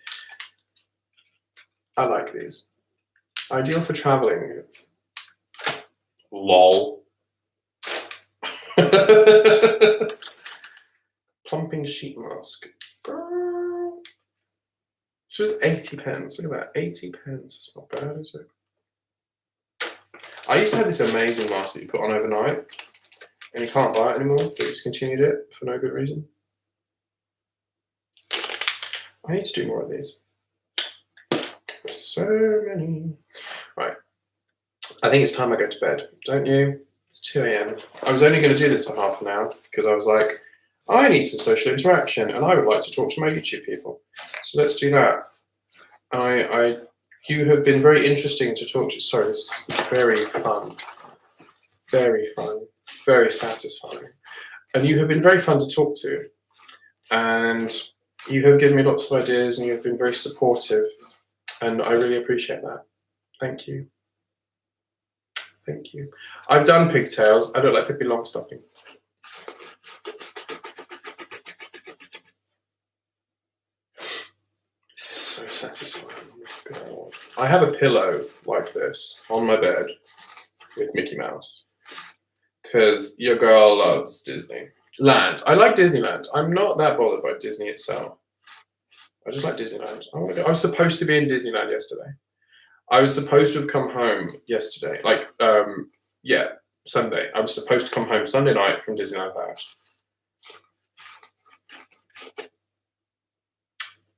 S1: like these. Ideal for traveling. Lol. Plumping sheet mask. Girl. This was 80 pence. Look at that. 80 pence. It's not bad, is it? I used to have this amazing mask that you put on overnight. And you can't buy it anymore. They discontinued it for no good reason. I need to do more of these. There's so many. Right. I think it's time I go to bed. Don't you? It's 2 a.m. I was only going to do this for half an hour because I was like, I need some social interaction and I would like to talk to my YouTube people. So let's do that. You have been very interesting to talk to. Sorry, this is very fun. It's very fun. Very satisfying. And you have been very fun to talk to. And you have given me lots of ideas and you have been very supportive. And I really appreciate that. Thank you. Thank you. I've done pigtails. I look like Pippi Longstocking. This is so satisfying. Oh my God. I have a pillow like this on my bed with Mickey Mouse. Because your girl loves Disneyland. I like Disneyland. I'm not that bothered by Disney itself. I just like Disneyland. I want to go. I was supposed to be in Disneyland yesterday. I was supposed to have come home yesterday. Sunday. I was supposed to come home Sunday night from Disneyland Paris.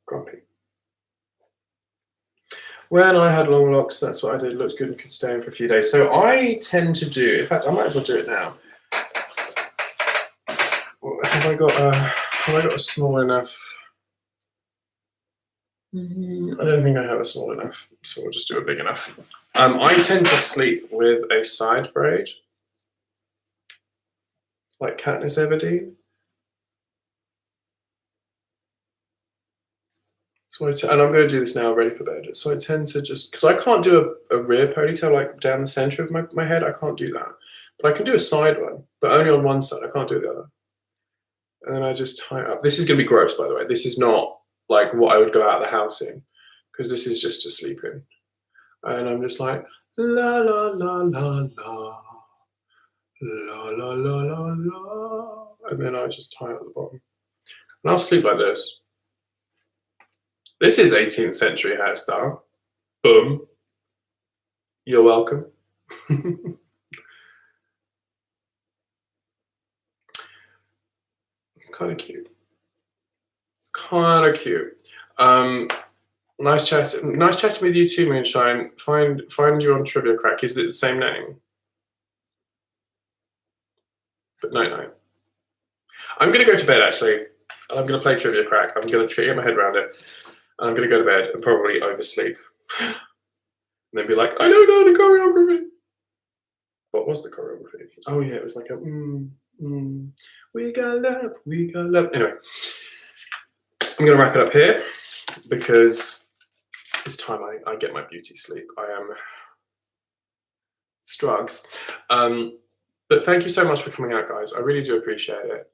S1: Grumpy. When I had long locks, that's what I did. Looked good and could stay in for a few days. So I tend to do, in fact, I might as well do it now. Have I got a small enough? I don't think I have a small enough, so we'll just do a big enough. I tend to sleep with a side braid, like Katniss Everdeen. And I'm going to do this now, ready for bed. So I tend to just, because I can't do a rear ponytail like down the center of my head. I can't do that. But I can do a side one, but only on one side. I can't do the other. And then I just tie it up. This is going to be gross, by the way. This is not like what I would go out of the house in, because this is just to sleep in. And I'm just like, la, la, la, la, la. La, la, la, la, la. And then I just tie it at the bottom. And I'll sleep like this. This is 18th century hairstyle. Boom. You're welcome. Kind of cute. Kind of cute. Nice chatting with you too, Moonshine. Find you on Trivia Crack. Is it the same name? But no. I'm gonna go to bed actually. And I'm gonna play Trivia Crack. I'm gonna get my head around it. I'm going to go to bed and probably oversleep. And then be like, I don't know the choreography. What was the choreography? Oh, yeah, it was like a, we got love. Anyway, I'm going to wrap it up here because it's time I get my beauty sleep. I am struggles. But thank you so much for coming out, guys. I really do appreciate it.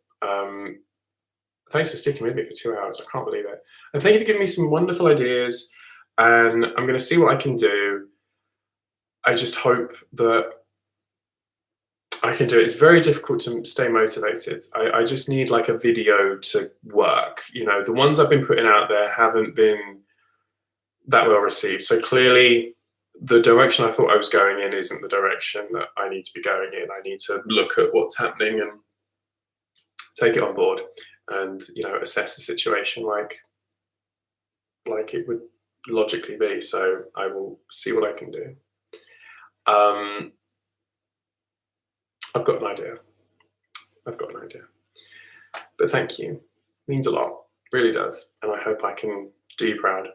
S1: Thanks for sticking with me for 2 hours. I can't believe it. And thank you for giving me some wonderful ideas. And I'm going to see what I can do. I just hope that I can do it. It's very difficult to stay motivated. I just need like a video to work. You know, the ones I've been putting out there haven't been that well received. So clearly the direction I thought I was going in isn't the direction that I need to be going in. I need to look at what's happening and take it on board and, you know, assess the situation like it would logically be. So I will see what I can do. I've got an idea. But thank you. It means a lot. It really does. And I hope I can do you proud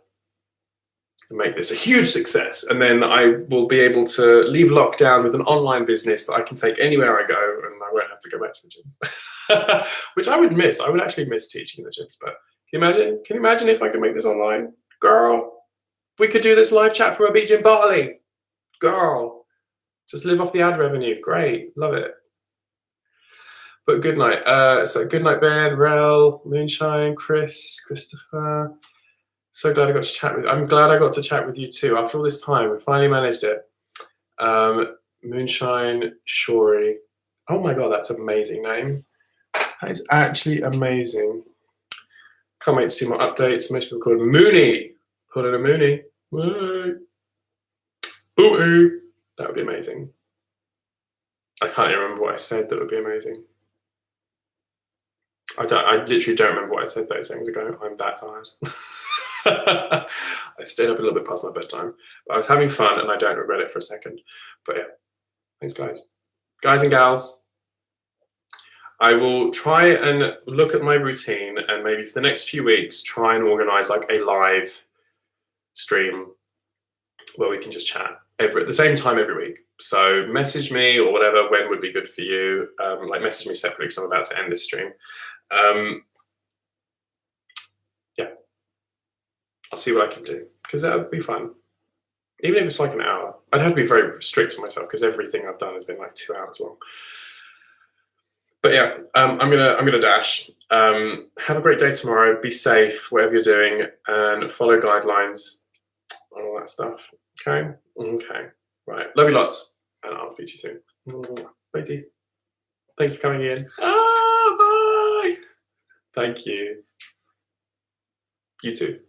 S1: and make this a huge success. And then I will be able to leave lockdown with an online business that I can take anywhere I go, and I won't have to go back to the gyms. Which I would miss. I would actually miss teaching in the gyms. But can you imagine if I could make this online? Girl, we could do this live chat from a beach in Bali. Girl, just live off the ad revenue. Great, love it. But good night. So good night, Ben, Rel, Moonshine, Chris, Christopher. So glad I got to chat with you. I'm glad I got to chat with you too. After all this time, we finally managed it. Moonshine, Shori. Oh my God, that's an amazing name. That is actually amazing. Can't wait to see more updates. Most people call it Mooney. Call it a Mooney. Woo. Ooh. That would be amazing. I can't even remember what I said that would be amazing. I literally don't remember what I said those things ago. I'm that tired. I stayed up a little bit past my bedtime, but I was having fun and I don't regret it for a second. But yeah, thanks guys. Guys and gals, I will try and look at my routine and maybe for the next few weeks, try and organize like a live stream where we can just chat at the same time every week. So message me or whatever, when would be good for you. Like message me separately because I'm about to end this stream. Yeah, I'll see what I can do because that would be fun. Even if it's like an hour, I'd have to be very strict on myself because everything I've done has been like 2 hours long. But yeah, I'm gonna dash. Have a great day tomorrow. Be safe, whatever you're doing, and follow guidelines and all that stuff. Okay. Right. Love you lots, and I'll speak to you soon. Bye. Thanks for coming in. Bye. Thank you. You too.